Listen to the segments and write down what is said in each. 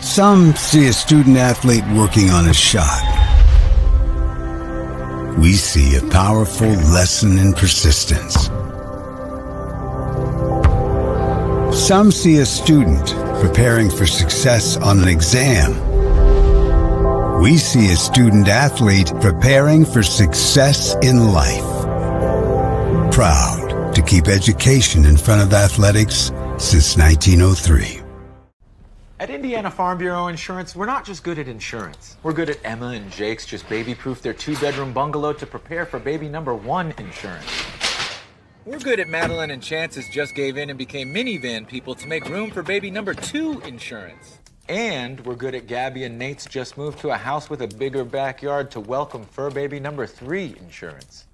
Some see a student athlete working on a shot. We see a powerful lesson in persistence. Some see a student preparing for success on an exam. We see a student athlete preparing for success in life. Proud to keep education in front of athletics since 1903. At Indiana Farm Bureau Insurance, we're not just good at insurance. We're good at Emma and Jake's just baby-proof their 2-bedroom bungalow to prepare for baby number 1 insurance. We're good at Madeline and Chance's just gave in and became minivan people to make room for baby number 2 insurance. And we're good at Gabby and Nate's just moved to a house with a bigger backyard to welcome fur baby number 3 insurance.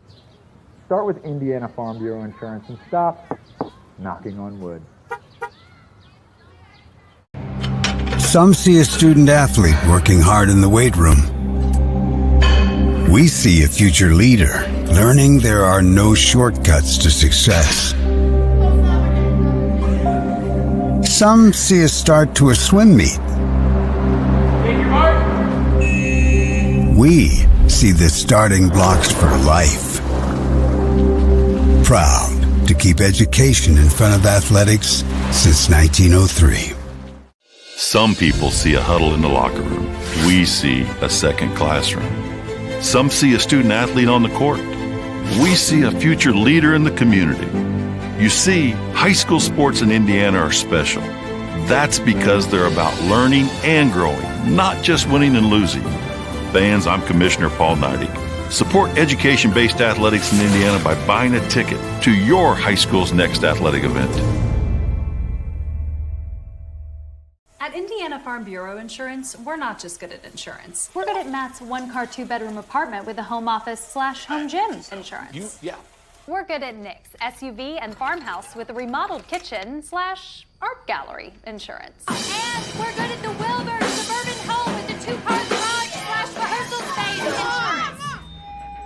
Start with Indiana Farm Bureau Insurance and stop knocking on wood. Some see a student athlete working hard in the weight room. We see a future leader learning there are no shortcuts to success. Some see a start to a swim meet. We see the starting blocks for life. Proud to keep education in front of athletics since 1903. Some people see a huddle in the locker room. We see a second classroom. Some see a student athlete on the court. We see a future leader in the community. You see, high school sports in Indiana are special. That's because they're about learning and growing, not just winning and losing. Fans, I'm Commissioner Paul Neidig. Support education-based athletics in Indiana by buying a ticket to your high school's next athletic event. At Indiana Farm Bureau Insurance, we're not just good at insurance. We're good at Matt's 1-car, 2-bedroom apartment with a home office/home gym insurance. We're good at Nick's SUV and farmhouse with a remodeled kitchen/art gallery insurance. And we're good at the Wilbur suburban home with the 2-car garage/rehearsal space insurance.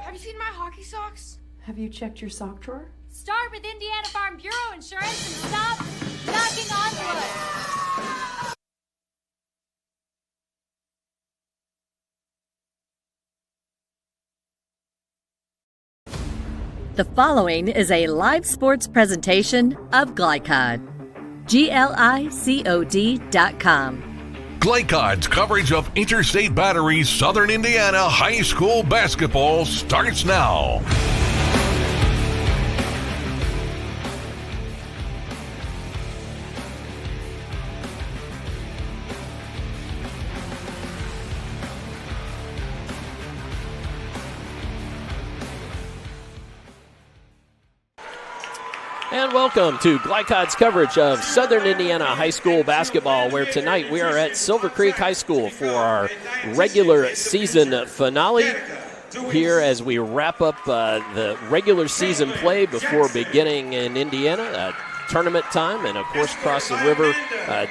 Have you seen my hockey socks? Have you checked your sock drawer? Start with Indiana Farm Bureau Insurance and stop knocking on wood. The following is a live sports presentation of Glycod. GLICOD.com. Glycod's coverage of Interstate Battery's Southern Indiana High School basketball starts now. And welcome to Glycod's coverage of Southern Indiana High School basketball, where tonight we are at Silver Creek High School for our regular season finale here as we wrap up the regular season play before beginning in Indiana. Tournament time, and of course cross the river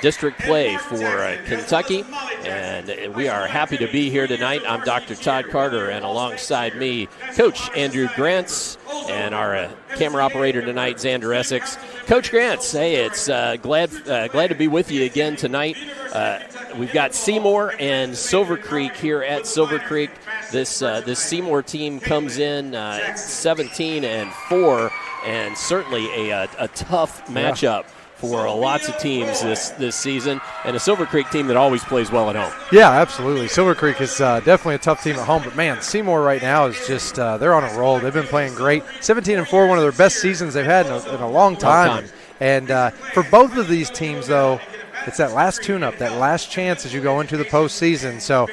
district play for Kentucky, and we are happy to be here tonight. I'm Dr. Todd Carter, and alongside me Coach Andrew Grants and our camera operator tonight, Xander Essex. Coach Grants, hey, it's glad to be with you again tonight. We've got Seymour and Silver Creek here at Silver Creek. This Seymour team comes in 17-4. And certainly a tough matchup for lots of teams this season, and a Silver Creek team that always plays well at home. Yeah, absolutely. Silver Creek is definitely a tough team at home, but man, Seymour right now is just they're on a roll. They've been playing great. 17-4, one of their best seasons they've had in a long time. And for both of these teams, though, it's that last tune-up, that last chance as you go into the postseason. So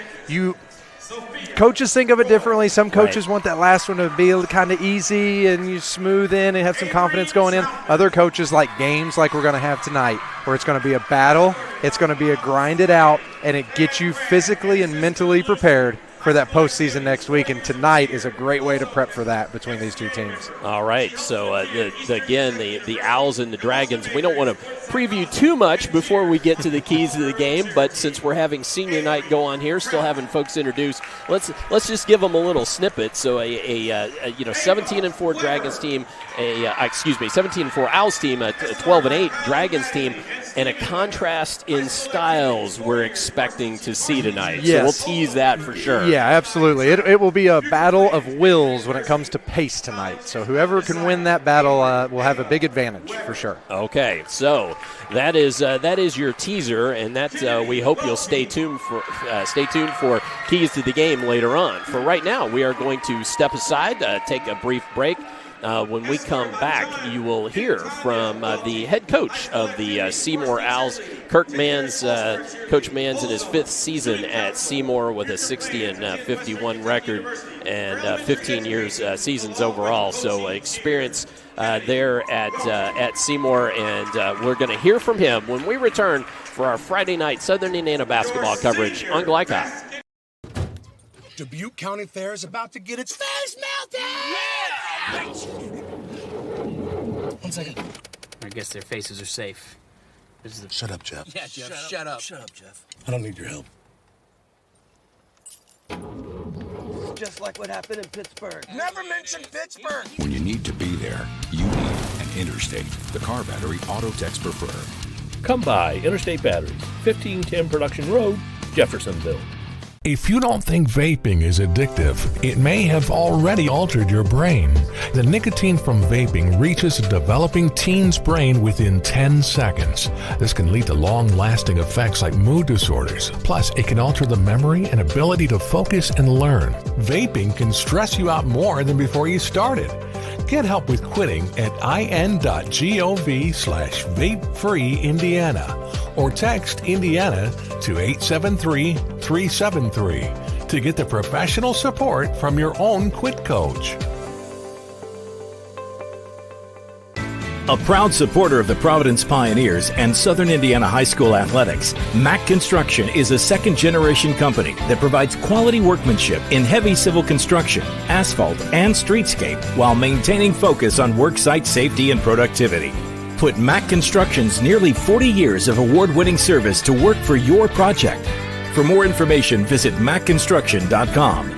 coaches think of it differently. Some coaches want that last one to be kind of easy and you smooth in and have some confidence going in. Other coaches like games like we're going to have tonight, where it's going to be a battle, it's going to be a grind it out, and it gets you physically and mentally prepared for that postseason next week, and tonight is a great way to prep for that between these two teams. All right, so again, the Owls and the Dragons, we don't want to preview too much before we get to the keys of the game, but since we're having senior night go on here, still having folks introduced, let's just give them a little snippet. So a 17-4 Dragons team, 17-4 Owls team, a 12-8 Dragons team, and a contrast in styles we're expecting to see tonight. Yes. So we'll tease that for sure. Yeah, absolutely. It will be a battle of wills when it comes to pace tonight. So whoever can win that battle will have a big advantage for sure. Okay, so that is your teaser, and that we hope you'll stay tuned for keys to the game later on. For right now, we are going to step aside, take a brief break. When we come back, you will hear from the head coach of the Seymour Owls, Kirk Manns. Coach Manns in his 5th season at Seymour with a 60-51 record and 15 years seasons overall. So experience there at Seymour, and we're going to hear from him when we return for our Friday night Southern Indiana basketball coverage on Glycod. Dubuque County Fair is about to get its face melted! Yeah! 1 second. I guess their faces are safe. Shut up, Jeff. Yeah, Jeff, shut up. Shut up, Jeff. I don't need your help. Just like what happened in Pittsburgh. Never mention Pittsburgh! When you need to be there, you need an Interstate, the car battery auto techs prefer. Come by Interstate Batteries, 1510 Production Road, Jeffersonville. If you don't think vaping is addictive, it may have already altered your brain. The nicotine from vaping reaches a developing teen's brain within 10 seconds. This can lead to long-lasting effects like mood disorders. Plus, it can alter the memory and ability to focus and learn. Vaping can stress you out more than before you started. Get help with quitting at in.gov/vape-free-Indiana or text Indiana to 873-373 to get the professional support from your own quit coach. A proud supporter of the Providence Pioneers and Southern Indiana High School athletics, Mack Construction is a second-generation company that provides quality workmanship in heavy civil construction, asphalt, and streetscape while maintaining focus on worksite safety and productivity. Put Mack Construction's nearly 40 years of award-winning service to work for your project. For more information, visit mackconstruction.com.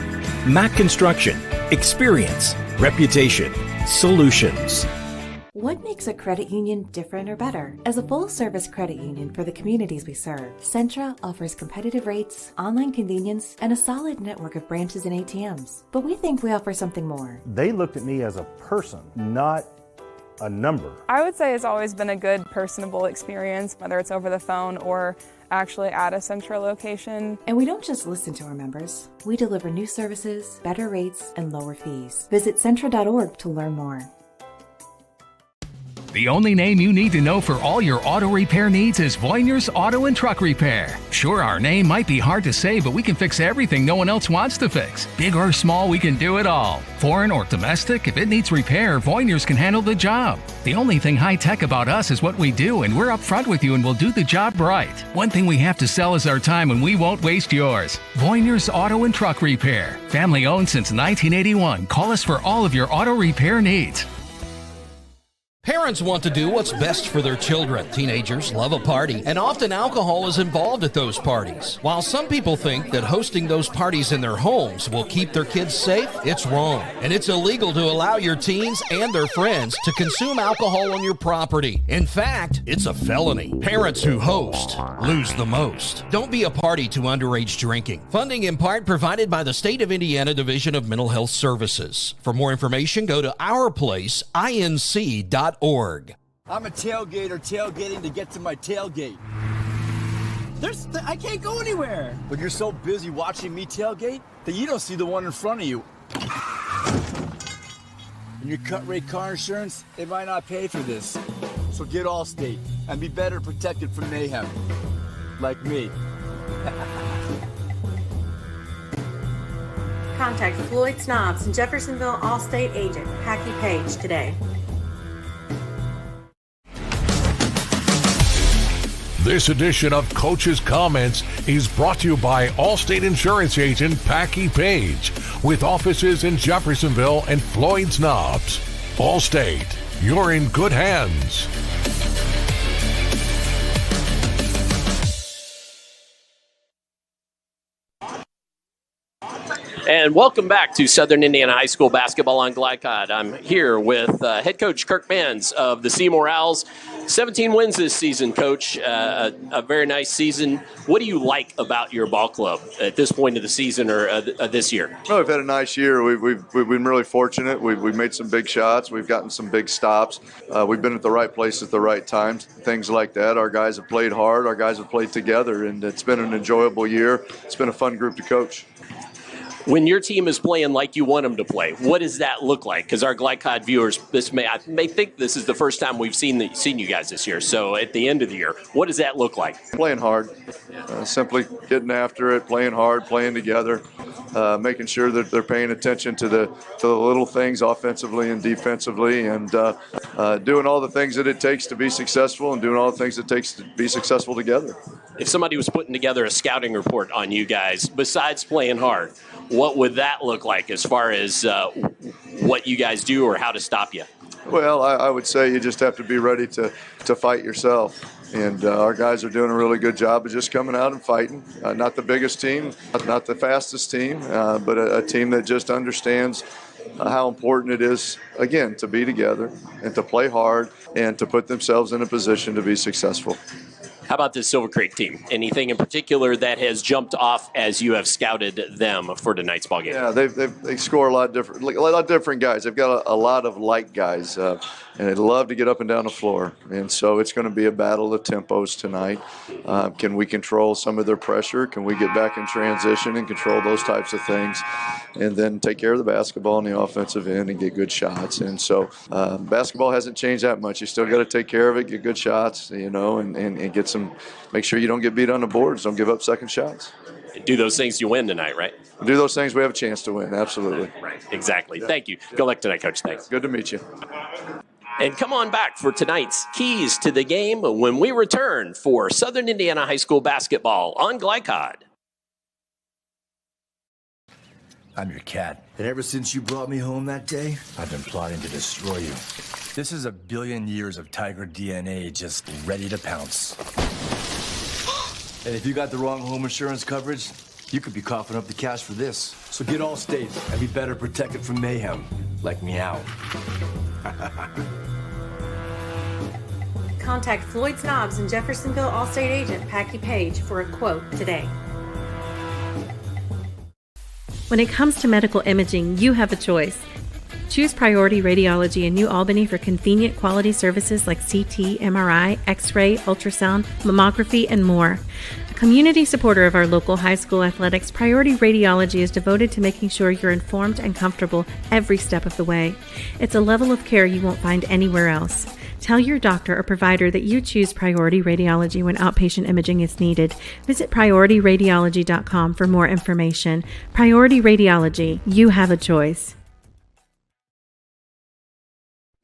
Mack Construction. Experience. Reputation. Solutions. What makes a credit union different or better? As a full-service credit union for the communities we serve, Centra offers competitive rates, online convenience, and a solid network of branches and ATMs. But we think we offer something more. They looked at me as a person, not a number. I would say it's always been a good, personable experience, whether it's over the phone or actually at a Centra location. And we don't just listen to our members. We deliver new services, better rates, and lower fees. Visit Centra.org to learn more. The only name you need to know for all your auto repair needs is Voyniers Auto and Truck Repair. Sure, our name might be hard to say, but we can fix everything no one else wants to fix. Big or small, we can do it all. Foreign or domestic, if it needs repair, Voyniers can handle the job. The only thing high-tech about us is what we do, and we're upfront with you and we'll do the job right. One thing we have to sell is our time, and we won't waste yours. Voyniers Auto and Truck Repair. Family-owned since 1981. Call us for all of your auto repair needs. Parents want to do what's best for their children. Teenagers love a party, and often alcohol is involved at those parties. While some people think that hosting those parties in their homes will keep their kids safe, it's wrong. And it's illegal to allow your teens and their friends to consume alcohol on your property. In fact, it's a felony. Parents who host lose the most. Don't be a party to underage drinking. Funding in part provided by the State of Indiana Division of Mental Health Services. For more information, go to ourplaceinc.org. I'm a tailgater tailgating to get to my tailgate. I can't go anywhere. But you're so busy watching me tailgate that you don't see the one in front of you. And your cut rate car insurance, they might not pay for this. So get Allstate and be better protected from mayhem. Like me. Contact Floyd Snobs and Jeffersonville Allstate agent Packy Page today. This edition of Coach's Comments is brought to you by Allstate Insurance Agent Packy Page, with offices in Jeffersonville and Floyd's Knobs. Allstate, you're in good hands. And welcome back to Southern Indiana High School basketball on Glycod. I'm here with head coach Kirk Mans of the Seymour Owls. 17 wins this season, Coach. A very nice season. What do you like about your ball club at this point of the season or this year? Well, we've had a nice year. We've been really fortunate. We've made some big shots. We've gotten some big stops. We've been at the right place at the right times, things like that. Our guys have played hard. Our guys have played together, and it's been an enjoyable year. It's been a fun group to coach. When your team is playing like you want them to play, what does that look like? Because our Glycod viewers, I may think this is the first time we've seen you guys this year. So at the end of the year, what does that look like? Playing hard, simply getting after it, playing hard, playing together, making sure that they're paying attention to the little things offensively and defensively, and doing all the things that it takes to be successful and doing all the things it takes to be successful together. If somebody was putting together a scouting report on you guys, besides playing hard, what would that look like as far as what you guys do or how to stop you? Well, I would say you just have to be ready to fight yourself. And our guys are doing a really good job of just coming out and fighting. Not the biggest team, not the fastest team, but a team that just understands how important it is, again, to be together and to play hard and to put themselves in a position to be successful. How about this Silver Creek team? Anything in particular that has jumped off as you have scouted them for tonight's ball game? Yeah, they score a lot of different guys. They've got a lot of light guys, and they love to get up and down the floor. And so it's going to be a battle of tempos tonight. Can we control some of their pressure? Can we get back in transition and control those types of things? And then take care of the basketball on the offensive end and get good shots. And so basketball hasn't changed that much. You still got to take care of it, get good shots, and get some. Make sure you don't get beat on the boards. Don't give up second shots. Do those things you win tonight, right? Do those things we have a chance to win. Absolutely. Right. Exactly. Yeah. Thank you. Good luck tonight, Coach. Thanks. Good to meet you. And come on back for tonight's Keys to the Game when we return for Southern Indiana High School basketball on Glycod. I'm your cat. And ever since you brought me home that day, I've been plotting to destroy you. This is a billion years of tiger DNA just ready to pounce. And if you got the wrong home insurance coverage, you could be coughing up the cash for this. So get Allstate and be better protected from mayhem, like meow. Contact Floyd's Knobs and Jeffersonville Allstate agent Packy Page for a quote today. When it comes to medical imaging, you have a choice. Choose Priority Radiology in New Albany for convenient quality services like CT, MRI, X-ray, ultrasound, mammography, and more. A community supporter of our local high school athletics, Priority Radiology is devoted to making sure you're informed and comfortable every step of the way. It's a level of care you won't find anywhere else. Tell your doctor or provider that you choose Priority Radiology when outpatient imaging is needed. Visit PriorityRadiology.com for more information. Priority Radiology, you have a choice.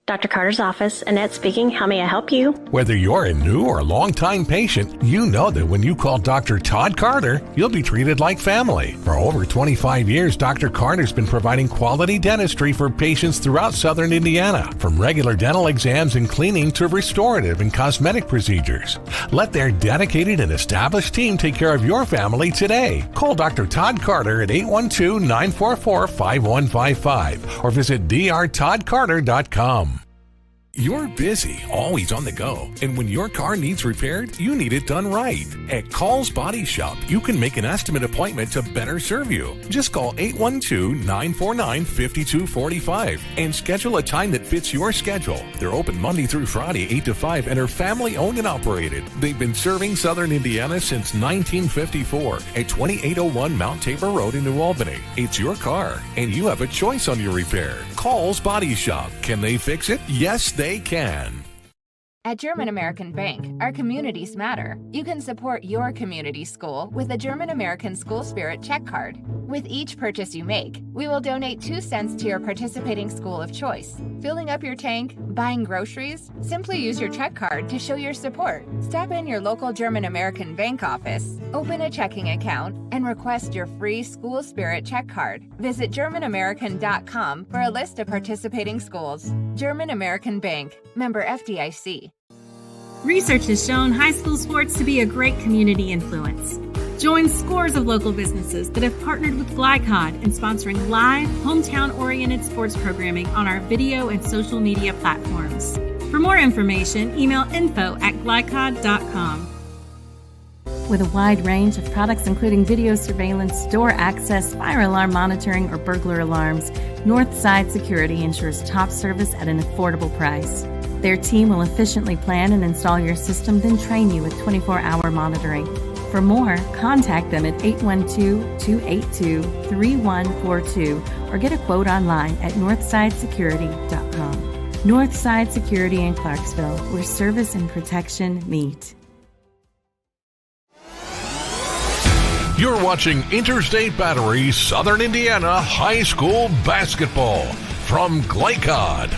Dr. Carter's office, Annette speaking. How may I help you? Whether you're a new or long-time patient, you know that when you call Dr. Todd Carter, you'll be treated like family. For over 25 years, Dr. Carter's been providing quality dentistry for patients throughout Southern Indiana, from regular dental exams and cleaning to restorative and cosmetic procedures. Let their dedicated and established team take care of your family today. Call Dr. Todd Carter at 812-944-5155 or visit drtoddcarter.com. You're busy, always on the go, and when your car needs repaired, you need it done right. At Call's Body Shop, you can make an estimate appointment to better serve you. Just call 812-949-5245 and schedule a time that fits your schedule. They're open Monday through Friday, 8 to 5, and are family-owned and operated. They've been serving Southern Indiana since 1954 at 2801 Mount Tabor Road in New Albany. It's your car, and you have a choice on your repair. Call's Body Shop. Can they fix it? Yes, they can. At German American Bank, our communities matter. You can support your community school with a German American School Spirit check card. With each purchase you make, we will donate 2 cents to your participating school of choice. Filling up your tank, buying groceries? Simply use your check card to show your support. Stop in your local German American Bank office, open a checking account, and request your free School Spirit check card. Visit GermanAmerican.com for a list of participating schools. German American Bank, member FDIC. Research has shown high school sports to be a great community influence. Join scores of local businesses that have partnered with Glycod in sponsoring live, hometown-oriented sports programming on our video and social media platforms. For more information, email info@glycod.com. With a wide range of products including video surveillance, door access, fire alarm monitoring, or burglar alarms, Northside Security ensures top service at an affordable price. Their team will efficiently plan and install your system, then train you with 24-hour monitoring. For more, contact them at 812-282-3142 or get a quote online at northsidesecurity.com. Northside Security in Clarksville, where service and protection meet. You're watching Interstate Battery Southern Indiana High School Basketball from Glycod.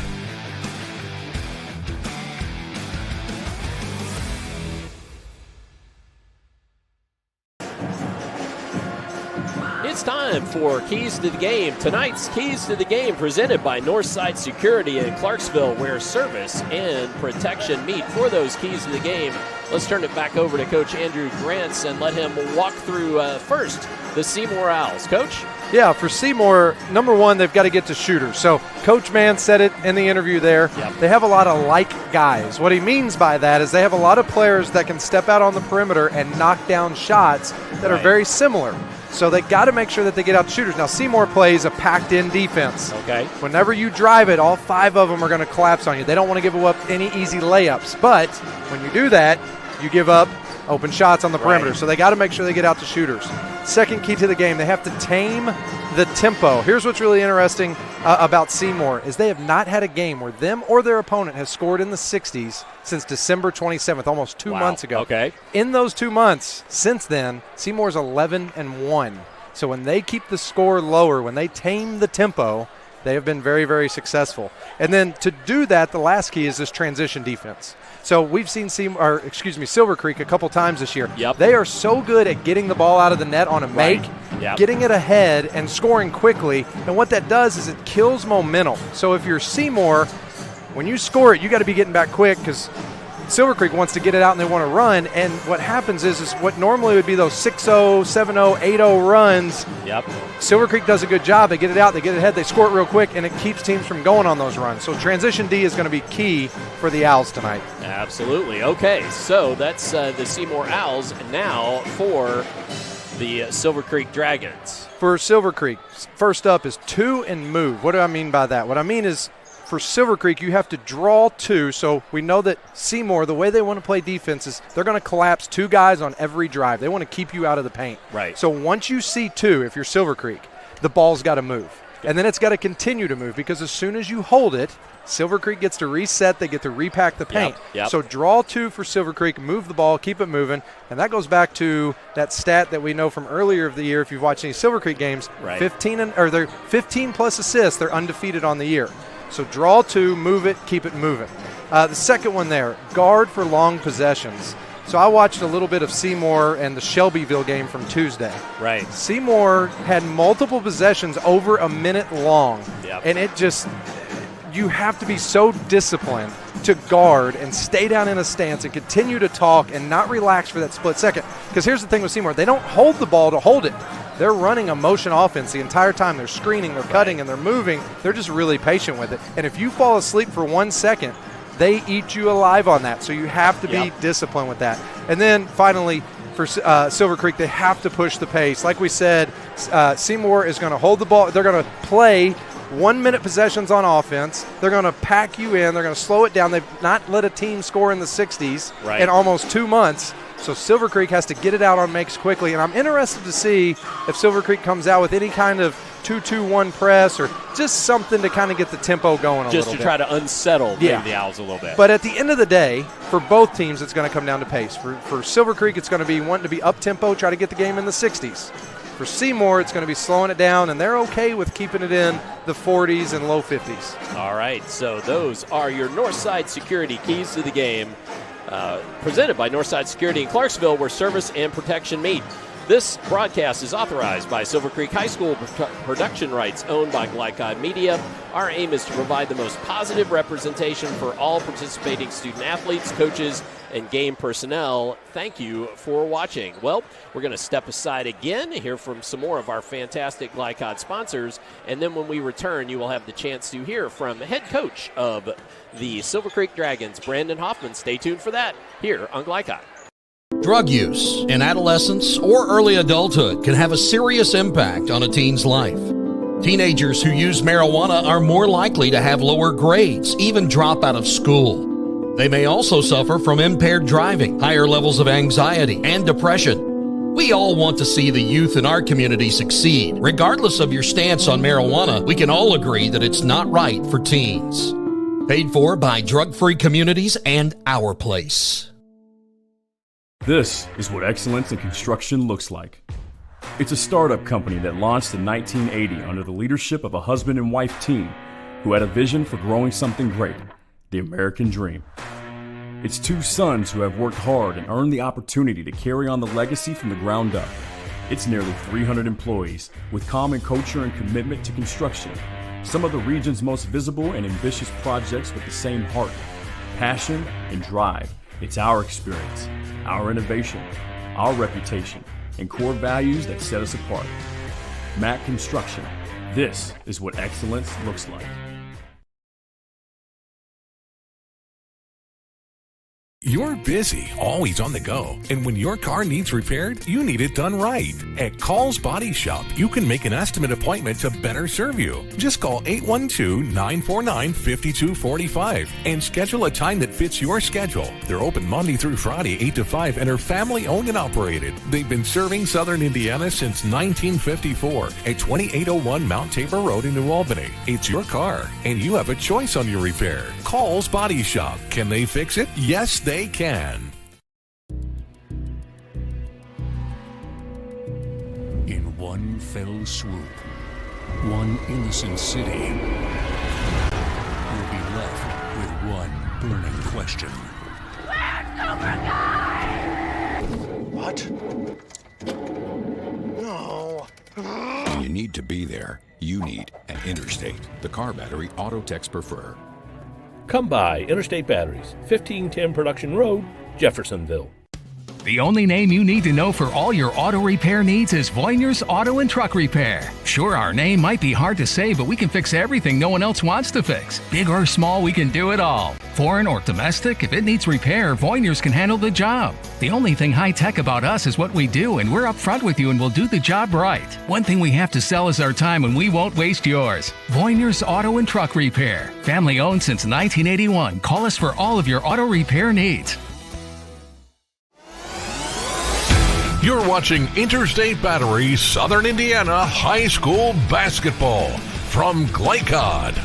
It's time for Keys to the Game. Tonight's Keys to the Game presented by Northside Security in Clarksville, where service and protection meet. For those keys to the game, let's turn it back over to Coach Andrew Grants and let him walk through first the Seymour Owls. Coach? Yeah, for Seymour, number one, they've got to get to shooters. So Coach Mann said it in the interview there. Yep. They have a lot of like guys. What he means by that is they have a lot of players that can step out on the perimeter and knock down shots that are very similar. So they got to make sure that they get out shooters. Now, Seymour plays a packed-in defense. Okay. Whenever you drive it, all 5 of them are going to collapse on you. They don't want to give up any easy layups. But when you do that, you give up open shots on the perimeter. So they got to make sure they get out to shooters. Second key to the game, they have to tame the tempo. Here's what's really interesting about Seymour is they have not had a game where them or their opponent has scored in the 60s since December 27th, almost 2 months ago. Okay. In those 2 months, since then, Seymour's 11-1. So when they keep the score lower, when they tame the tempo, they have been very, very successful. And then to do that, the last key is this transition defense. So we've seen Silver Creek a couple times this year. Yep. They are so good at getting the ball out of the net on a make, getting it ahead and scoring quickly. And what that does is it kills momentum. So if you're Seymour, when you score it, you got to be getting back quick because Silver Creek wants to get it out and they want to run. And what happens is what normally would be those 6-0, 7-0, 8-0 runs. Yep. Silver Creek does a good job. They get it out, they get it ahead, they score it real quick, and it keeps teams from going on those runs. So transition D is going to be key for the Owls tonight. Absolutely. Okay, so that's the Seymour Owls. Now for the Silver Creek Dragons. For Silver Creek, first up is 2 and move. What do I mean by that? What I mean is for Silver Creek, you have to draw 2. So we know that Seymour, the way they want to play defense is they're going to collapse 2 guys on every drive. They want to keep you out of the paint. Right. So once you see 2, if you're Silver Creek, the ball's got to move. And then it's got to continue to move because as soon as you hold it, Silver Creek gets to reset. They get to repack the paint. Yep. So draw 2 for Silver Creek, move the ball, keep it moving. And that goes back to that stat that we know from earlier of the year. If you've watched any Silver Creek games, right. 15 plus assists, they're undefeated on the year. So draw 2, move it, keep it moving. The second one there, guard for long possessions. So I watched a little bit of Seymour and the Shelbyville game from Tuesday. Right. Seymour had multiple possessions over a minute long. Yep. And it just, you have to be so disciplined to guard and stay down in a stance and continue to talk and not relax for that split second. Because here's the thing with Seymour, they don't hold the ball to hold it. They're running a motion offense the entire time. They're screening, they're cutting, and they're moving. They're just really patient with it. And if you fall asleep for 1 second, they eat you alive on that. So you have to be disciplined with that. And then finally, for Silver Creek, they have to push the pace. Like we said, Seymour is going to hold the ball. They're going to play 1-minute possessions on offense. They're going to pack you in. They're going to slow it down. They've not let a team score in the 60s in almost 2 months. So Silver Creek has to get it out on makes quickly. And I'm interested to see if Silver Creek comes out with any kind of 2-2-1 press or just something to kind of get the tempo going a little bit. Just to try to unsettle the Owls a little bit. But at the end of the day, for both teams, it's going to come down to pace. For Silver Creek, it's going to be wanting to be up-tempo, try to get the game in the 60s. For Seymour, it's going to be slowing it down, and they're okay with keeping it in the 40s and low 50s. All right, so those are your Northside Security keys to the game, presented by Northside Security in Clarksville, where service and protection meet. This broadcast is authorized by Silver Creek High School, production rights owned by Glycod Media. Our aim is to provide the most positive representation for all participating student-athletes, coaches, and game personnel. Thank you for watching. Well, we're going to step aside again, hear from some more of our fantastic Glycod sponsors, and then when we return, you will have the chance to hear from head coach of the Silver Creek Dragons, Brandon Hoffman. Stay tuned for that here on Glycod. Drug use in adolescence or early adulthood can have a serious impact on a teen's life. Teenagers who use marijuana are more likely to have lower grades, even drop out of school. They may also suffer from impaired driving, higher levels of anxiety, and depression. We all want to see the youth in our community succeed. Regardless of your stance on marijuana, we can all agree that it's not right for teens. Paid for by Drug Free Communities and Our Place. This is what excellence in construction looks like. It's a startup company that launched in 1980 under the leadership of a husband and wife team who had a vision for growing something great, the American dream. It's two sons who have worked hard and earned the opportunity to carry on the legacy from the ground up. It's nearly 300 employees with common culture and commitment to construction. Some of the region's most visible and ambitious projects with the same heart, passion, and drive. It's our experience, our innovation, our reputation, and core values that set us apart. Mack Construction. This is what excellence looks like. You're busy, always on the go, and when your car needs repaired, you need it done right. At Call's Body Shop, you can make an estimate appointment to better serve you. Just call 812-949-5245 and schedule a time that fits your schedule. They're open Monday through Friday, 8 to 5, and are family-owned and operated. They've been serving Southern Indiana since 1954 at 2801 Mount Tabor Road in New Albany. It's your car, and you have a choice on your repair. Call's Body Shop. Can they fix it? Yes, they can. In one fell swoop, one innocent city will be left with one burning question. Where's Silver Guy? What? No. When you need to be there, you need an Interstate, the car battery auto techs prefer. Come by Interstate Batteries, 1510 Production Road, Jeffersonville. The only name you need to know for all your auto repair needs is Voyner's Auto and Truck Repair. Sure, our name might be hard to say, but we can fix everything no one else wants to fix. Big or small, we can do it all. Foreign or domestic, if it needs repair, Voyner's can handle the job. The only thing high-tech about us is what we do, and we're up front with you and we'll do the job right. One thing we have to sell is our time, and we won't waste yours. Voyner's Auto and Truck Repair. Family-owned since 1981. Call us for all of your auto repair needs. You're watching Interstate Battery Southern Indiana High School Basketball from Glycod.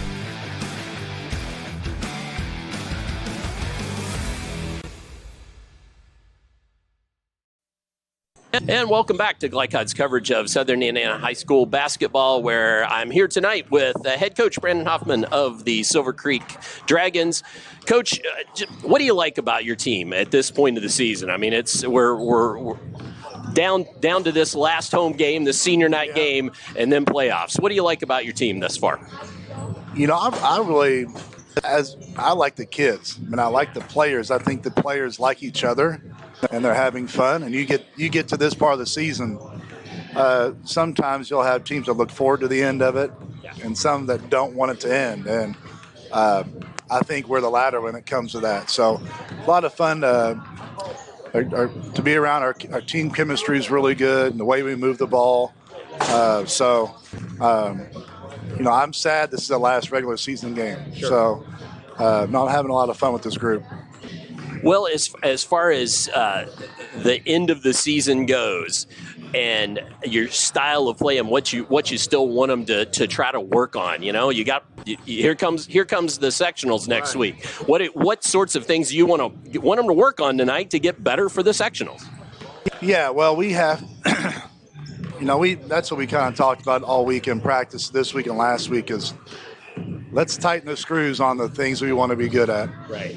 And welcome back to Glycod's coverage of Southern Indiana High School basketball, where I'm here tonight with head coach Brandon Hoffman of the Silver Creek Dragons. Coach, what do you like about your team at this point of the season? I mean, we're down to this last home game, the senior night game, and then playoffs. What do you like about your team thus far? You know, I like the kids. I mean, I like the players. I think the players like each other, and they're having fun. And you get to this part of the season, sometimes you'll have teams that look forward to the end of it, and some that don't want it to end. And I think we're the latter when it comes to that. So a lot of fun to be around. Our team chemistry is really good, and the way we move the ball. You know, I'm sad this is the last regular season game. Sure. So not having a lot of fun with this group. Well, as far as the end of the season goes, and your style of play and what you still want them to try to work on. You know, here comes the sectionals next week. What sorts of things do you want them to work on tonight to get better for the sectionals? Yeah, well, we have, that's what we kind of talked about all week in practice this week and last week is let's tighten the screws on the things we want to be good at. Right.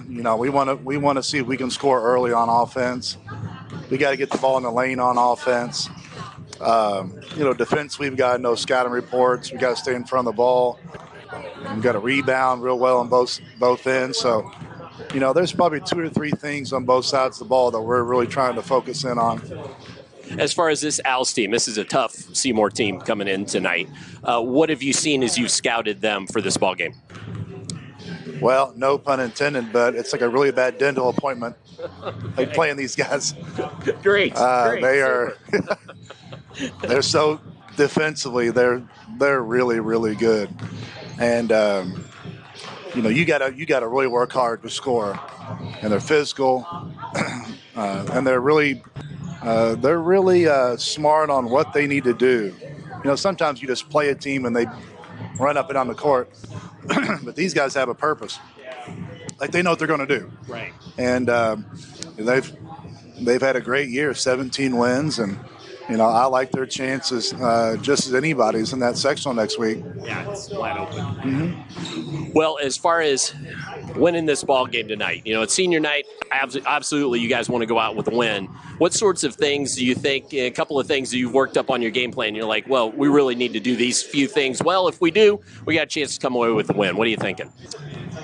We want to see if we can score early on offense. We got to get the ball in the lane on offense. Defense, we've got to know scouting reports. We got to stay in front of the ball. We've got to rebound real well on both ends. So, there's probably 2 or 3 things on both sides of the ball that we're really trying to focus in on. As far as this Owls team, this is a tough Seymour team coming in tonight. What have you seen as you've scouted them for this ball game? Well, no pun intended, but it's like a really bad dental appointment. Like playing these guys. Great. They're so defensively, they're really, really good. And you gotta really work hard to score. And they're physical, and they're really smart on what they need to do. Sometimes you just play a team and they run up and down the court, but these guys have a purpose. Like they know what they're going to do. Right. And they've had a great year, 17 wins, and I like their chances just as anybody's in that sectional next week. Yeah, it's wide open. Mm-hmm. Well, as far as winning this ball game tonight, it's senior night. Absolutely, you guys want to go out with a win. What sorts of things do you think, a couple of things that you've worked up on your game plan, you're like, well, we really need to do these few things. Well, if we do, we got a chance to come away with a win. What are you thinking?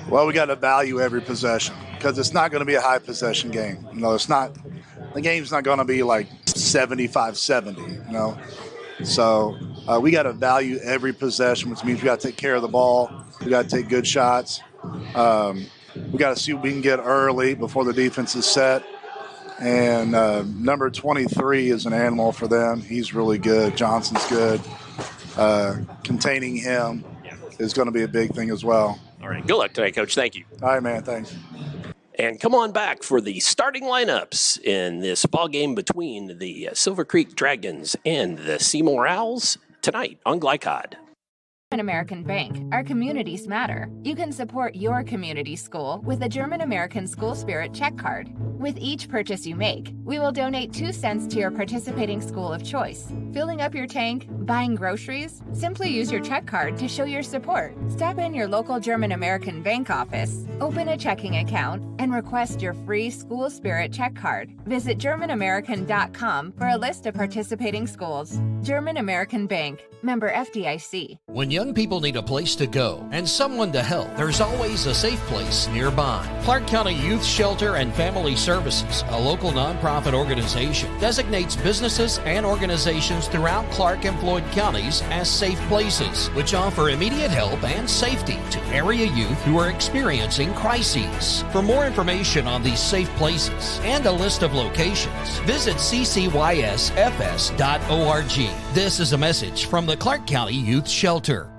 Well, we got to value every possession because it's not going to be a high possession game. It's not. The game's not going to be like 75-70, So we got to value every possession, which means we got to take care of the ball. We got to take good shots. We got to see what we can get early before the defense is set. And number 23 is an animal for them. He's really good. Johnson's good. Containing him is going to be a big thing as well. All right. Good luck today, Coach. Thank you. All right, man. Thanks. And come on back for the starting lineups in this ball game between the Silver Creek Dragons and the Seymour Owls tonight on Glycod. American Bank. Our communities matter. You can support your community school with a German American School Spirit check card. With each purchase you make, we will donate 2 cents to your participating school of choice. Filling up your tank, buying groceries? Simply use your check card to show your support. Stop in your local German American Bank office, open a checking account, and request your free School Spirit check card. Visit GermanAmerican.com for a list of participating schools. German American Bank. Member FDIC. When young people need a place to go and someone to help, there's always a safe place nearby. Clark County Youth Shelter and Family Services, a local nonprofit organization, designates businesses and organizations throughout Clark and Floyd counties as safe places, which offer immediate help and safety to area youth who are experiencing crises. For more information on these safe places and a list of locations, visit ccysfs.org. This is a message from the Clark County Youth Shelter.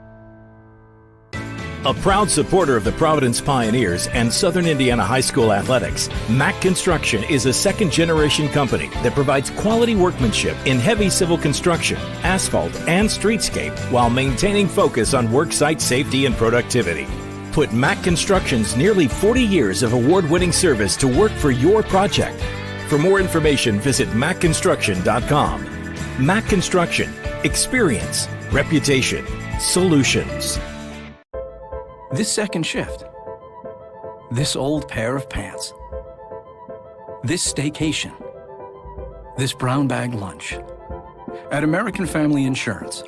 A proud supporter of the Providence Pioneers and Southern Indiana High School athletics, Mack Construction is a second-generation company that provides quality workmanship in heavy civil construction, asphalt, and streetscape while maintaining focus on worksite safety and productivity. Put Mack Construction's nearly 40 years of award-winning service to work for your project. For more information, visit mackconstruction.com. Mack Construction. Experience. Reputation. Solutions. This second shift. This old pair of pants. This staycation. This brown bag lunch. At American Family Insurance,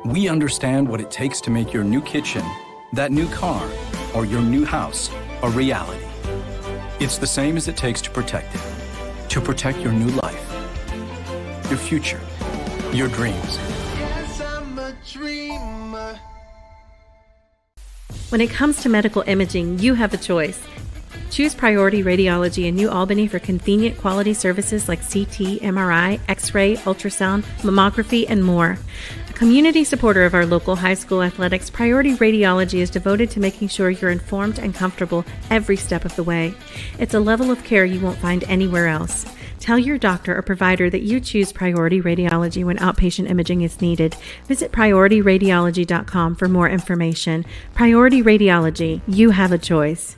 we understand what it takes to make your new kitchen, that new car, or your new house a reality. It's the same as it takes to protect it. To protect your new life. Your future. Your dreams. Yes, I'm a dreamer. When it comes to medical imaging, you have a choice. Choose Priority Radiology in New Albany for convenient quality services like CT, MRI, X-ray, ultrasound, mammography, and more. A community supporter of our local high school athletics, Priority Radiology is devoted to making sure you're informed and comfortable every step of the way. It's a level of care you won't find anywhere else. Tell your doctor or provider that you choose Priority Radiology when outpatient imaging is needed. Visit PriorityRadiology.com for more information. Priority Radiology, you have a choice.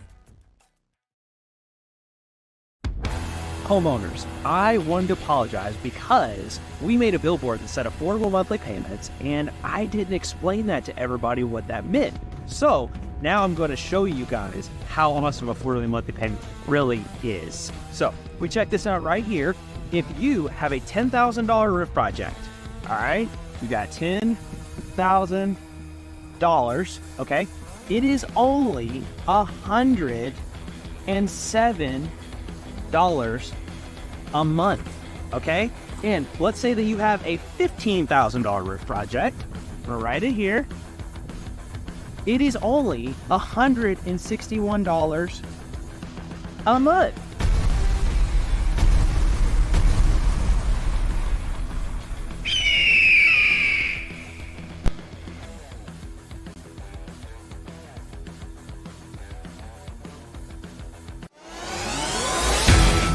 Homeowners, I wanted to apologize because we made a billboard that said affordable monthly payments, and I didn't explain that to everybody what that meant. So now I'm going to show you guys how much of an affordable monthly payment really is. So we check this out right here. If you have a $10,000 roof project, all right, you got $10,000, okay, it is only $107 a month, okay? And let's say that you have a $15,000 roof project. We'll write it here. It is only $161 a month.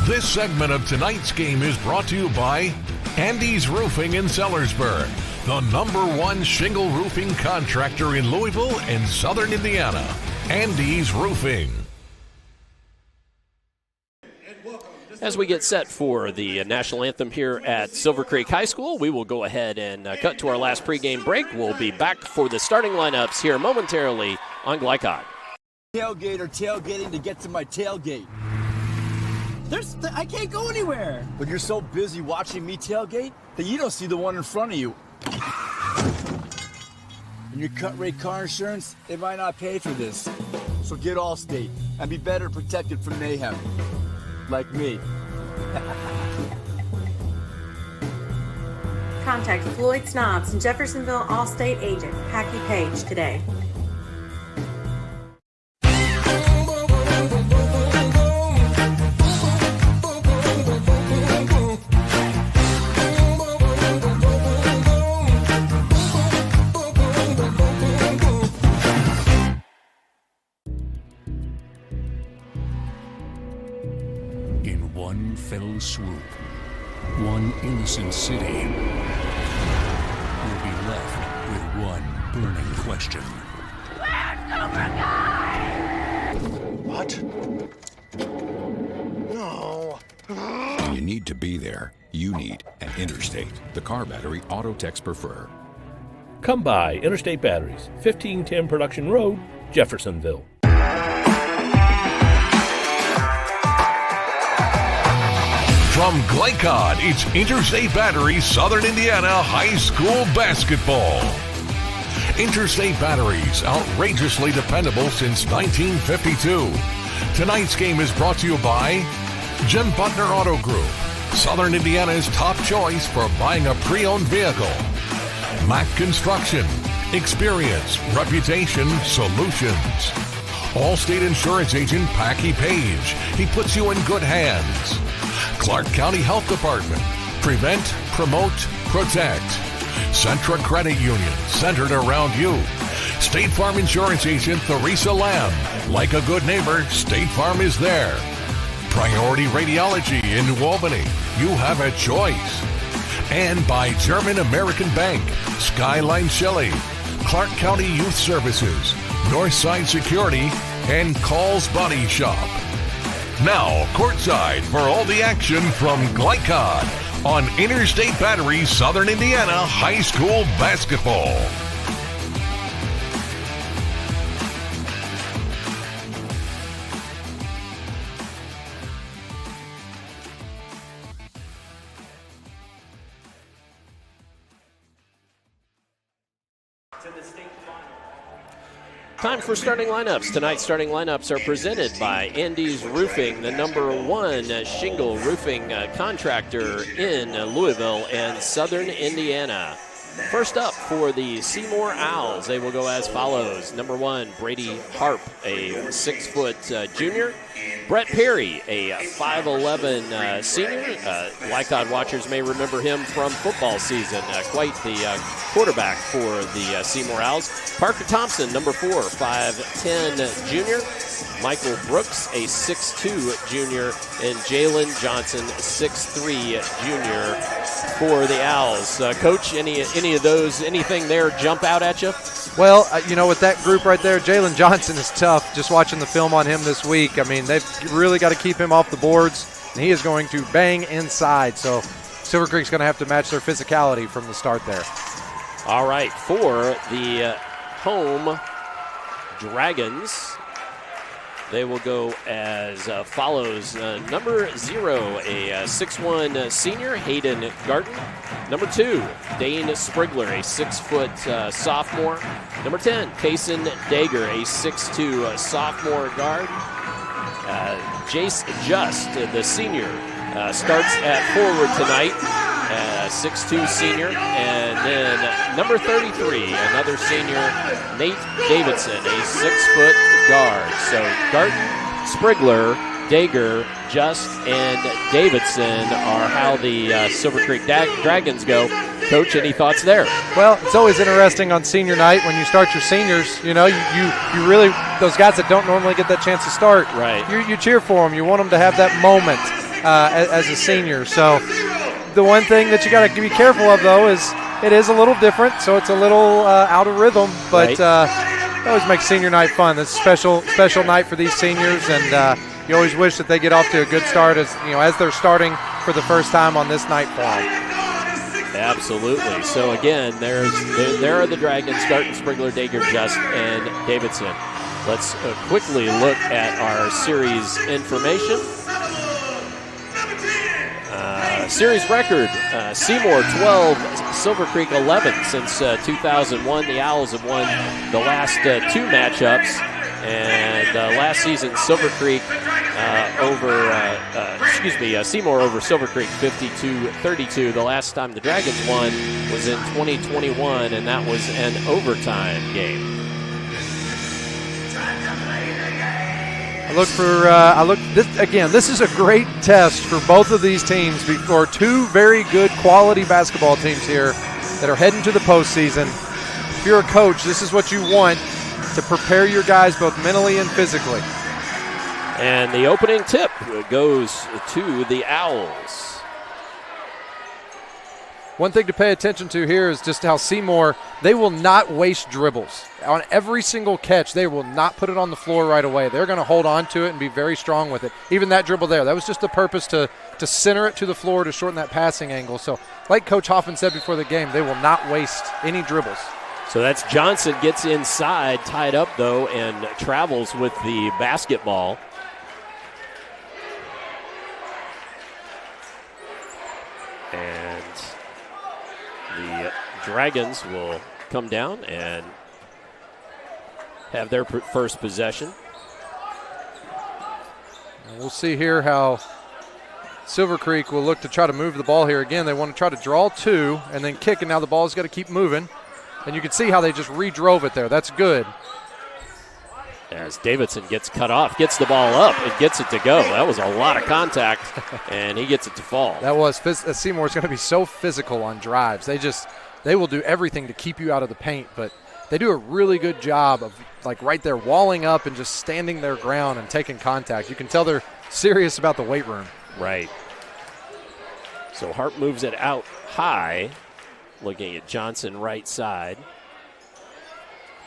This segment of tonight's game is brought to you by Andy's Roofing in Sellersburg, the #1 shingle roofing contractor in Louisville and Southern Indiana. Andy's Roofing. As we get set for the national anthem here at Silver Creek High School, we will go ahead and cut to our last pregame break. We'll be back for the starting lineups here momentarily on Glycod. Tailgate or tailgating to get to my tailgate. I can't go anywhere. But you're so busy watching me tailgate that you don't see the one in front of you. And your cut rate car insurance, it might not pay for this. So get Allstate and be better protected from mayhem. Like me. Contact Floyd Snobbs and Jeffersonville Allstate agent Packy Page today. In one fell swoop, one innocent city will be left with one burning question. What? No. When you need to be there, you need an Interstate, the car battery auto techs prefer. Come by Interstate Batteries, 1510 Production Road, Jeffersonville. From Glycod, it's Interstate Battery Southern Indiana High School Basketball. Interstate Batteries, outrageously dependable since 1952. Tonight's game is brought to you by Jim Butner Auto Group, Southern Indiana's top choice for buying a pre-owned vehicle. Mack Construction, experience, reputation, solutions. Allstate Insurance Agent Packy Page, he puts you in good hands. Clark County Health Department, prevent, promote, protect. Centra Credit Union, centered around you. State Farm Insurance Agent Theresa Lamb, like a good neighbor, State Farm is there. Priority Radiology in New Albany, you have a choice. And by German American Bank, Skyline Shelley, Clark County Youth Services, Northside Security, and Call's Body Shop. Now, courtside for all the action from Glycod on Interstate Battery Southern Indiana High School Basketball. Time for starting lineups. Tonight's starting lineups are presented by Andy's Roofing, the #1 shingle roofing contractor in Louisville and Southern Indiana. First up for the Seymour Owls, they will go as follows. #1, Brady Harp, a 6-foot junior. Brett Perry, a 5'11 senior. Lycod watchers may remember him from football season. Quite the quarterback for the Seymour Owls. Parker Thompson, number 4, 5'10 junior. Michael Brooks, a 6'2 junior. And Jalen Johnson, 6'3 junior for the Owls. Coach, any of those, anything there jump out at you? Well, with that group right there, Jalen Johnson is tough. Just watching the film on him this week, I mean, they've really got to keep him off the boards, and he is going to bang inside. So Silver Creek's going to have to match their physicality from the start there. All right, for the home Dragons, they will go as follows. Number 0, a 6'1 senior, Hayden Garten. Number 2, Dane Sprigler, a 6' sophomore. Number 10, Kaysen Dager, a 6'2 sophomore guard. Jace Just, the senior, starts at forward tonight, 6'2 senior. And then number 33, another senior, Nate Davidson, a 6' guard. So Garten, Sprigler, Dager, Just, and Davidson are how the Silver Creek Dragons go. Coach, any thoughts there? Well, it's always interesting on senior night when you start your seniors. You really, those guys that don't normally get that chance to start, right? You cheer for them. You want them to have that moment as a senior. So the one thing that you got to be careful of, though, is it is a little different. So it's a little out of rhythm, but it always makes senior night fun. It's a special night for these seniors, and you always wish that they get off to a good start as they're starting for the first time on this night for them. Absolutely. So again, there are the Dragons, Garten, Sprigler, Dager, Just, and Davidson. Let's quickly look at our series information. Series record, Seymour 12, Silver Creek 11 since 2001. The Owls have won the last 2 matchups. And last season, Seymour over Silver Creek 52-32. The last time the Dragons won was in 2021, and that was an overtime game. This is a great test for both of these teams before 2 very good quality basketball teams here that are heading to the postseason. If you're a coach, this is what you want to prepare your guys both mentally and physically. And the opening tip goes to the Owls. One thing to pay attention to here is just how Seymour, they will not waste dribbles. On every single catch, they will not put it on the floor right away. They're going to hold on to it and be very strong with it. Even that dribble there, that was just the purpose to center it to the floor to shorten that passing angle. So like Coach Hoffman said before the game, they will not waste any dribbles. So that's Johnson gets inside, tied up though, and travels with the basketball. And the Dragons will come down and have their first possession. And we'll see here how Silver Creek will look to try to move the ball here again. They want to try to draw 2 and then kick, and now the ball's got to keep moving. And you can see how they just redrove it there. That's good. As Davidson gets cut off, gets the ball up, and gets it to go. That was a lot of contact, and he gets it to fall. That was Seymour's going to be so physical on drives. They will do everything to keep you out of the paint, but they do a really good job of right there walling up and just standing their ground and taking contact. You can tell they're serious about the weight room. Right. So Hart moves it out high, looking at Johnson right side.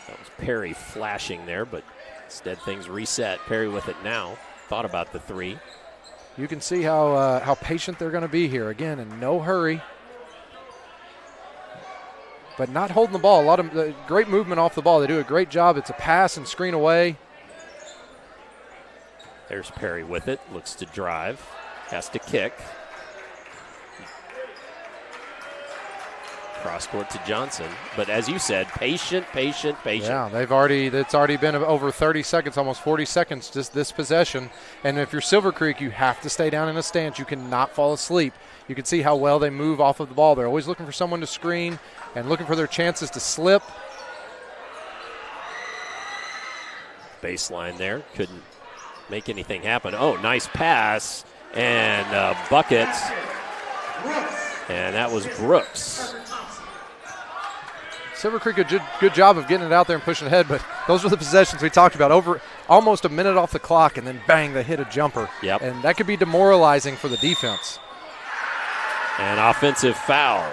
That was Perry flashing there, but instead things reset. Perry with it now. Thought about the 3. You can see how patient they're going to be here. Again, in no hurry. But not holding the ball. A lot of great movement off the ball. They do a great job. It's a pass and screen away. There's Perry with it. Looks to drive. Has to kick. Cross court to Johnson. But as you said, patient. Yeah, it's already been over 30 seconds, almost 40 seconds, just this possession. And if you're Silver Creek, you have to stay down in a stance. You cannot fall asleep. You can see how well they move off of the ball. They're always looking for someone to screen and looking for their chances to slip. Baseline there. Couldn't make anything happen. Oh, nice pass and bucket. And that was Brooks. Silver Creek a good job of getting it out there and pushing ahead, but those were the possessions we talked about. Over almost a minute off the clock, and then bang, they hit a jumper. Yep. And that could be demoralizing for the defense. An offensive foul.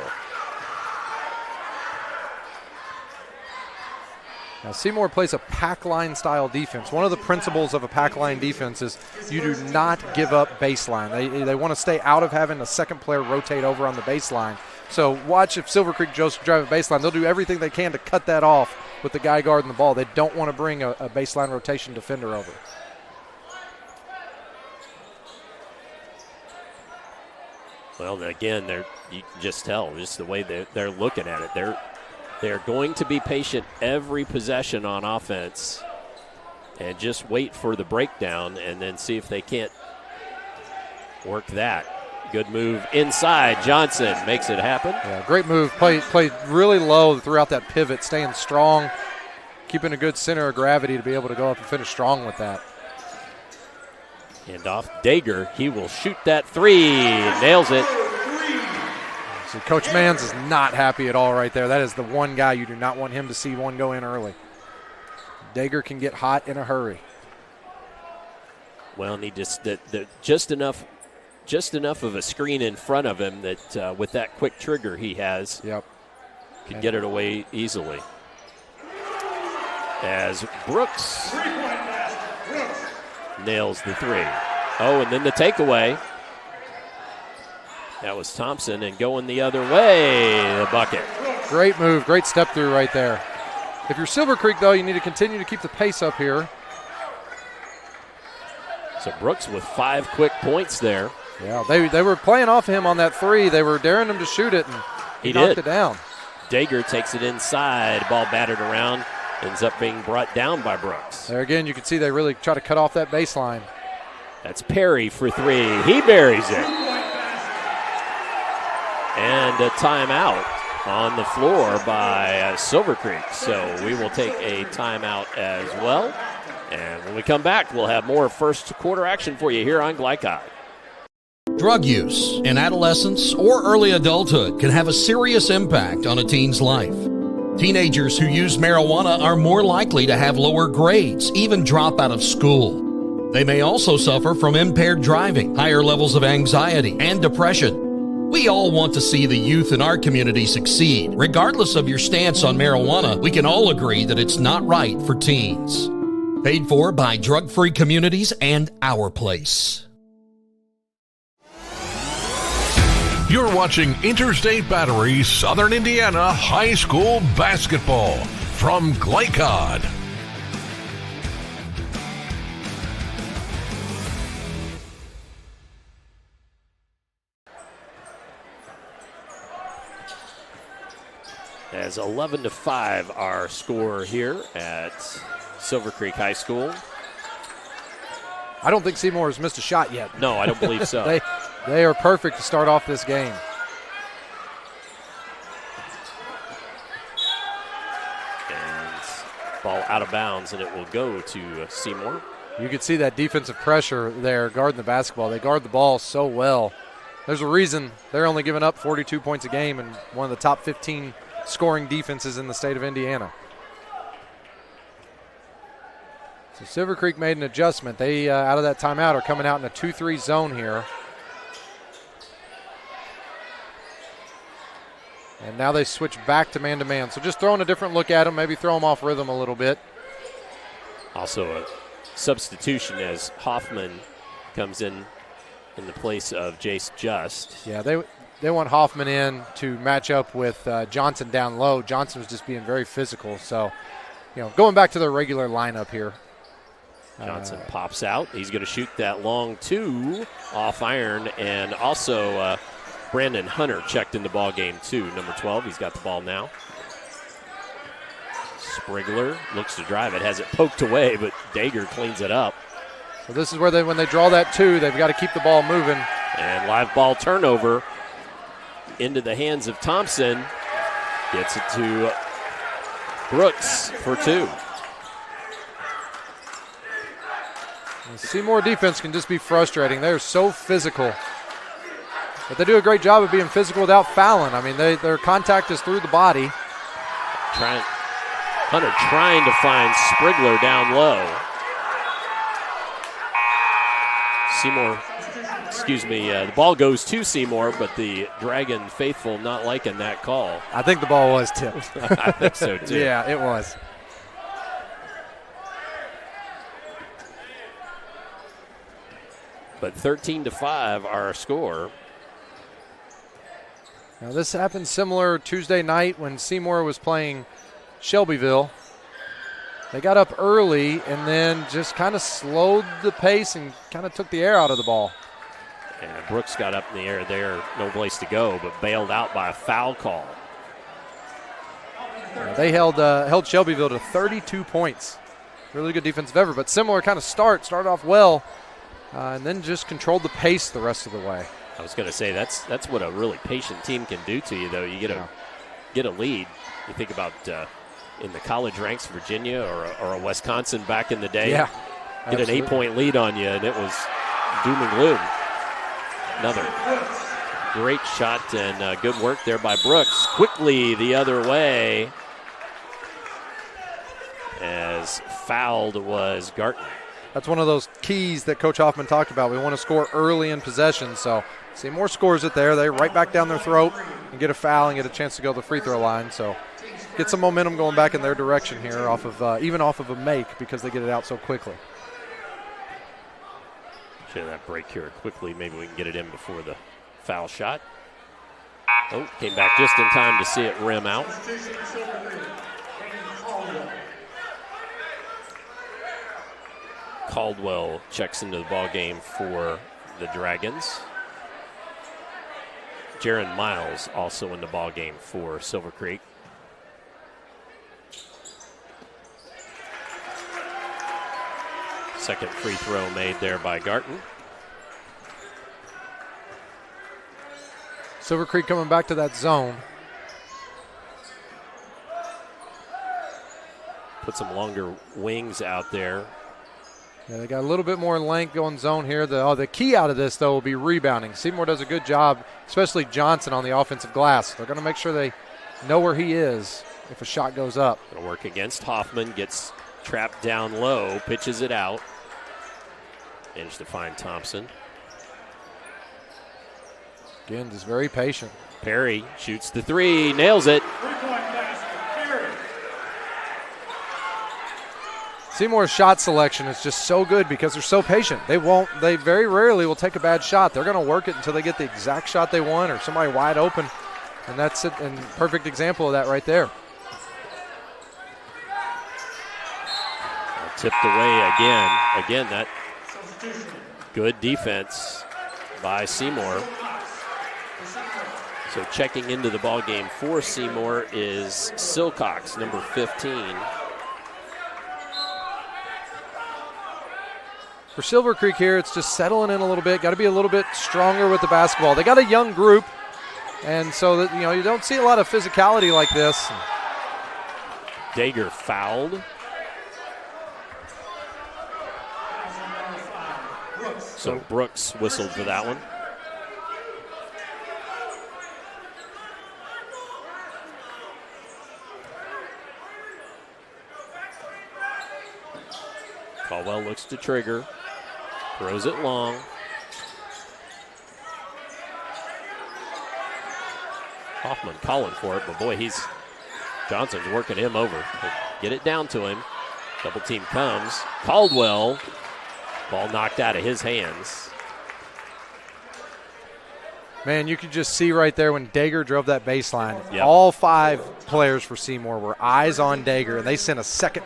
Now, Seymour plays a pack line style defense. One of the principles of a pack line defense is you do not give up baseline. They want to stay out of having a second player rotate over on the baseline. So watch if Silver Creek Joes drive a baseline. They'll do everything they can to cut that off with the guy guarding the ball. They don't want to bring a baseline rotation defender over. Well, again, you can just tell just the way they're looking at it. They're going to be patient every possession on offense and just wait for the breakdown and then see if they can't work that. Good move inside. Johnson makes it happen. Yeah, great move. Played really low throughout that pivot, staying strong, keeping a good center of gravity to be able to go up and finish strong with that. And off Dager, he will shoot that three. Nails it. So Coach Mans is not happy at all right there. That is the one guy you do not want him to see one go in early. Dager can get hot in a hurry. Well, and he just enough of a screen in front of him that with that quick trigger he has, could get it away easily. As Brooks nails the three. Oh, and then the takeaway. That was Thompson, and going the other way, the bucket. Great move, great step through right there. If you're Silver Creek, though, you need to continue to keep the pace up here. So Brooks with 5 quick points there. Yeah, they were playing off him on that three. They were daring him to shoot it, and he knocked it down. Dager takes it inside. Ball battered around. Ends up being brought down by Brooks. There again, you can see they really try to cut off that baseline. That's Perry for three. He buries it. And a timeout on the floor by Silver Creek. So we will take a timeout as well. And when we come back, we'll have more first quarter action for you here on Glycod. Drug use in adolescence or early adulthood can have a serious impact on a teen's life. Teenagers who use marijuana are more likely to have lower grades, even drop out of school. They may also suffer from impaired driving, higher levels of anxiety, and depression. We all want to see the youth in our community succeed. Regardless of your stance on marijuana, we can all agree that it's not right for teens. Paid for by Drug Free Communities and Our Place. You're watching Interstate Battery Southern Indiana High School Basketball from Glycod. As 11-5 our score here at Silver Creek High School. I don't think Seymour has missed a shot yet. No, I don't believe so. They are perfect to start off this game. And ball out of bounds, and it will go to Seymour. You can see that defensive pressure there guarding the basketball. They guard the ball so well. There's a reason they're only giving up 42 points a game and one of the top 15 scoring defenses in the state of Indiana. So Silver Creek made an adjustment. They, out of that timeout, are coming out in a 2-3 zone here. And now they switch back to man-to-man. So just throwing a different look at them, maybe throw them off rhythm a little bit. Also a substitution as Hoffman comes in the place of Jace Just. Yeah, they want Hoffman in to match up with Johnson down low. Johnson was just being very physical. So, going back to their regular lineup here. Johnson pops out. He's going to shoot that long two off iron. And also Brandon Hunter checked in the ball game too. Number 12, he's got the ball now. Sprigler looks to drive it, has it poked away, but Dager cleans it up. So this is where when they draw that two, they've got to keep the ball moving. And live ball turnover into the hands of Thompson. Gets it to Brooks for two. The Seymour defense can just be frustrating. They're so physical. But they do a great job of being physical without fouling. I mean, their contact is through the body. Hunter trying to find Sprigler down low. Seymour, the ball goes to Seymour, but the Dragon faithful not liking that call. I think the ball was tipped. I think so, too. Yeah, it was. But 13-5, our score. Now this happened similar Tuesday night when Seymour was playing Shelbyville. They got up early and then just kind of slowed the pace and kind of took the air out of the ball. And Brooks got up in the air there, no place to go, but bailed out by a foul call. They held Shelbyville to 32 points. Really good defensive effort, but similar kind of started off well, and then just controlled the pace the rest of the way. I was going to say that's what a really patient team can do to you, though. You get a lead. You think about in the college ranks, Virginia or a Wisconsin back in the day. Yeah, get an 8-point lead on you, and it was doom and gloom. Another great shot and good work there by Brooks. Quickly the other way as fouled was Garton. That's one of those keys that Coach Hoffman talked about. We want to score early in possession, so Seymour scores it there. They right back down their throat and get a foul and get a chance to go to the free throw line. So get some momentum going back in their direction here even off of a make because they get it out so quickly. Should that break here quickly. Maybe we can get it in before the foul shot. Oh, came back just in time to see it rim out. Caldwell checks into the ball game for the Dragons. Jaron Miles also in the ball game for Silver Creek. Second free throw made there by Garton. Silver Creek coming back to that zone. Put some longer wings out there. Yeah, they got a little bit more length going zone here. The key out of this, though, will be rebounding. Seymour does a good job, especially Johnson on the offensive glass. They're going to make sure they know where he is if a shot goes up. Going to work against Hoffman, gets trapped down low, pitches it out. Managed to find Thompson. Again, just very patient. Perry shoots the three, nails it. Seymour's shot selection is just so good because they're so patient. They very rarely will take a bad shot. They're going to work it until they get the exact shot they want or somebody wide open. And that's it, and perfect example of that right there. Tipped away again. Again, that good defense by Seymour. So checking into the ball game for Seymour is Silcox, number 15. For Silver Creek here, it's just settling in a little bit. Got to be a little bit stronger with the basketball. They got a young group, and so that you don't see a lot of physicality like this. Dager fouled. So Brooks whistled for that one. Caldwell looks to trigger, throws it long. Hoffman calling for it, but boy, Johnson's working him over. Get it down to him. Double team comes. Caldwell, ball knocked out of his hands. Man, you could just see right there when Dager drove that baseline, yep. All 5 players for Seymour were eyes on Dager, and they sent a second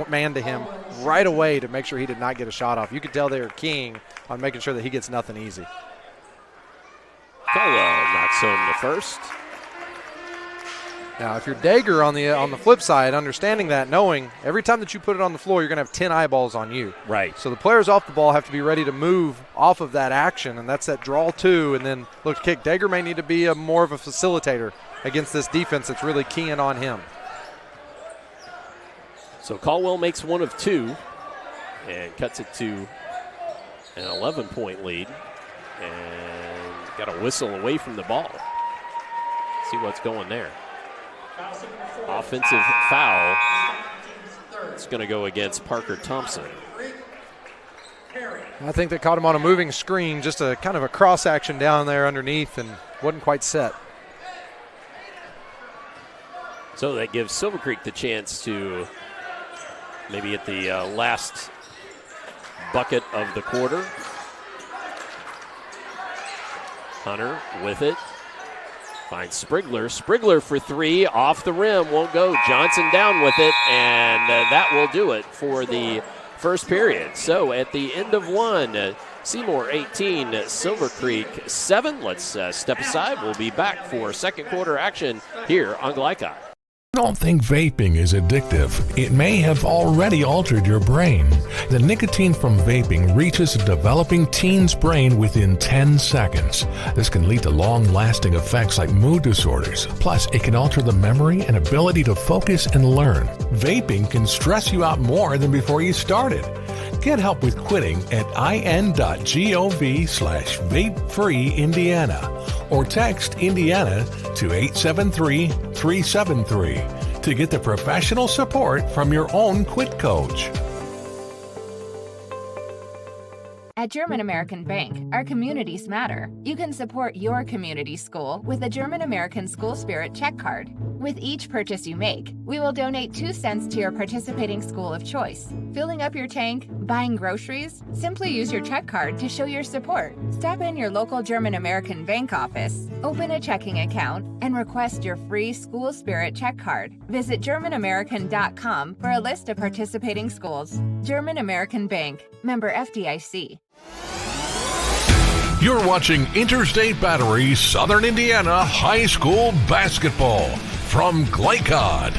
man to him right away to make sure he did not get a shot off. You could tell they were keying on making sure that he gets nothing easy. Caldwell knocks home the first. Now, if you're Dager on the flip side, understanding that, knowing every time that you put it on the floor, you're going to have 10 eyeballs on you. Right. So the players off the ball have to be ready to move off of that action, and that's that draw 2, and then look to kick. Dager may need to be more of a facilitator against this defense that's really keying on him. So Caldwell makes one of 2 and cuts it to An 11-point lead. And got a whistle away from the ball. See what's going there. Offensive foul. It's going to go against Parker Thompson. I think they caught him on a moving screen, just a kind of a cross action down there underneath, and wasn't quite set. So that gives Silver Creek the chance to maybe at the last bucket of the quarter. Hunter with it. Finds Sprigler. Sprigler for three. Off the rim. Won't go. Johnson down with it. And that will do it for the first period. So at the end of one, Seymour 18, Silver Creek 7. Let's step aside. We'll be back for second quarter action here on Glycod. Don't think vaping is addictive. It may have already altered your brain. The nicotine from vaping reaches a developing teen's brain within 10 seconds. This can lead to long-lasting effects like mood disorders. Plus, it can alter the memory and ability to focus and learn. Vaping can stress you out more than before you started. Get help with quitting at in.gov/vapefreeindiana or text Indiana to 873-373 to get the professional support from your own quit coach. At German American Bank, our communities matter. You can support your community school with a German American School Spirit check card. With each purchase you make, we will donate 2 cents to your participating school of choice. Filling up your tank, buying groceries? Simply use your check card to show your support. Stop in your local German American Bank office, open a checking account, and request your free School Spirit check card. Visit GermanAmerican.com for a list of participating schools. German American Bank, member FDIC. You're watching Interstate Battery Southern Indiana High School Basketball from Glycod.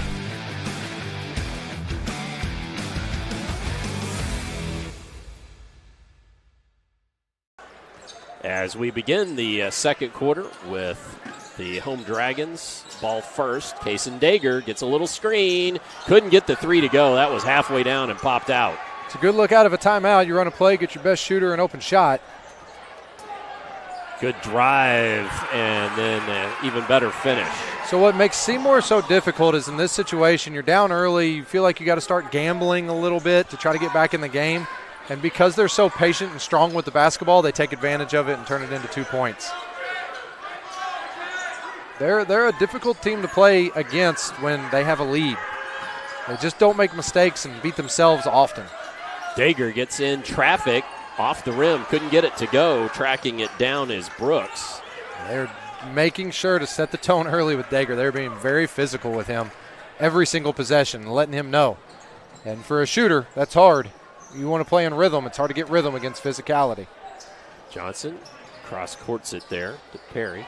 As we begin the second quarter with the home Dragons, ball first. Kaysen Dager gets a little screen. Couldn't get the three to go. That was halfway down and popped out. It's a good look out of a timeout. You run a play, get your best shooter an open shot. Good drive and then even better finish. So what makes Seymour so difficult is in this situation, you're down early, you feel like you got to start gambling a little bit to try to get back in the game. And because they're so patient and strong with the basketball, they take advantage of it and turn it into 2 points. They're a difficult team to play against when they have a lead. They just don't make mistakes and beat themselves often. Dager gets in traffic off the rim, couldn't get it to go. Tracking it down is Brooks. They're making sure to set the tone early with Dager. They're being very physical with him every single possession, letting him know. And for a shooter, that's hard. You want to play in rhythm. It's hard to get rhythm against physicality. Johnson cross courts it there to Perry.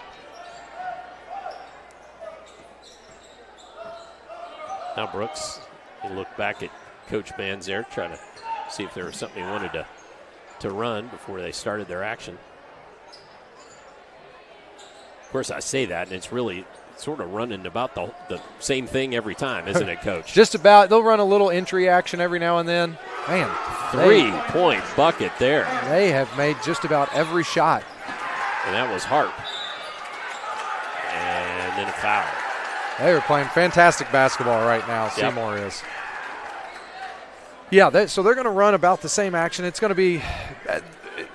Now Brooks, he looked back at Coach Manzer, trying to see if there was something he wanted to run before they started their action. Of course, I say that, and it's really sort of running about the same thing every time, isn't it, Coach? Just about. They'll run a little entry action every now and then. Man, 3-point bucket there. They have made just about every shot. And that was Harp. And then a foul. They are playing fantastic basketball right now, Seymour is. Yeah, so they're going to run about the same action. It's going to be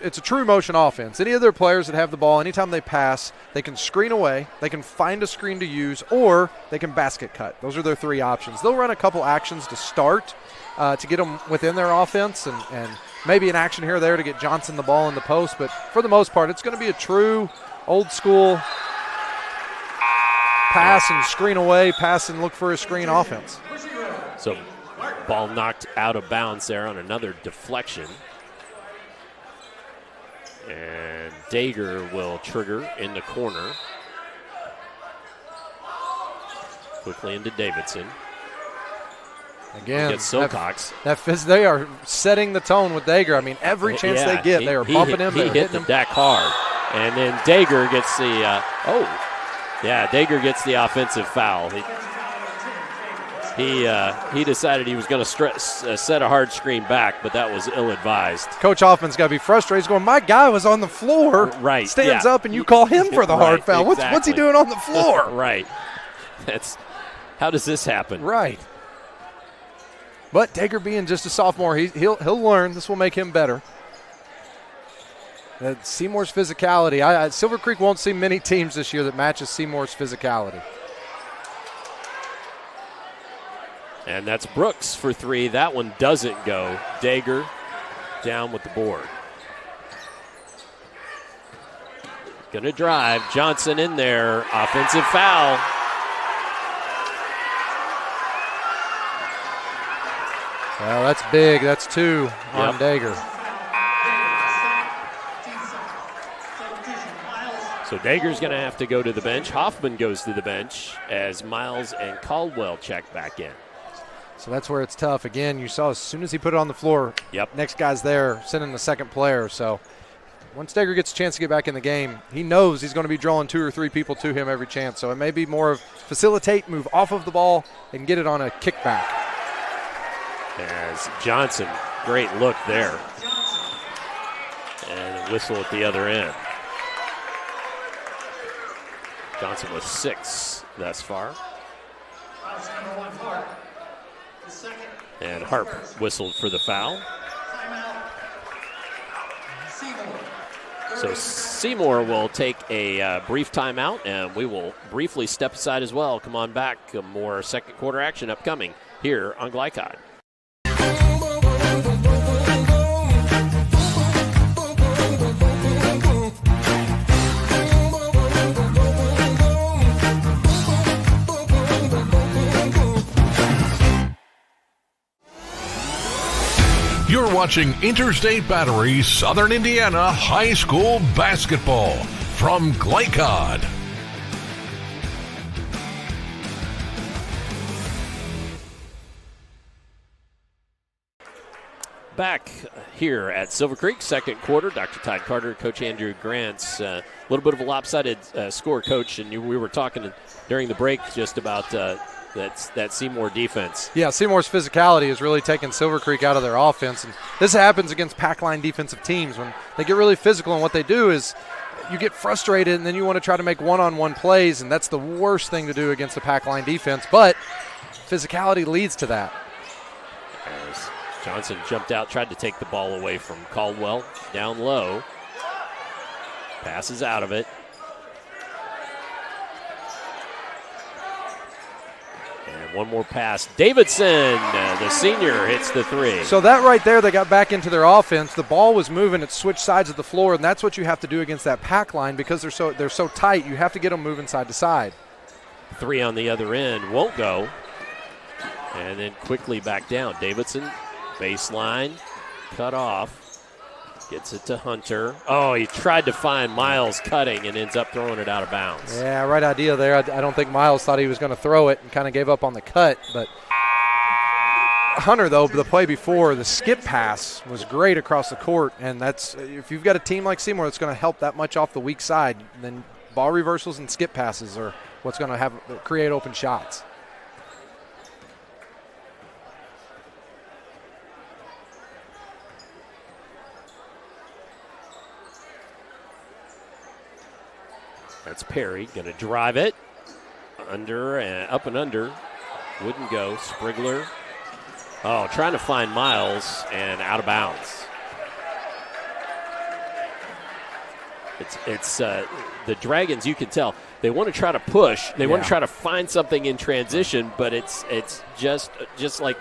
it's a true motion offense. Any of their players that have the ball, anytime they pass, they can screen away, they can find a screen to use, or they can basket cut. Those are their three options. They'll run a couple actions to start to get them within their offense and maybe an action here or there to get Johnson the ball in the post. But for the most part, it's going to be a true old-school pass and screen away, pass and look for a screen offense. So ball knocked out of bounds there on another deflection. And Dager will trigger in the corner. Quickly into Davidson. Again, Silcox. They are setting the tone with Dager. I mean, every chance they get, they are bumping him. He hit the deck hard. And then Dager gets the Dager gets the offensive foul. He decided he was going to set a hard screen back, but that was ill-advised. Coach Hoffman's got to be frustrated. He's going, my guy was on the floor. Right. Stands up, and you call him for the hard foul. Exactly. What's he doing on the floor? Right. How does this happen? Right. But Dager being just a sophomore, he'll learn. This will make him better. Seymour's physicality. Silver Creek won't see many teams this year that matches Seymour's physicality. And that's Brooks for three. That one doesn't go. Dager down with the board. Gonna drive. Johnson in there. Offensive foul. Well, that's big. That's two on Dager. So Dager's going to have to go to the bench. Hoffman goes to the bench as Miles and Caldwell check back in. So that's where it's tough. Again, you saw as soon as he put it on the floor, next guy's there, sending the second player. So once Dager gets a chance to get back in the game, he knows he's going to be drawing 2 or 3 people to him every chance. So it may be more of facilitate, move off of the ball, and get it on a kickback. As Johnson, great look there. And a whistle at the other end. Johnson with 6 thus far. And Harp whistled for the foul. So Seymour will take a brief timeout, and we will briefly step aside as well. Come on back. More second quarter action upcoming here on Glycod. You're watching Interstate Battery Southern Indiana High School Basketball from Glycod. Back here at Silver Creek, second quarter. Dr. Todd Carter, Coach Andrew Grant's a little bit of a lopsided score, Coach, and we were talking during the break just about that Seymour defense. Yeah, Seymour's physicality has really taken Silver Creek out of their offense. And this happens against pack line defensive teams when they get really physical, and what they do is you get frustrated and then you want to try to make one-on-one plays, and that's the worst thing to do against a pack line defense. But physicality leads to that. As Johnson jumped out, tried to take the ball away from Caldwell. Down low. Passes out of it. And one more pass. Davidson, the senior, hits the three. So that right there, they got back into their offense. The ball was moving. It switched sides of the floor, and that's what you have to do against that pack line because they're so tight. You have to get them moving side to side. Three on the other end won't go. And then quickly back down. Davidson, baseline, cut off. Gets it to Hunter. Oh, he tried to find Miles cutting and ends up throwing it out of bounds. Yeah, right idea there. I don't think Miles thought he was going to throw it and kind of gave up on the cut. But Hunter, though, the play before, the skip pass was great across the court. And that's if you've got a team like Seymour that's going to help that much off the weak side, then ball reversals and skip passes are what's going to create open shots. That's Perry, going to drive it. Under and up and under. Wouldn't go. Sprigler. Oh, trying to find Miles and out of bounds. It's the Dragons, you can tell. They want to try to push. They want to try to find something in transition, but it's just like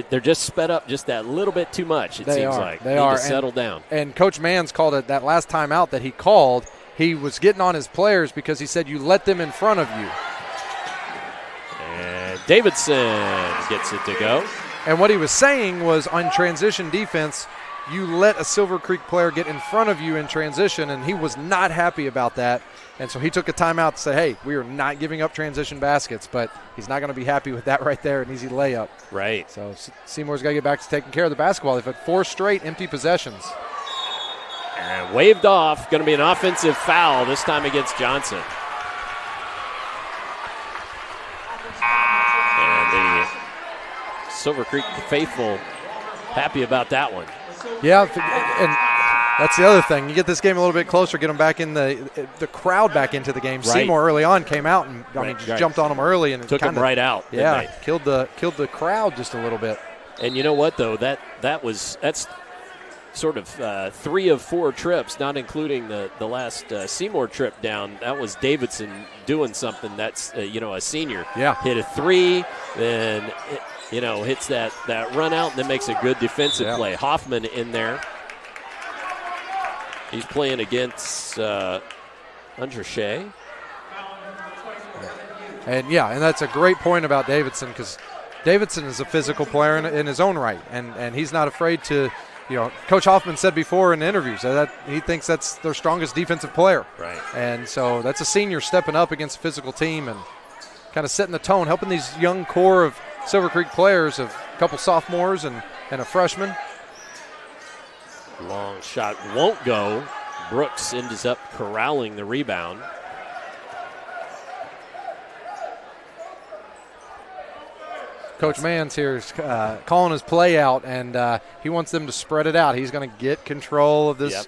they're just sped up just that little bit too much, it seems like. They need are. to settle down. And Coach Manns called it that last timeout that he called. He was getting on his players because he said you let them in front of you. And Davidson gets it to go. And what he was saying was on transition defense, you let a Silver Creek player get in front of you in transition, and he was not happy about that. And so he took a timeout to say, hey, we are not giving up transition baskets, but he's not going to be happy with that right there, an easy layup. Right. So Seymour's got to get back to taking care of the basketball. They've had 4 straight empty possessions. And waved off. Going to be an offensive foul, this time against Johnson. And the Silver Creek faithful happy about that one. Yeah, and that's the other thing. You get this game a little bit closer, get them back in the crowd back into the game. Right. Seymour early on came out and Right. jumped on them early and Took them right out. Yeah, killed the crowd just a little bit. And you know what though, that's sort of 3 of 4 trips, not including the last Seymour trip down. That was Davidson doing something. That's a senior. Yeah, hit a 3, then hits that run out, and then makes a good defensive play. Hoffman in there. He's playing against Undershea. And that's a great point about Davidson, because Davidson is a physical player in his own right, and he's not afraid to. Coach Hoffman said before in interviews that he thinks that's their strongest defensive player. Right. And so that's a senior stepping up against a physical team and kind of setting the tone, helping these young core of Silver Creek players, of a couple sophomores and a freshman. Long shot won't go. Brooks ends up corralling the rebound. Coach Mans here is calling his play out, and he wants them to spread it out. He's going to get control of this. Yep.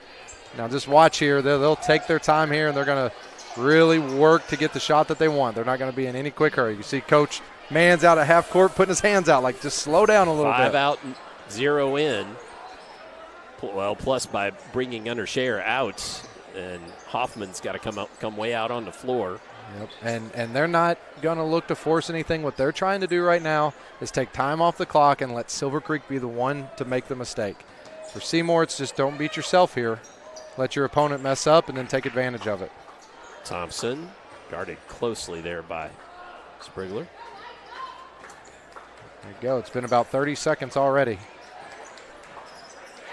Now just watch here. They'll take their time here, and they're going to really work to get the shot that they want. They're not going to be in any quick hurry. You see Coach Mans out at half court putting his hands out, like just slow down a little bit. 5 out, 0 in. Well, plus by bringing Undershare out, and Hoffman's got to come way out on the floor. Yep, and they're not going to look to force anything. What they're trying to do right now is take time off the clock and let Silver Creek be the one to make the mistake. For Seymour, it's just don't beat yourself here. Let your opponent mess up and then take advantage of it. Thompson guarded closely there by Sprigler. There you go. It's been about 30 seconds already.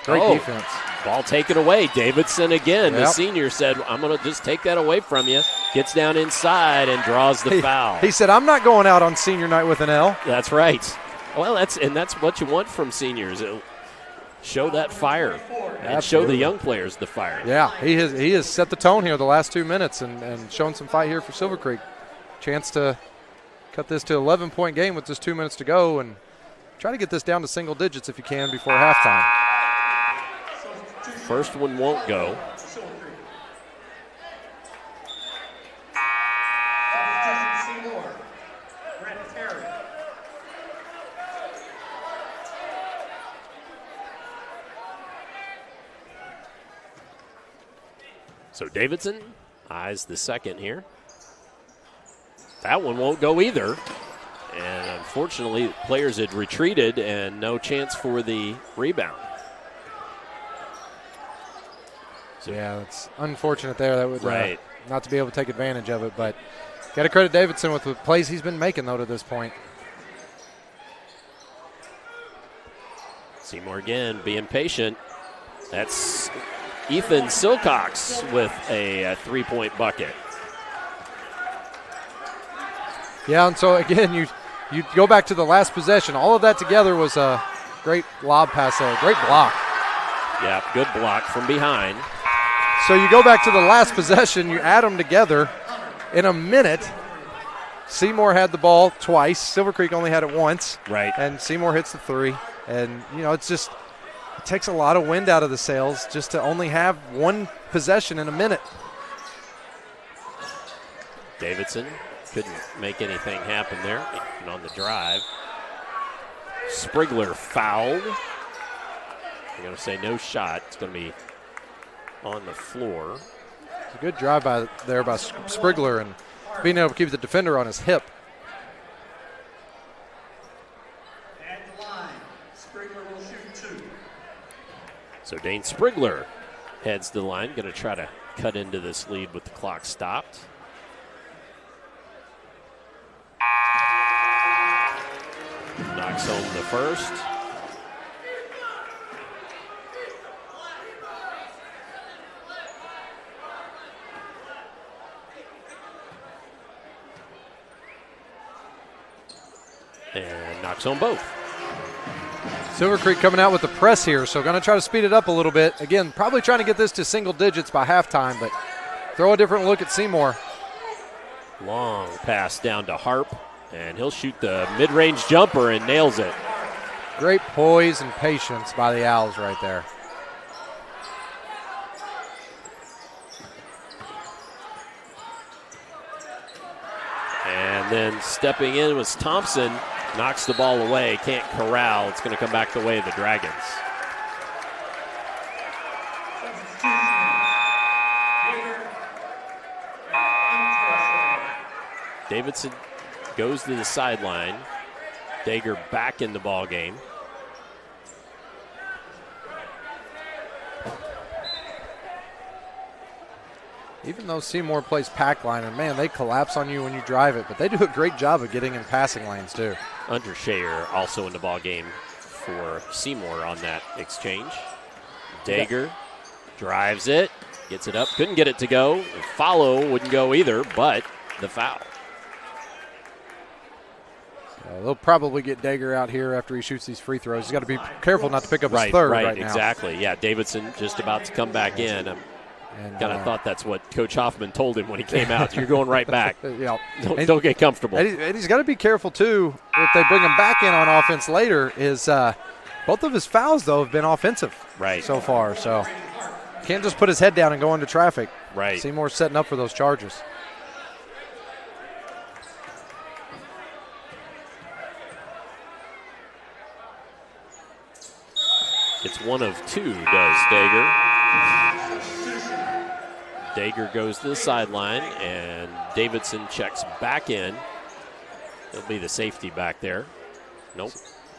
Great defense. Ball taken away. Davidson again. Yep. The senior said, I'm going to just take that away from you. Gets down inside and draws the foul. He said, I'm not going out on senior night with an L. That's right. Well, that's what you want from seniors. It'll show that fire and show the young players the fire. Yeah, he has set the tone here the last 2 minutes and shown some fight here for Silver Creek. Chance to cut this to 11-point game with just 2 minutes to go and try to get this down to single digits if you can before halftime. First one won't go. So Davidson eyes the second here. That one won't go either. And unfortunately, players had retreated and no chance for the rebound. So yeah, it's unfortunate there. That would not to be able to take advantage of it, but got to credit Davidson with the plays he's been making though to this point. Seymour again being patient. That's Ethan Silcox with a 3-point bucket. Yeah, and so again, you go back to the last possession. All of that together was a great lob pass there, great block. Yeah, good block from behind. So you go back to the last possession, you add them together in a minute. Seymour had the ball twice. Silver Creek only had it once. Right. And Seymour hits the 3. And, it's just it takes a lot of wind out of the sails just to only have one possession in a minute. Davidson couldn't make anything happen there. And on the drive, Sprigler fouled. I'm going to say no shot. It's going to be on the floor. It's a good drive by Sprigler and being able to keep the defender on his hip. At the line, Sprigler will shoot 2. So Dane Sprigler heads to the line, going to try to cut into this lead with the clock stopped. Knocks home the first. And knocks home both. Silver Creek coming out with the press here, so going to try to speed it up a little bit. Again, probably trying to get this to single digits by halftime, but throw a different look at Seymour. Long pass down to Harp, and he'll shoot the mid-range jumper and nails it. Great poise and patience by the Owls right there. And then stepping in was Thompson. Knocks the ball away. Can't corral. It's going to come back the way of the Dragons. Davidson goes to the sideline. Dager back in the ball game. Even though Seymour plays pack line, and man, they collapse on you when you drive it, but they do a great job of getting in passing lanes too. Undershayer also in the ball game for Seymour on that exchange. Dager drives it, gets it up, couldn't get it to go. The follow wouldn't go either, but the foul. They'll probably get Dager out here after he shoots these free throws. He's got to be careful not to pick up his third right now. Exactly. Yeah, Davidson just about to come back in. Kind of thought that's what Coach Hoffman told him when he came out. You're going right back. Don't get comfortable. And he's got to be careful, too, if they bring him back in on offense later, is both of his fouls, though, have been offensive so far. So can't just put his head down and go into traffic. Right. Seymour's setting up for those charges. It's one of two, does Dager. Dager goes to the sideline, and Davidson checks back in. It'll be the safety back there. Nope,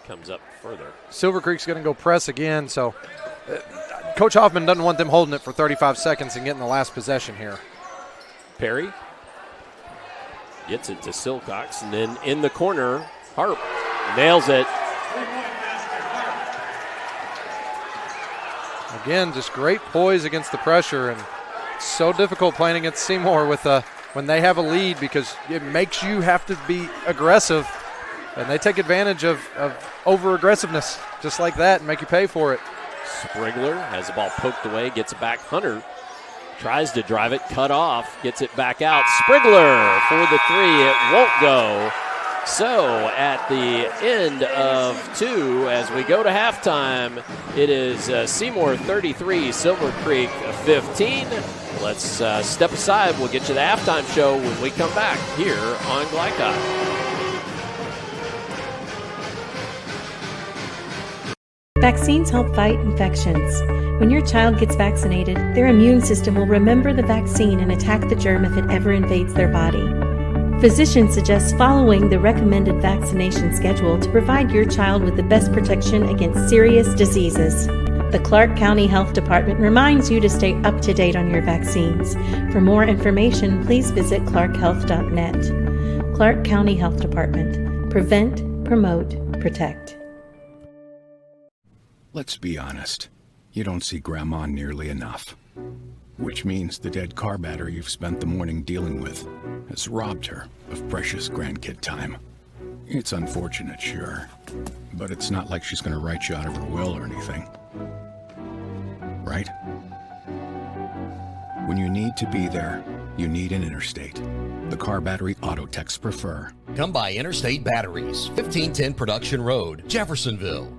comes up further. Silver Creek's going to go press again, so Coach Hoffman doesn't want them holding it for 35 seconds and getting the last possession here. Perry gets it to Silcox, and then in the corner, Harp nails it. Again, just great poise against the pressure, and so difficult playing against Seymour with when they have a lead because it makes you have to be aggressive, and they take advantage of over-aggressiveness just like that and make you pay for it. Sprigler has the ball poked away, gets it back. Hunter tries to drive it, cut off, gets it back out. Sprigler for the three. It won't go. So at the end of two, as we go to halftime, it is Seymour 33, Silver Creek 15. Let's step aside. We'll get you the halftime show when we come back here on Glycod. Vaccines help fight infections. When your child gets vaccinated, their immune system will remember the vaccine and attack the germ if it ever invades their body. Physicians suggest following the recommended vaccination schedule to provide your child with the best protection against serious diseases. The Clark County Health Department reminds you to stay up to date on your vaccines. For more information, please visit clarkhealth.net. Clark County Health Department. Prevent, promote, protect. Let's be honest. You don't see Grandma nearly enough. Which means the dead car battery you've spent the morning dealing with has robbed her of precious grandkid time. It's unfortunate, sure, but it's not like she's going to write you out of her will or anything. Right? When you need to be there, you need an Interstate. The car battery auto techs prefer. Come by Interstate Batteries, 1510 Production Road, Jeffersonville.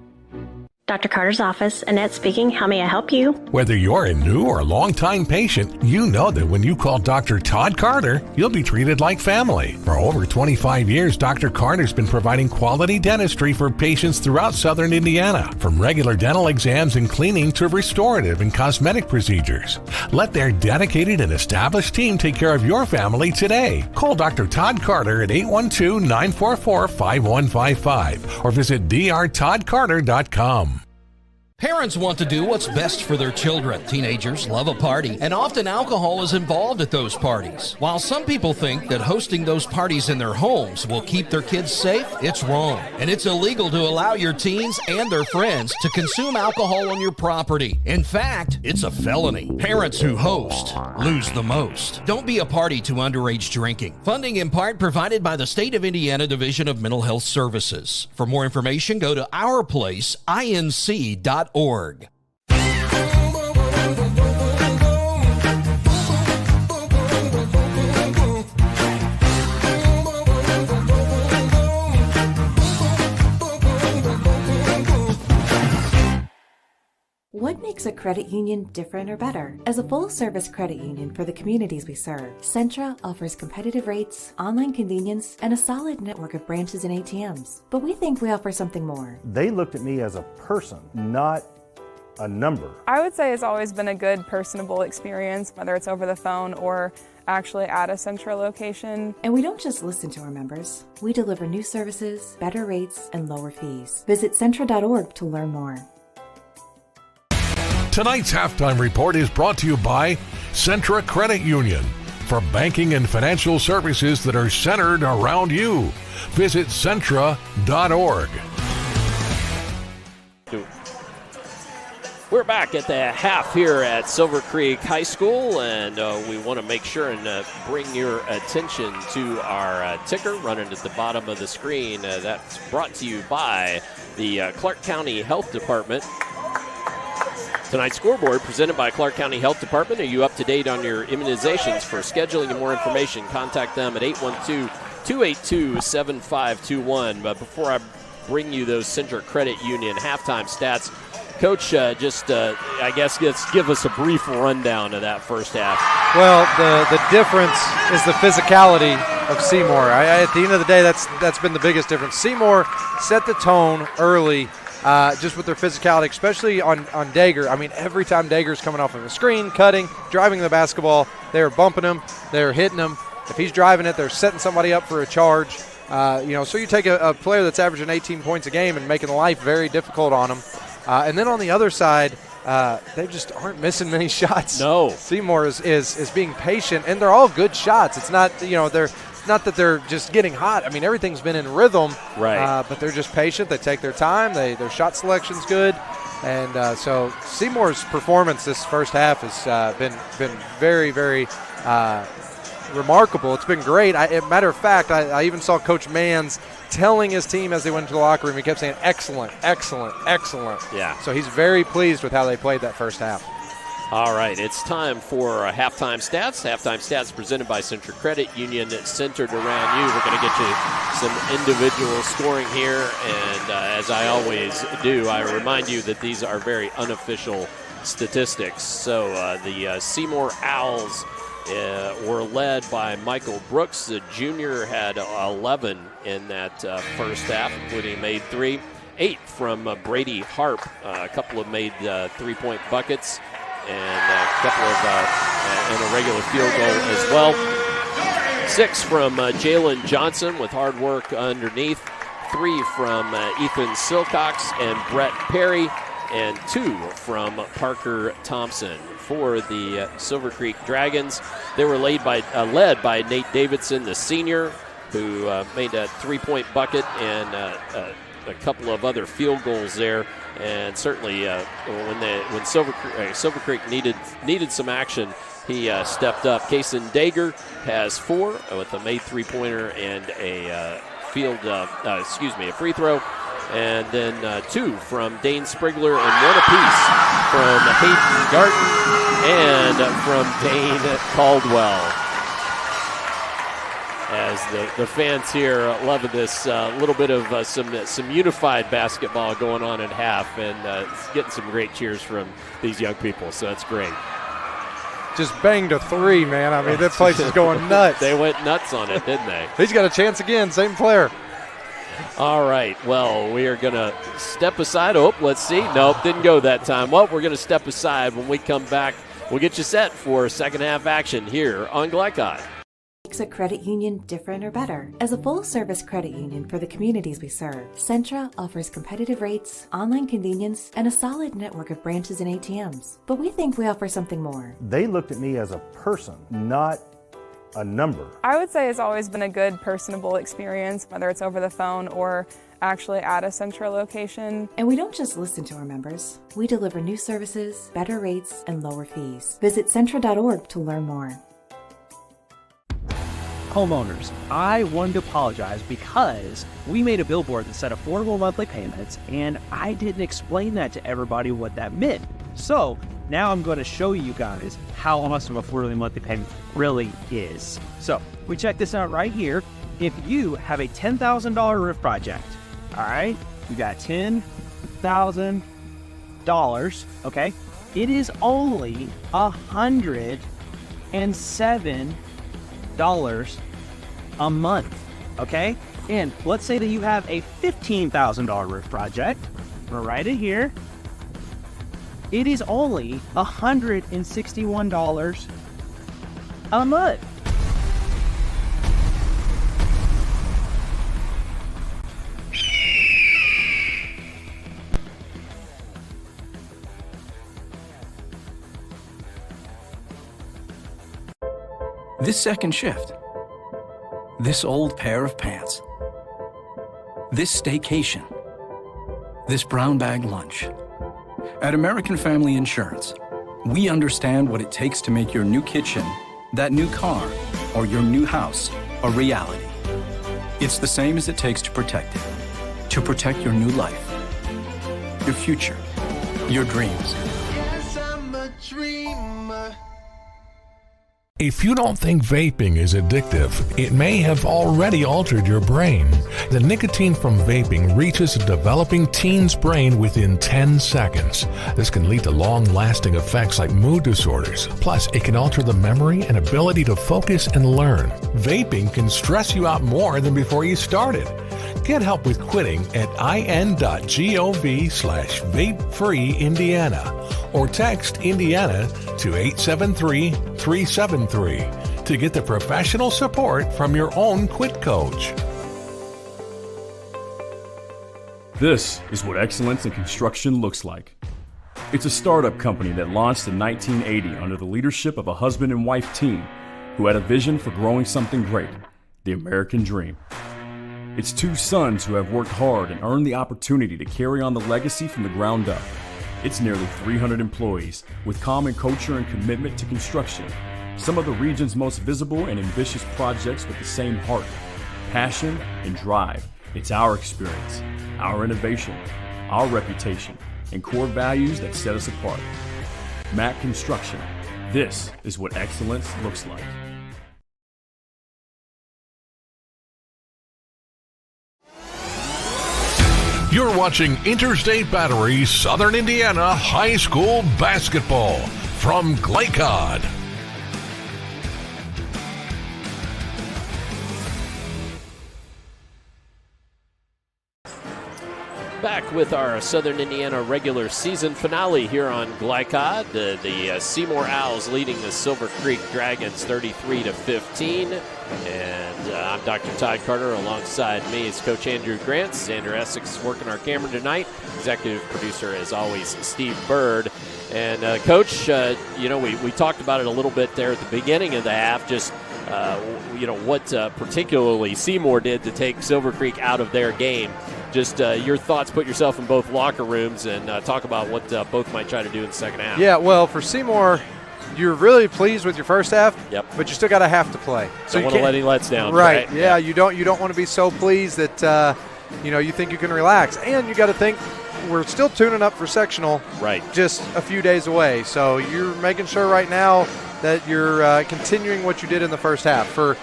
Dr. Carter's office, Annette speaking. How may I help you? Whether you're a new or long-time patient, you know that when you call Dr. Todd Carter, you'll be treated like family. For over 25 years, Dr. Carter's been providing quality dentistry for patients throughout southern Indiana, from regular dental exams and cleaning to restorative and cosmetic procedures. Let their dedicated and established team take care of your family today. Call Dr. Todd Carter at 812-944-5155 or visit drtoddcarter.com. Parents want to do what's best for their children. Teenagers love a party, and often alcohol is involved at those parties. While some people think that hosting those parties in their homes will keep their kids safe, it's wrong. And it's illegal to allow your teens and their friends to consume alcohol on your property. In fact, it's a felony. Parents who host lose the most. Don't be a party to underage drinking. Funding in part provided by the State of Indiana Division of Mental Health Services. For more information, go to ourplaceinc.org. Hey, 1, 2, 3, 4, 5, 1, 5, 5. makes a credit union different or better? As a full-service credit union for the communities we serve, Centra offers competitive rates, online convenience, and a solid network of branches and ATMs. But we think we offer something more. They looked at me as a person, not a number. I would say it's always been a good, personable experience, whether it's over the phone or actually at a Centra location. And we don't just listen to our members. We deliver new services, better rates, and lower fees. Visit Centra.org to learn more. Tonight's halftime report is brought to you by Centra Credit Union for banking and financial services that are centered around you. Visit Centra.org. We're back at the half here at Silver Creek High School, and we want to make sure and bring your attention to our ticker running at the bottom of the screen. That's brought to you by the Clark County Health Department. Tonight's scoreboard presented by Clark County Health Department. Are you up to date on your immunizations? For scheduling and more information, contact them at 812-282-7521. But before I bring you those Centra Credit Union halftime stats, Coach, I guess, let's give us a brief rundown of that first half. Well, the difference is the physicality of Seymour. At the end of the day, that's been the biggest difference. Seymour set the tone early, just with their physicality, especially on Dager. I mean, every time Dager's coming off of the screen, cutting, driving the basketball, they're bumping him, they're hitting him. If he's driving it, they're setting somebody up for a charge. So you take a player that's averaging 18 points a game and making life very difficult on him. And then on the other side, they just aren't missing many shots. No. Seymour is being patient, and they're all good shots. It's not, not that they're just getting hot. I mean, everything's been in rhythm. Right. But they're just patient. They take their time. Their shot selection's good. And so Seymour's performance this first half has been very, very remarkable. It's been great. Matter of fact, I even saw Coach Manns telling his team as they went into the locker room, he kept saying, excellent, excellent, excellent. Yeah. So he's very pleased with how they played that first half. All right, it's time for halftime stats. Halftime stats presented by Centra Credit Union, centered around you. We're going to get you some individual scoring here, and as I always do, I remind you that these are very unofficial statistics. So the Seymour Owls were led by Michael Brooks. The junior had 11 in that first half, including made 3. 8 from Brady Harp. A couple of made 3-point buckets and a couple of and a regular field goal as well. 6 from Jalen Johnson with hard work underneath. 3 from Ethan Silcox and Brett Perry, and 2 from Parker Thompson. For the Silver Creek Dragons, they were led by Nate Davidson, the senior, who made a 3-point bucket and a couple of other field goals there. And certainly when Silver Creek needed some action, he stepped up. Kason Dager has 4 with a made 3-pointer and a free throw. And then 2 from Dane Sprigler and 1 apiece from Hayden Garten and from Dane Caldwell. As the fans here loving this little bit of some unified basketball going on at half, and getting some great cheers from these young people, so that's great. Just banged a 3, man. I mean, that place is going nuts. They went nuts on it, didn't they? He's got a chance again, same player. All right, well, we are going to step aside. Oh, let's see. Nope, didn't go that time. Well, we're going to step aside. When we come back, we'll get you set for second half action here on Glycod. Makes a credit union different or better? As a full-service credit union for the communities we serve, Centra offers competitive rates, online convenience, and a solid network of branches and ATMs. But we think we offer something more. They looked at me as a person, not a number. I would say it's always been a good, personable experience, whether it's over the phone or actually at a Centra location. And we don't just listen to our members. We deliver new services, better rates, and lower fees. Visit Centra.org to learn more. Homeowners, I wanted to apologize because we made a billboard that said affordable monthly payments, and I didn't explain that to everybody what that meant. So now I'm going to show you guys how awesome affordable monthly payment really is. So we check this out right here. If you have a $10,000 roof project, all right, you got $10,000, okay, It is only $107 a month, okay? And let's say that you have a $15,000 roof project. We'll write it here. It is only $161 a month. This second shift. This old pair of pants. This staycation. This brown bag lunch. At American Family Insurance, we understand what it takes to make your new kitchen, that new car, or your new house a reality. It's the same as it takes to protect it. To protect your new life, your future, your dreams. Yes, I'm a dreamer. If you don't think vaping is addictive, it may have already altered your brain. The nicotine from vaping reaches a developing teen's brain within 10 seconds. This can lead to long-lasting effects like mood disorders. Plus, it can alter the memory and ability to focus and learn. Vaping can stress you out more than before you started. Get help with quitting at in.gov/vapefreeindiana or text Indiana to 873-373 to get the professional support from your own quit coach. This is what excellence in construction looks like. It's a startup company that launched in 1980 under the leadership of a husband and wife team who had a vision for growing something great, the American dream. It's two sons who have worked hard and earned the opportunity to carry on the legacy from the ground up. It's nearly 300 employees with common culture and commitment to construction. Some of the region's most visible and ambitious projects with the same heart, passion, and drive. It's our experience, our innovation, our reputation, and core values that set us apart. Mac Construction. This is what excellence looks like. You're watching Interstate Battery Southern Indiana High School Basketball from Glycod. Back with our Southern Indiana regular season finale here on Glycod. The Seymour Owls leading the Silver Creek Dragons 33-15. And I'm Dr. Todd Carter. Alongside me is Coach Andrew Grant. Xander Essex is working our camera tonight. Executive producer, as always, Steve Bird. And Coach, we talked about it a little bit there at the beginning of the half, just what particularly Seymour did to take Silver Creek out of their game. Just your thoughts, put yourself in both locker rooms and talk about what both might try to do in the second half. Yeah, well, for Seymour, you're really pleased with your first half, yep, but you still got a half to play. So you don't want to let any lets down. Right, yeah, you don't want to be so pleased that you think you can relax. And you got to think we're still tuning up for sectional just a few days away. So you're making sure right now that you're continuing what you did in the first half. For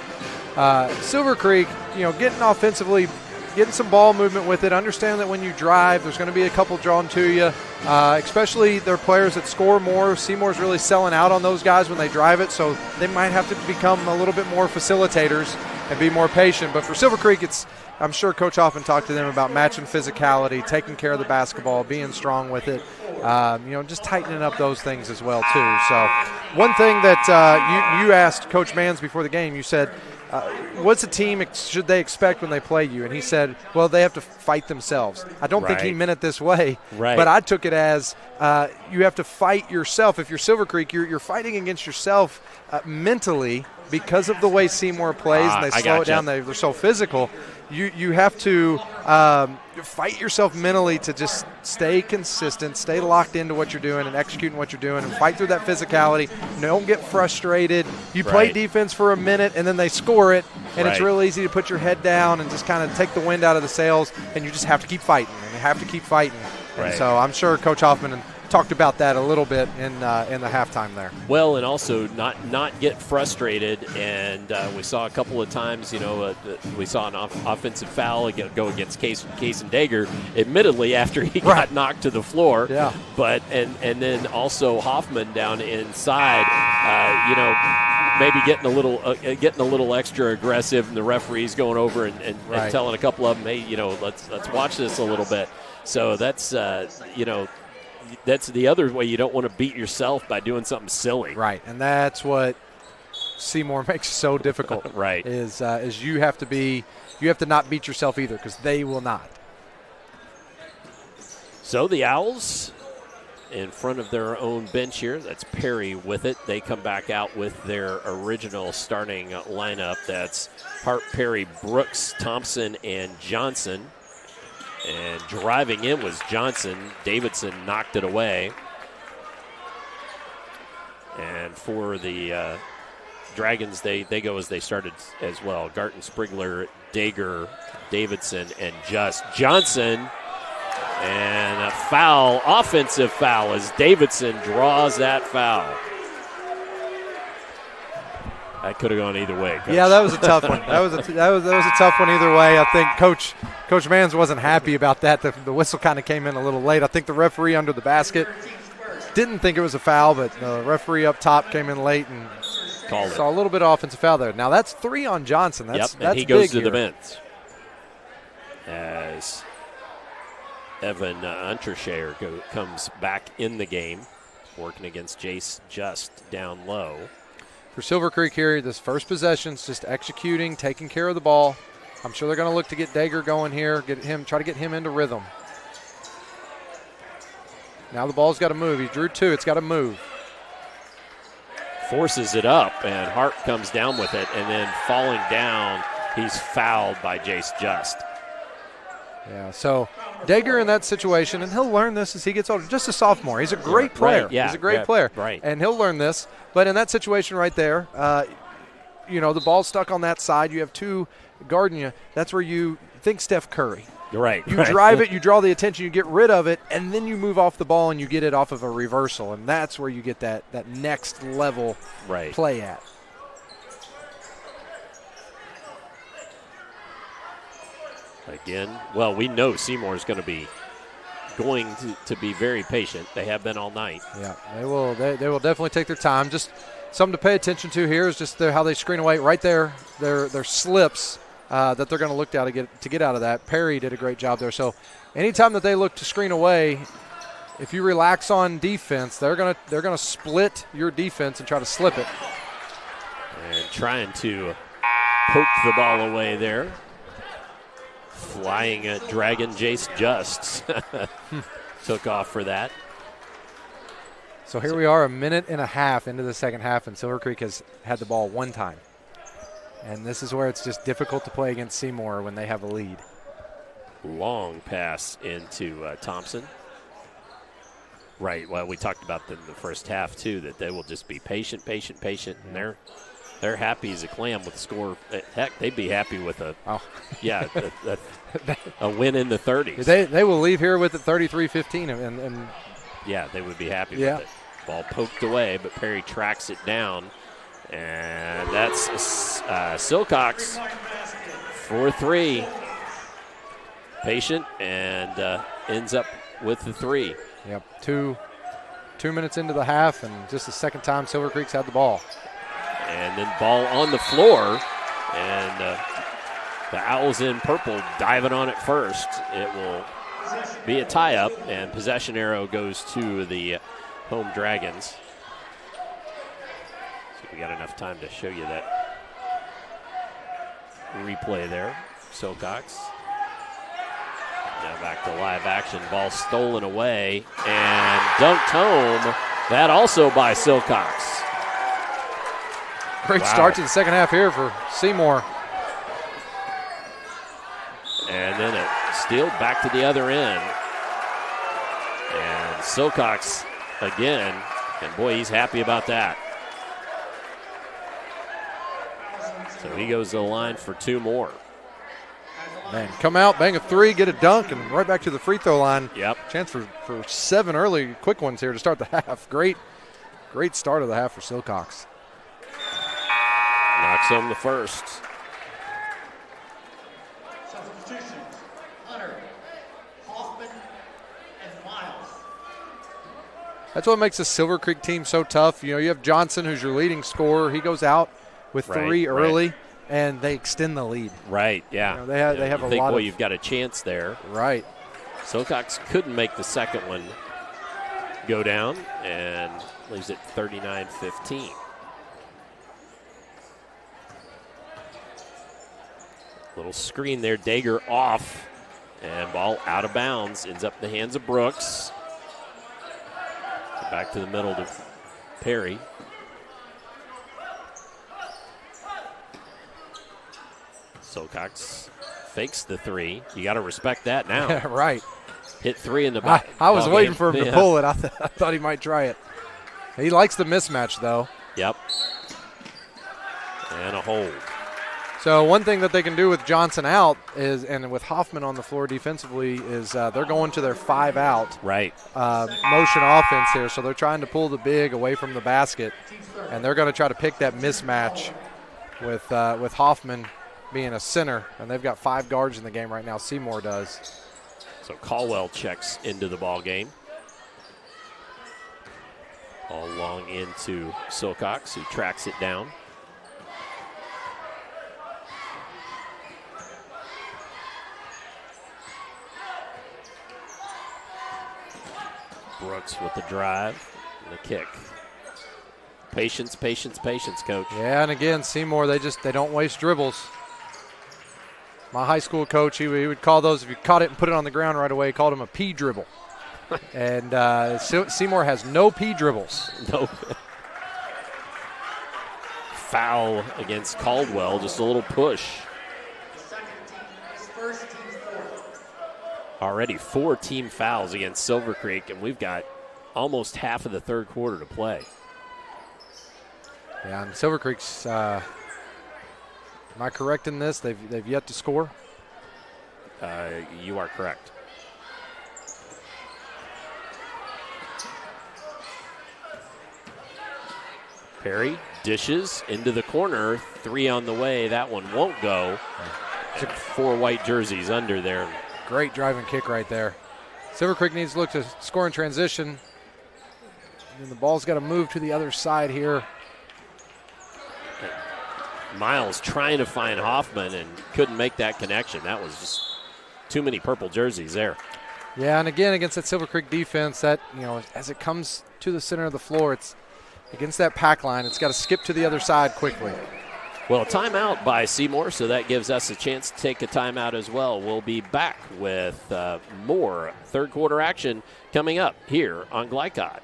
Silver Creek, getting offensively, getting some ball movement with it. Understand that when you drive, there's going to be a couple drawn to you, especially their players that score more. Seymour's really selling out on those guys when they drive it, so they might have to become a little bit more facilitators and be more patient. But for Silver Creek, I'm sure Coach Hoffman talked to them about matching physicality, taking care of the basketball, being strong with it, just tightening up those things as well, too. So one thing that you asked Coach Mans before the game, you said, what's a team should they expect when they play you? And he said, well, they have to fight themselves. I don't think he meant it this way, but I took it as you have to fight yourself. If you're Silver Creek, you're fighting against yourself mentally because of the way Seymour plays and they slow it down. They're so physical. You have to fight yourself mentally to just stay consistent, stay locked into what you're doing and executing what you're doing and fight through that physicality. Don't get frustrated. You play defense for a minute and then they score it, and it's real easy to put your head down and just kind of take the wind out of the sails, and you just have to keep fighting and you have to keep fighting. And so I'm sure Coach Hoffman and talked about that a little bit in the halftime there. Well, and also not get frustrated. And we saw a couple of times, we saw an offensive foul go against Case and Dager, admittedly after he got knocked to the floor. Yeah. But and then also Hoffman down inside, maybe getting a little extra aggressive, and the referee's going over and telling a couple of them, hey, let's watch this a little bit. So that's that's the other way. You don't want to beat yourself by doing something silly. Right, and that's what Seymour makes so difficult. Right. Is you have to not beat yourself either, because they will not. So the Owls in front of their own bench here. That's Perry with it. They come back out with their original starting lineup. That's Hart, Perry, Brooks, Thompson, and Johnson. And driving in was Johnson. Davidson knocked it away. And for the Dragons, they go as they started as well. Garton, Sprigler, Dager, Davidson, and just Johnson. And a foul, offensive foul, as Davidson draws that foul. That could have gone either way, Coach. Yeah, that was a tough one. That was a tough one either way. I think Coach Mans wasn't happy about that. The whistle kind of came in a little late. I think the referee under the basket didn't think it was a foul, but the referee up top came in late and saw a little bit of offensive foul there. Now that's 3 on Johnson. That's and he goes to here. the bench as Evan Untershayer comes back in the game, working against Jace Just down low. For Silver Creek here, this first possession's just executing, taking care of the ball. I'm sure they're going to look to get Dager going here, try to get him into rhythm. Now the ball's got to move. He drew 2. It's got to move. Forces it up, and Hart comes down with it, and then falling down, he's fouled by Jace Just. Yeah, so Dager in that situation, and he'll learn this as he gets older. Just a sophomore. He's a great player. Right, yeah, he's a great player. Right. And he'll learn this. But in that situation right there, the ball's stuck on that side. You have 2 guarding you. That's where you think Steph Curry. You're right. You drive it, you draw the attention, you get rid of it, and then you move off the ball and you get it off of a reversal. And that's where you get that next level play at. Again, well, we know Seymour is going to be be very patient. They have been all night. Yeah, they will. They will definitely take their time. Just something to pay attention to here is just how they screen away right there. Their slips that they're going to look to get out of that. Perry did a great job there. So anytime that they look to screen away, if you relax on defense, they're gonna split your defense and try to slip it. And trying to poke the ball away there. Flying Dragon Jace Just took off for that. So here we are, a minute and a half into the second half, and Silver Creek has had the ball 1 time. And this is where it's just difficult to play against Seymour when they have a lead. Long pass into Thompson. Right, well, we talked about in the first half, too, that they will just be patient, and they're happy as a clam with the score. Heck, they'd be happy with a win in the 30s. They will leave here with it 33-15. And yeah, they would be happy with it. Ball poked away, but Perry tracks it down. And that's Silcox for 3. Patient and ends up with the 3. Yep, 2 minutes into the half, and just the second time Silver Creek's had the ball. And then ball on the floor, and the Owls in purple diving on it first. It will be a tie-up, and possession arrow goes to the home Dragons. So we got enough time to show you that replay there. Silcox. Now back to live action. Ball stolen away and dunked home. That also by Silcox. Great start to the second half here for Seymour. And then a steal back to the other end. And Silcox again. And boy, he's happy about that. So he goes to the line for 2 more. Man, come out, bang a three, get a dunk, and right back to the free throw line. Yep. Chance for 7 early quick ones here to start the half. Great start of the half for Silcox. Knocks home the first. Substitutions, Hunter, Hoffman, and Miles. That's what makes the Silver Creek team so tough. You know, you have Johnson, who's your leading scorer. He goes out with 3 early. Right. And they extend the lead. Right, yeah. You know, they have a think, lot well, of. you've got a chance there. Right. Silcox couldn't make the second one go down and leaves it 39-15. Little screen there, Dager off, and ball out of bounds, ends up in the hands of Brooks. Back to the middle to Perry. Silcox fakes the 3. You got to respect that now. Right. Hit 3 in the back. I was waiting for him to pull it. I thought he might try it. He likes the mismatch, though. Yep. And a hold. So one thing that they can do with Johnson out is, and with Hoffman on the floor defensively, is they're going to their 5 out. Right. Motion offense here. So they're trying to pull the big away from the basket, and they're going to try to pick that mismatch with Hoffman being a center, and they've got 5 guards in the game right now. Seymour does. So Caldwell checks into the ball game. All long into Silcox, who tracks it down. Brooks with the drive and the kick. Patience, patience, patience, coach. Yeah, and again, Seymour, they don't waste dribbles. My high school coach, he would call those, if you caught it and put it on the ground right away, he called them a pea dribble. And Seymour has no pea dribbles. No. Foul against Caldwell, just a little push. Already 4 team fouls against Silver Creek, and we've got almost half of the third quarter to play. Yeah, and Silver Creek's, am I correct in this? They've yet to score? You are correct. Perry dishes into the corner, 3 on the way. That one won't go. And 4 white jerseys under there. Great driving kick right there. Silver Creek needs to look to score in transition. And the ball's got to move to the other side here. Miles trying to find Hoffman and couldn't make that connection. That was just too many purple jerseys there. Yeah, and again, against that Silver Creek defense, that, you know, as it comes to the center of the floor, it's against that pack line, it's got to skip to the other side quickly. Well, timeout by Seymour, so that gives us a chance to take a timeout as well. We'll be back with more third quarter action coming up here on Glycod.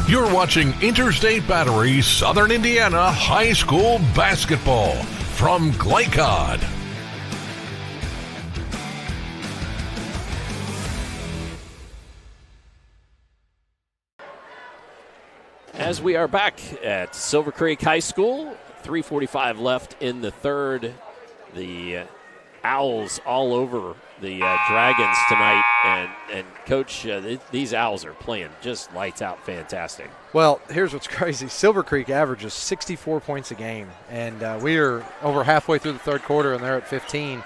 You're watching Interstate Battery Southern Indiana High School Basketball from Glycod. As we are back at Silver Creek High School, 3:45 left in the third. The Owls all over the Dragons tonight, and Coach, these Owls are playing just lights out fantastic. Well, here's what's crazy. Silver Creek averages 64 points a game, and we are over halfway through the third quarter, and they're at 15.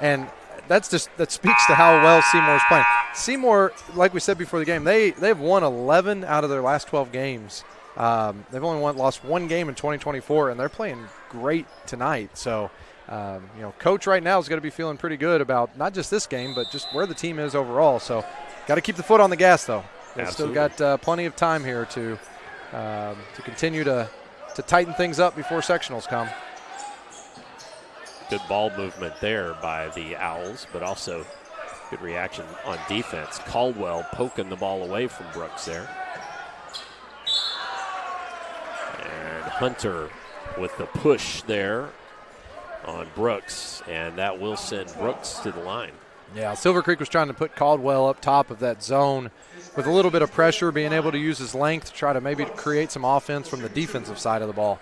And that speaks to how well Seymour's playing. Seymour, like we said before the game, they've won 11 out of their last 12 games. They've only lost 1 game in 2024, and they're playing great tonight. So, Coach right now is going to be feeling pretty good about not just this game, but just where the team is overall. So, got to keep the foot on the gas, though. They've still got plenty of time here to continue to tighten things up before sectionals come. Good ball movement there by the Owls, but also good reaction on defense. Caldwell poking the ball away from Brooks there. And Hunter with the push there on Brooks, and that will send Brooks to the line. Yeah, Silver Creek was trying to put Caldwell up top of that zone with a little bit of pressure, being able to use his length to try to maybe create some offense from the defensive side of the ball.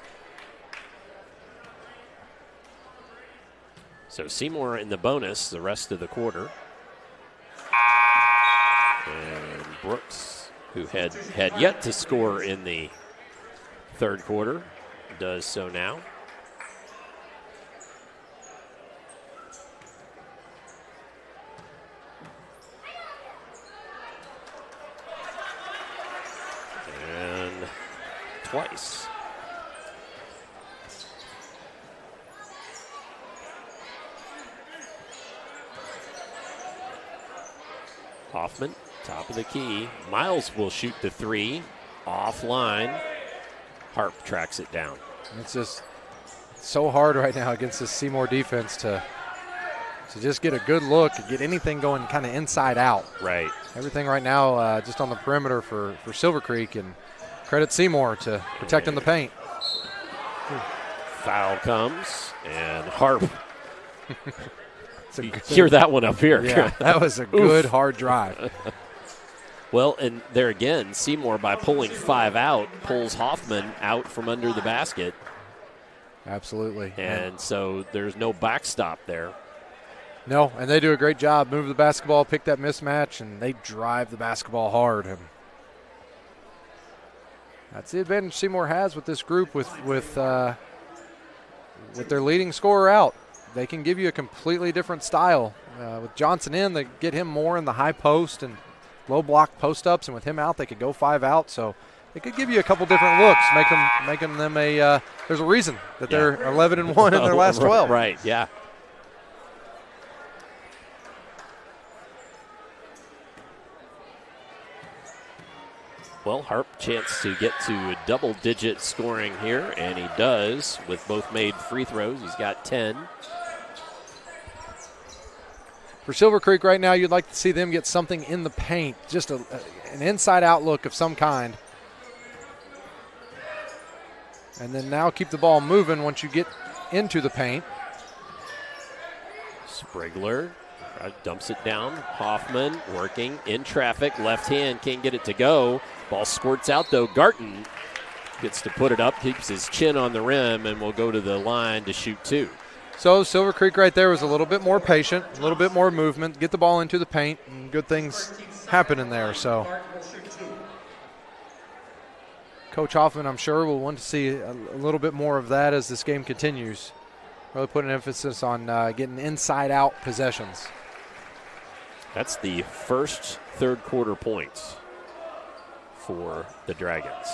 So Seymour in the bonus the rest of the quarter. And Brooks, who had yet to score in the third quarter, does so now. And twice. Hoffman, top of the key. Miles will shoot the three. Offline. Harp tracks it down. It's just so hard right now against this Seymour defense to just get a good look and get anything going kind of inside out. Right. Everything right now just on the perimeter for Silver Creek, and credit Seymour to protecting the paint. Foul comes, and Harp. Hear that one up here. Yeah, that was a good, hard drive. Well, and there again, Seymour, by pulling 5 out, pulls Hoffman out from under the basket. Absolutely. And so there's no backstop there. No, and they do a great job. Move the basketball, pick that mismatch, and they drive the basketball hard. And that's the advantage Seymour has with this group with their leading scorer out. They can give you a completely different style. With Johnson in, they get him more in the high post and low block post-ups, and with him out, they could go 5 out. So they could give you a couple different looks, making them a there's a reason that they're 11-1 in their last 12. Right, yeah. Well, Harp chance to get to double-digit scoring here, and he does with both made free throws. He's got 10. For Silver Creek right now, you'd like to see them get something in the paint, just an inside-out look of some kind. And then now keep the ball moving once you get into the paint. Sprigler dumps it down. Hoffman working in traffic. Left hand can't get it to go. Ball squirts out, though. Garton gets to put it up, keeps his chin on the rim, and will go to the line to shoot 2. So Silver Creek right there was a little bit more patient, a little bit more movement, get the ball into the paint, and good things happen in there. So Coach Hoffman, I'm sure, will want to see a little bit more of that as this game continues. Really put an emphasis on getting inside-out possessions. That's the first third quarter points for the Dragons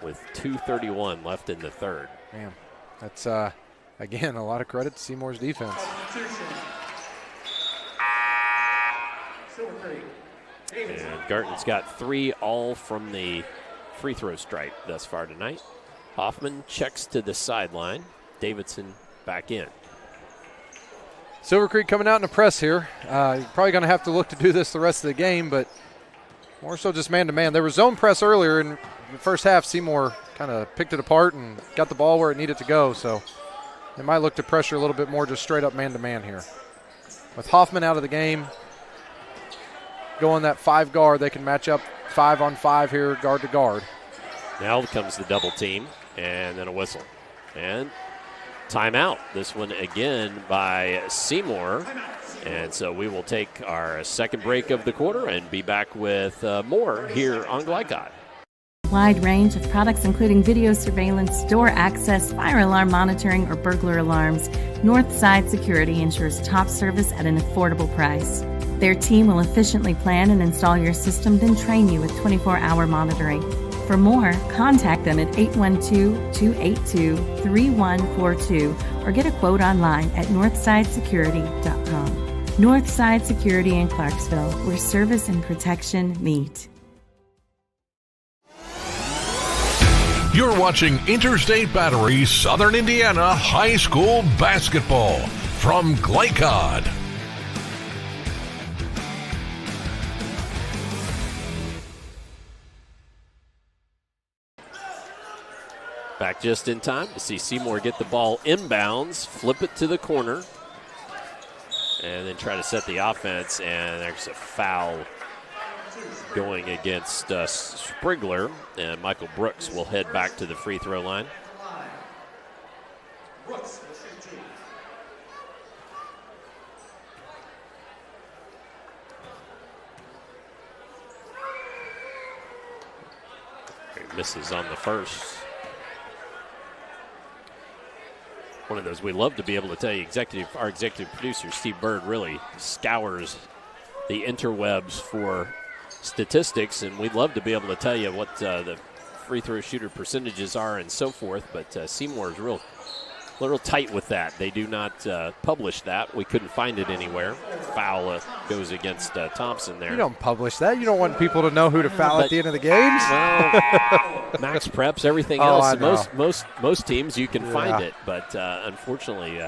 with 2:31 left in the third. Man, that's, again, a lot of credit to Seymour's defense. And Garton's got 3 all from the free throw stripe thus far tonight. Hoffman checks to the sideline. Davidson back in. Silver Creek coming out in a press here. You're probably going to have to look to do this the rest of the game, but more so just man-to-man. There was zone press earlier in the first half. Seymour kind of picked it apart and got the ball where it needed to go, so they might look to pressure a little bit more just straight up man-to-man here. With Hoffman out of the game, going that 5 guard, they can match up 5-on-5 here, guard to guard. Now comes the double team, and then a whistle. And timeout. This one again by Seymour. And so we will take our second break of the quarter and be back with more here on Glycod. Wide range of products including video surveillance, door access, fire alarm monitoring, or burglar alarms. Northside Security ensures top service at an affordable price. Their team will efficiently plan and install your system, then train you with 24-hour monitoring. For more, contact them at 812-282-3142 or get a quote online at northsidesecurity.com. Northside Security in Clarksville, where service and protection meet. You're watching Interstate Battery Southern Indiana High School Basketball from Glycod. Back just in time to see Seymour get the ball inbounds, flip it to the corner, and then try to set the offense. And there's a foul going against Sprigler, and Michael Brooks will head back to the free throw line. Brooks. He misses on the first. One of those we love to be able to tell you. Our executive producer, Steve Bird, really scours the interwebs for statistics, and we'd love to be able to tell you what the free throw shooter percentages are and so forth, but Seymour is real tight with that. They do not publish that. We couldn't find it anywhere. Foul goes against Thompson there. You don't publish that. You don't want people to know who to foul at the end of the games. Well, Max Preps, everything Oh, else. Most teams you can find it, but unfortunately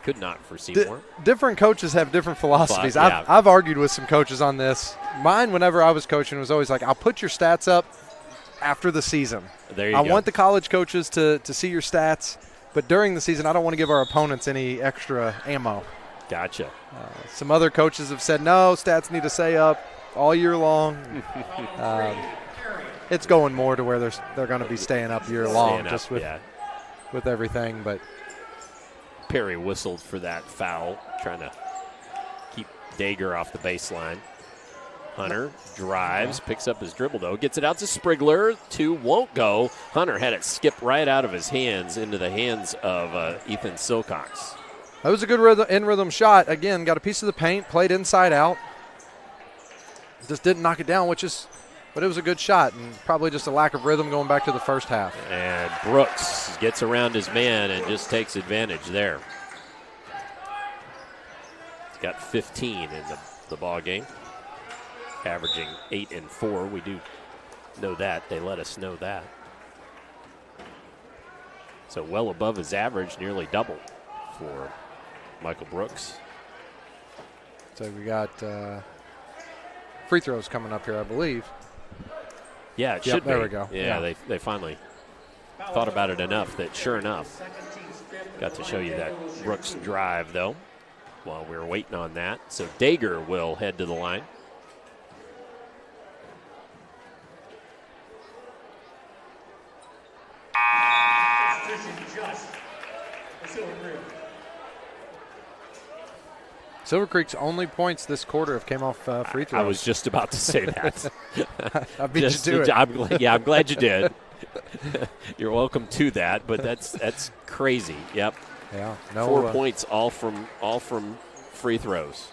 could not for Seymour. Different coaches have different philosophies. But, yeah. I've argued with some coaches on this. Mine, whenever I was coaching, was always like, I'll put your stats up after the season. There you I go. want the college coaches to see your stats. But during the season, I don't want to give our opponents any extra ammo. Gotcha. Some other coaches have said, no, stats need to stay up all year long. It's going more to where they're going to be staying up year long with everything. But Perry whistled for that foul, trying to keep Dager off the baseline. Hunter drives, picks up his dribble, though. Gets it out to Sprigler. 2 won't go. Hunter had it skip right out of his hands into the hands of Ethan Silcox. That was a good in-rhythm shot. Again, got a piece of the paint, played inside out. Just didn't knock it down, but it was a good shot, and probably just a lack of rhythm going back to the first half. And Brooks gets around his man and just takes advantage there. He's got 15 in the ball game. Averaging 8 and 4. We do know that. They let us know that. So well above his average, nearly double for Michael Brooks. So we got free throws coming up here, I believe. Yeah, it should be. There we go. Yeah, they finally thought about it enough that sure enough, got to show you that Brooks drive, though, while we were waiting on that. So Dager will head to the line. Silver Creek's only points this quarter have came off free throws. I was just about to say that. I beat you to it. I'm glad you did. You're welcome to that, but that's crazy. Yep. Yeah. 4 points all from free throws.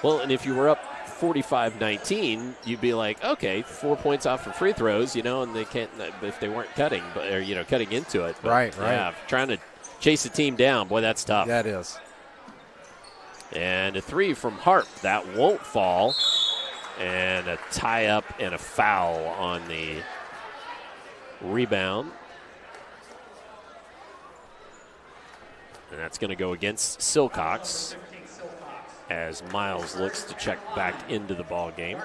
Well, and if you were up 45-19, you'd be like, okay, 4 points off from free throws, and they can't if they weren't cutting, cutting into it. But, right. Yeah, trying to chase the team down, boy, that's tough. That is. And a 3 from Harp that won't fall, and a tie up and a foul on the rebound. And that's going to go against Silcox as Miles looks to check back into the ball game.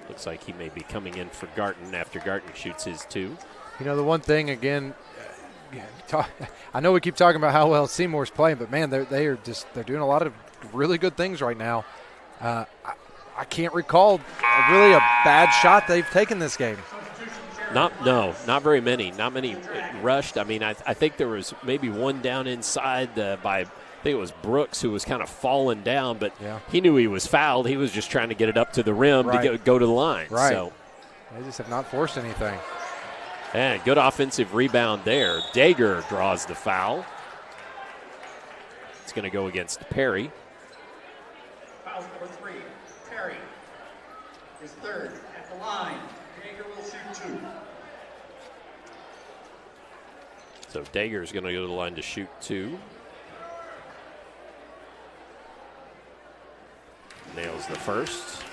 Looks like he may be coming in for Garton after Garton shoots his 2. The one thing, again, I know we keep talking about how well Seymour's playing, but, man, they're doing a lot of really good things right now. I can't recall really a bad shot they've taken this game. Not very many. Not many rushed. I mean, I think there was maybe one down inside by, I think it was Brooks, who was kind of falling down, but he knew he was fouled. He was just trying to get it up to the rim to go to the line. Right. So they just have not forced anything. And good offensive rebound there. Dager draws the foul. It's going to go against Perry. Foul number 3, Perry. His 3rd at the line. Dager will shoot 2. So Dager is going to go to the line to shoot 2. Nails the first.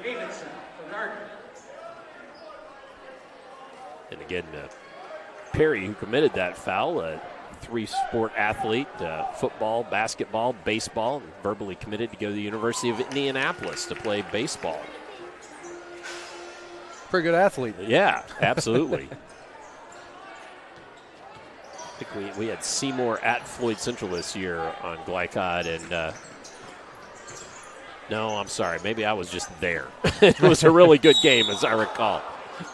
Davidson for Garden. And again, Perry, who committed that foul, a 3-sport athlete, football, basketball, baseball, and verbally committed to go to the University of Indianapolis to play baseball. Pretty good athlete. Yeah, absolutely. I think we had Seymour at Floyd Central this year on Glycod, and no, I'm sorry. Maybe I was just there. It was a really good game, as I recall.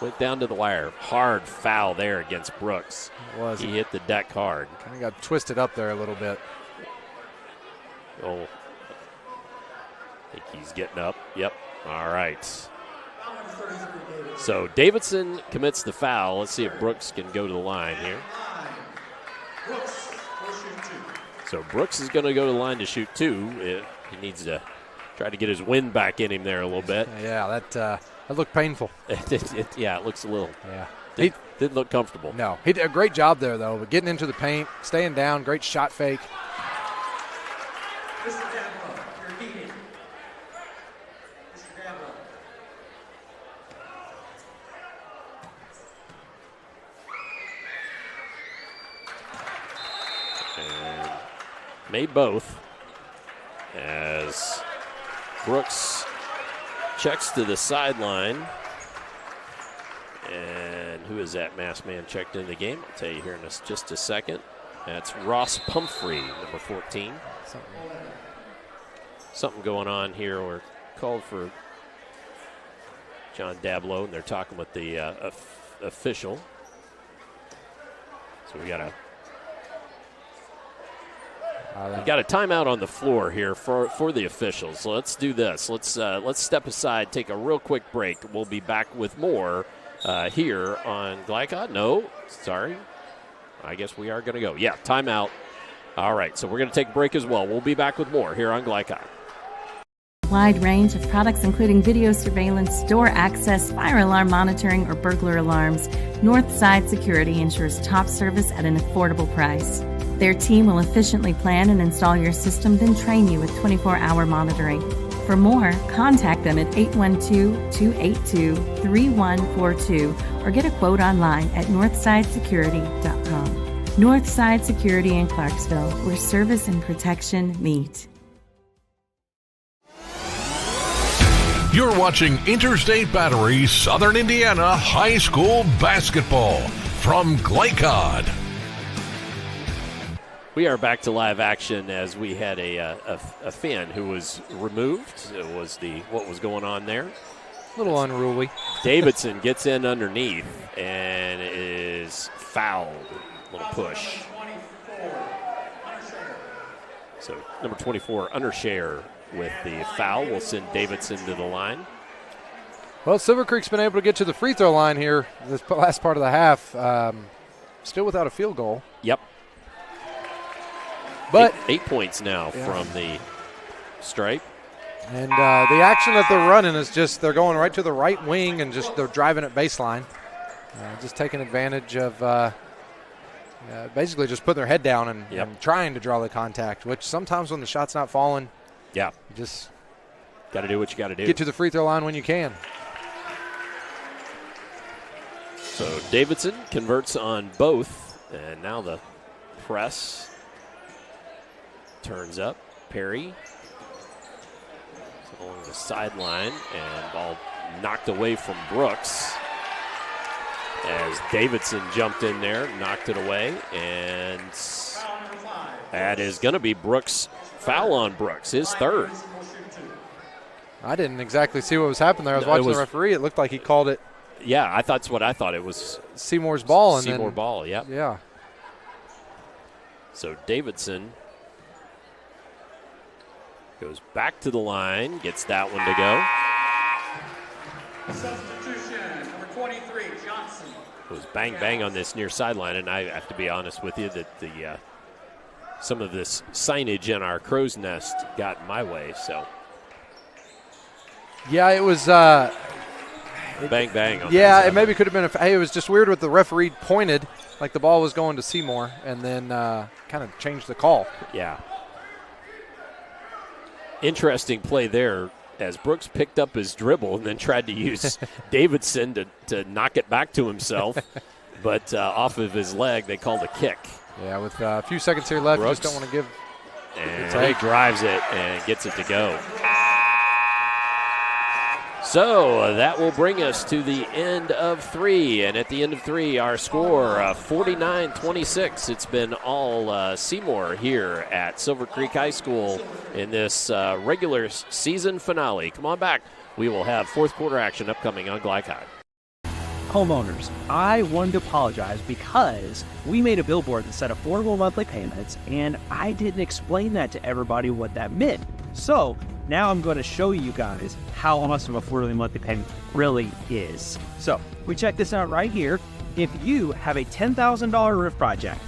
Went down to the wire. Hard foul there against Brooks. It was. He hit the deck hard. Kind of got twisted up there a little bit. Oh, I think he's getting up. Yep. All right. So Davidson commits the foul. Let's see if Brooks can go to the line here. So Brooks is going to go to the line to shoot 2. He needs to try to get his wind back in him there a little bit. Yeah, that looked painful. Yeah, it looks a little. Yeah. Didn't look comfortable. No. He did a great job there, though, but getting into the paint, staying down, great shot fake. Mr. Dablow, you're heated. Mr. Dablow. And made both as Brooks checks to the sideline. And who is that masked man checked in the game? I'll tell you here in just a second. That's Ross Pumphrey, number 14. Something going on here. We're called for John Dablow, and they're talking with the official. So we got a timeout on the floor here for the officials. So let's do this. Let's step aside, take a real quick break. We'll be back with more here on Glycod. No, sorry. I guess we are going to go. Yeah, timeout. All right, so we're going to take a break as well. We'll be back with more here on Glycod. Wide range of products including video surveillance, door access, fire alarm monitoring, or burglar alarms. Northside Security ensures top service at an affordable price. Their team will efficiently plan and install your system, then train you with 24-hour monitoring. For more, contact them at 812-282-3142 or get a quote online at northsidesecurity.com. Northside Security in Clarksville, where service and protection meet. You're watching Interstate Battery Southern Indiana High School Basketball from Glycod. We are back to live action as we had a fan who was removed. It was what was going on there. A little unruly. Davidson gets in underneath and is fouled. A little push. So number 24, Undershare, with the foul will send Davidson to the line. Well, Silver Creek's been able to get to the free throw line here this last part of the half. Still without a field goal. Yep. But 8 points now from the stripe. And the action that they're running is just they're going right to the right wing and just they're driving it baseline. Just taking advantage of basically just putting their head down and trying to draw the contact, which sometimes when the shot's not falling, you just got to do what you got to do. Get to the free throw line when you can. So Davidson converts on both, and now the press turns up. Perry along the sideline, and ball knocked away from Brooks as Davidson jumped in there, knocked it away, and that is going to be Brooks' foul on Brooks, his third. I didn't exactly see what was happening there. I was watching the referee. It looked like he called it. Yeah, that's what I thought. It was Seymour's ball. Seymour ball, yep. Yeah. So Davidson goes back to the line, gets that one to go. Substitution, number 23, Johnson. It was bang on this near sideline, and I have to be honest with you that some of this signage in our crow's nest got in my way. So yeah, it was bang. Yeah, it maybe could have been. It was just weird with the referee pointed like the ball was going to Seymour, and then kind of changed the call. Yeah. Interesting play there as Brooks picked up his dribble and then tried to use Davidson to knock it back to himself. But off of his leg, they called a kick. Yeah, with a few seconds here left, Brooks, you just don't want to give. And he drives it and gets it to go. So that will bring us to the end of 3. And at the end of 3, our score 49-26. It's been all Seymour here at Silver Creek High School in this regular season finale. Come on back. We will have fourth quarter action upcoming on Glycod. Homeowners, I wanted to apologize because we made a billboard that said affordable monthly payments, and I didn't explain that to everybody what that meant. So now I'm going to show you guys how awesome affordable monthly payment really is. So we check this out right here. If you have a $10,000 roof project,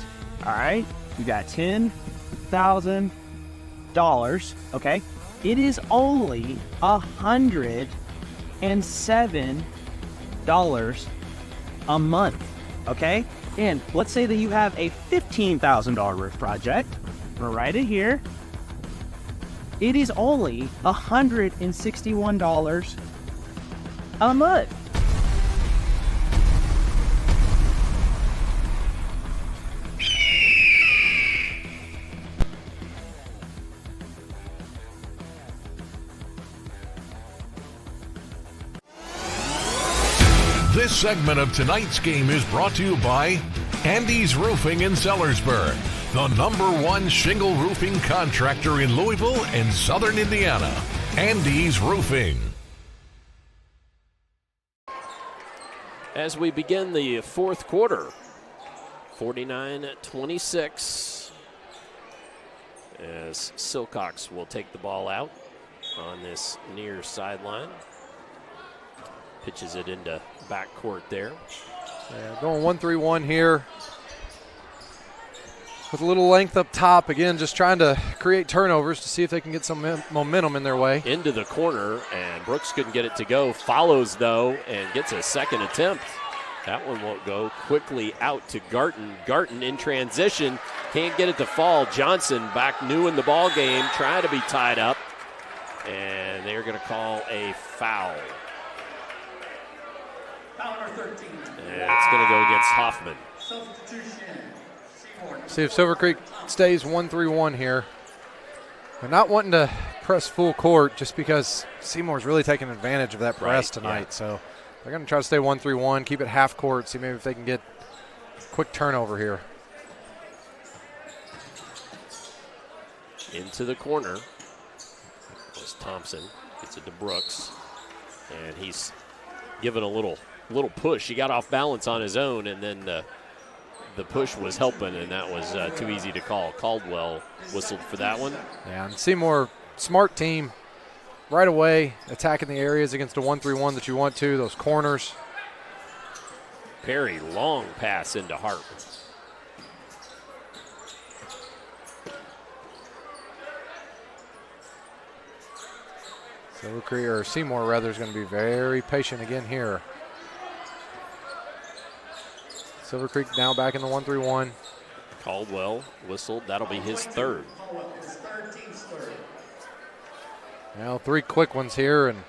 all right, you got $10,000, okay, it is only $107 a month, okay? And let's say that you have a $15,000 roof project. We'll write it here. It is only $161 a month. This segment of tonight's game is brought to you by Andy's Roofing in Sellersburg, the #1 shingle roofing contractor in Louisville and Southern Indiana. Andy's Roofing. As we begin the fourth quarter, 49-26, as Silcox will take the ball out on this near sideline. Pitches it into backcourt there. Yeah, going 1-3-1 here. With a little length up top. Again, just trying to create turnovers to see if they can get some momentum in their way. Into the corner, and Brooks couldn't get it to go. Follows, though, and gets a second attempt. That one won't go. Quickly out to Garton. Garton in transition. Can't get it to fall. Johnson back new in the ball game. Trying to be tied up. And they're going to call a foul. Foul number 13. And it's going to go against Hoffman. Substitution. Seymour. See if Silver Creek stays 1-3-1 here. They're not wanting to press full court just because Seymour's really taking advantage of that press tonight. Yeah. So they're going to try to stay 1-3-1, keep it half court, see maybe if they can get a quick turnover here. Into the corner was Thompson. Gets it to Brooks. And he's given a little push. He got off balance on his own, and then the push was helping, and that was too easy to call. Caldwell whistled for that one. Yeah, and Seymour, smart team, right away attacking the areas against a 1-3-1 that you want to, those corners. Perry, long pass into Hart. Silver Creek, or Seymour rather, is going to be very patient again here. Silver Creek now back in the 1-3-1. Caldwell whistled. That'll be his third. Well, 3 quick ones here, and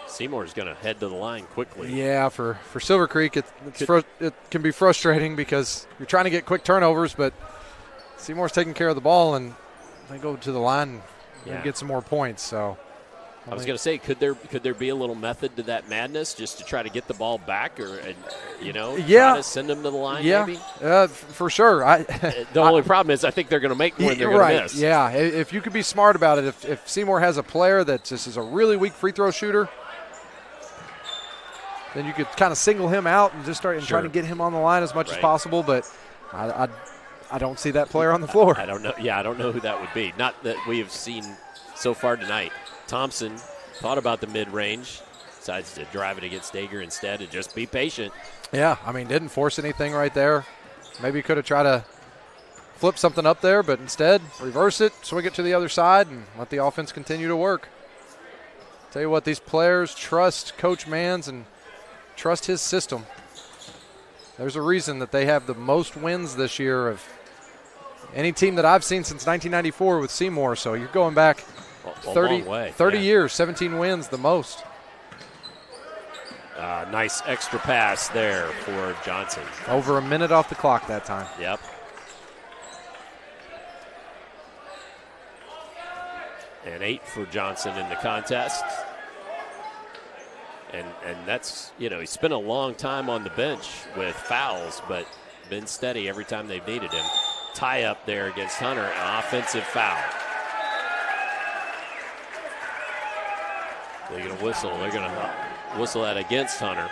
Seymour's going to head to the line quickly. Yeah, for Silver Creek, it can be frustrating because you're trying to get quick turnovers, but Seymour's taking care of the ball, and they go to the line and get some more points. So I was going to say, could there be a little method to that madness just to try to get the ball back, or try to send them to the line? Maybe? For sure. The only problem is I think they're going to make more than they're going to miss. Yeah, if you could be smart about it, if Seymour has a player that just is a really weak free throw shooter, then you could kind of single him out and just start trying to get him on the line as much as possible. But I don't see that player on the floor. I don't know. Yeah, I don't know who that would be. Not that we have seen so far tonight. Thompson thought about the mid-range, decides to drive it against Dager instead and just be patient. Yeah, I mean, didn't force anything right there. Maybe could have tried to flip something up there, but instead reverse it, swing it to the other side, and let the offense continue to work. Tell you what, these players trust Coach Mans and trust his system. There's a reason that they have the most wins this year of any team that I've seen since 1994 with Seymour. So you're going back 30 years, 17 wins, the most. Nice extra pass there for Johnson. Over a minute off the clock that time. Yep. And 8 for Johnson in the contest. And that's, he spent a long time on the bench with fouls, but been steady every time they've needed him. Tie up there against Hunter, an offensive foul. They're going to whistle. They're going to whistle that against Hunter.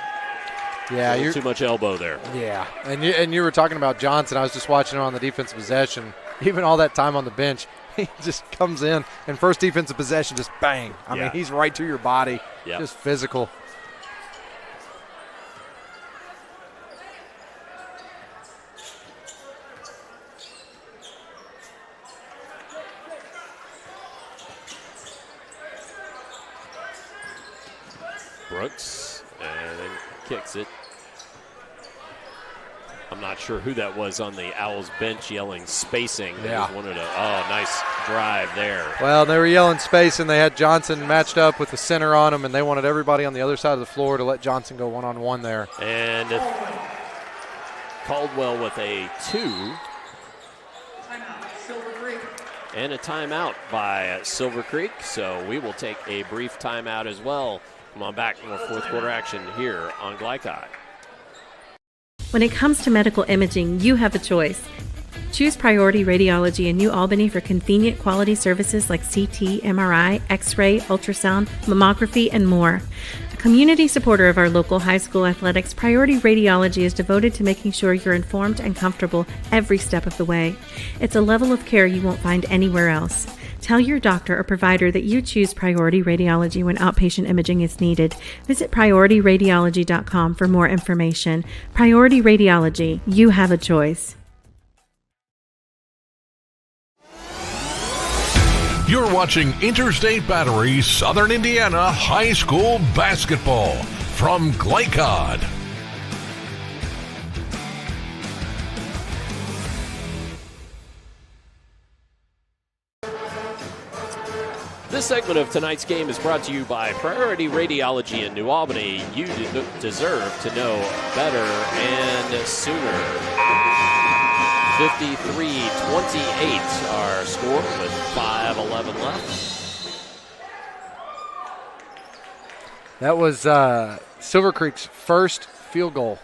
Yeah, you're too much elbow there. Yeah, and you were talking about Johnson. I was just watching him on the defensive possession. Even all that time on the bench, he just comes in and first defensive possession, just bang. I mean, he's right to your body, just physical. Brooks, and then kicks it. I'm not sure who that was on the Owls bench yelling spacing. They just wanted nice drive there. Well, they were yelling space, and they had Johnson matched up with the center on him, and they wanted everybody on the other side of the floor to let Johnson go one-on-one there. And Caldwell with a 2. And a timeout by Silver Creek, so we will take a brief timeout as well. Come on back, more fourth quarter action here on Glycod. When it comes to medical imaging, you have a choice. Choose Priority Radiology in New Albany for convenient quality services like CT, MRI, X-ray, ultrasound, mammography, and more. A community supporter of our local high school athletics, Priority Radiology is devoted to making sure you're informed and comfortable every step of the way. It's a level of care you won't find anywhere else. Tell your doctor or provider that you choose Priority Radiology when outpatient imaging is needed. Visit PriorityRadiology.com for more information. Priority Radiology, you have a choice. You're watching Interstate Battery Southern Indiana High School Basketball from Glycod. This segment of tonight's game is brought to you by Priority Radiology in New Albany. You deserve to know better and sooner. 53-28 our score with 5:11 left. That was Silver Creek's first field goal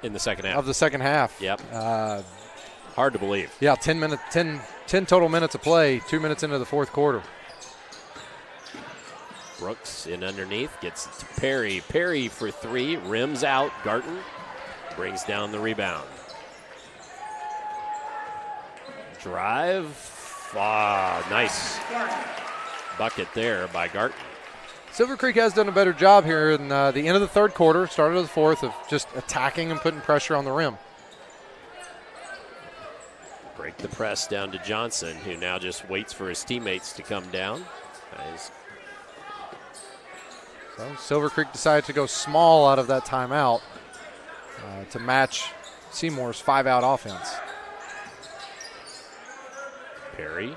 in the second half. Of the second half. Yep. Hard to believe. Yeah, 10 total minutes of play, 2 minutes into the fourth quarter. Brooks in underneath, gets to Perry. Perry for 3, rims out. Garton brings down the rebound. Drive. Nice bucket there by Garton. Silver Creek has done a better job here in the end of the third quarter, start of the fourth, of just attacking and putting pressure on the rim. Break the press down to Johnson, who now just waits for his teammates to come down. Nice. So Silver Creek decided to go small out of that timeout to match Seymour's 5-out offense. Perry.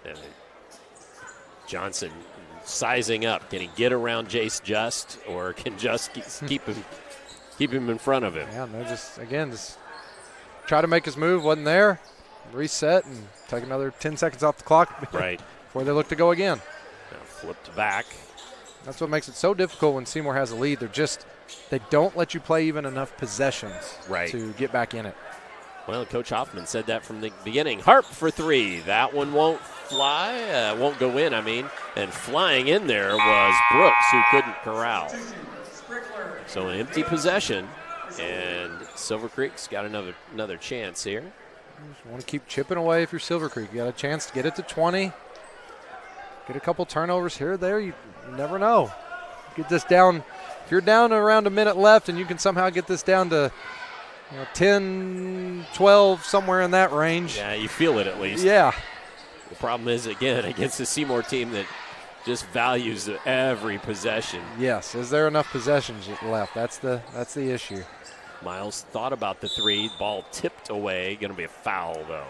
And Johnson sizing up. Can he get around Jace Just, or can Just keep him in front of him? Yeah, no, just try to make his move. Wasn't there. Reset and take another 10 seconds off the clock. Right. Before they look to go again. Now flipped back. That's what makes it so difficult when Seymour has a lead. They don't let you play even enough possessions to get back in it. Well, Coach Hoffman said that from the beginning. Harp for 3. That one won't fly, won't go in, And flying in there was Brooks, who couldn't corral. So an empty possession, and Silver Creek's got another chance here. You just want to keep chipping away if you're Silver Creek. You got a chance to get it to 20. Get a couple turnovers here or there. You never know. Get this down. If you're down around a minute left and you can somehow get this down to 10, 12, somewhere in that range. Yeah, you feel it at least. Yeah. The problem is, again, against the Seymour team that just values every possession. Yes. Is there enough possessions left? That's the issue. Miles thought about the 3. Ball tipped away. Going to be a foul, though.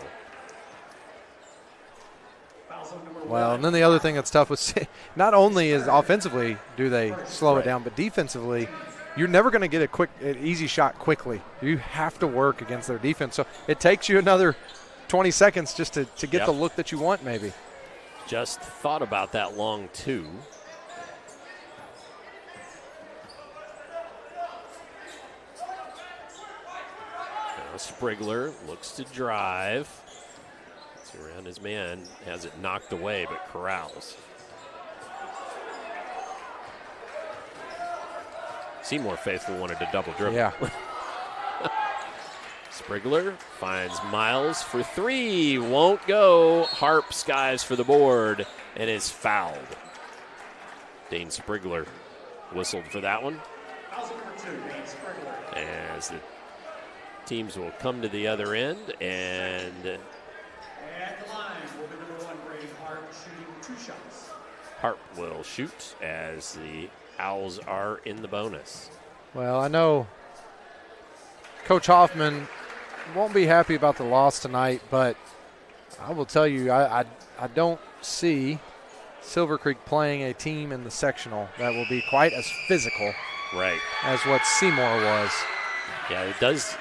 Well, and then the other thing that's tough was not only is offensively do they slow it down, but defensively, you're never going to get an easy shot quickly. You have to work against their defense. So it takes you another 20 seconds just to get the look that you want, maybe. Just thought about that long, too. Now Sprigler looks to drive. Gets around his man, has it knocked away, but corrals. Seymour faithful wanted to double dribble. Yeah. Sprigler finds Miles for three. Won't go. Harp skies for the board and is fouled. Dane Sprigler whistled for that one. As the teams will come to the other end, and At the line will be number 1, Braden Harp, shooting 2 shots. Harp will shoot as the Owls are in the bonus. Well, I know Coach Hoffman won't be happy about the loss tonight, but I will tell you, I don't see Silver Creek playing a team in the sectional that will be quite as physical as what Seymour was. Yeah,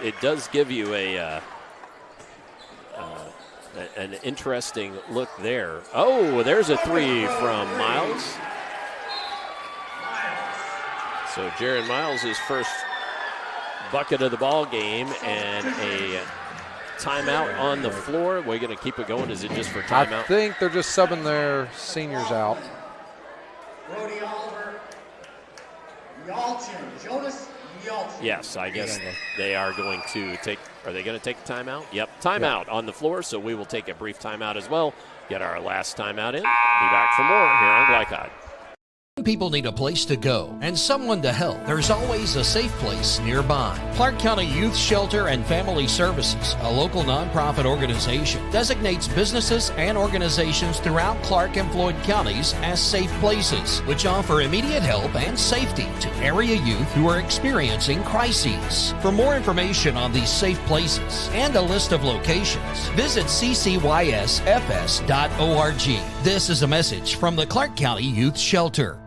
it does give you an interesting look there. Oh, there's a three from Miles. So Jaron Miles, his first bucket of the ball game, and a timeout on the floor. We're going to keep it going. Is it just for timeout? I think they're just subbing their seniors out. Brody Oliver, Yalchin, Jonas Yalchin. Yes, I guess they are going to take. Are they going to take a timeout? Yep, timeout on the floor. So we will take a brief timeout as well. Get our last timeout in. Be back for more here on Glycod. People need a place to go and someone to help. There's always a safe place nearby. Clark County Youth Shelter and Family Services, a local nonprofit organization, designates businesses and organizations throughout Clark and Floyd counties as safe places, which offer immediate help and safety to area youth who are experiencing crises. For more information on these safe places and a list of locations, visit ccysfs.org. This is a message from the Clark County Youth Shelter.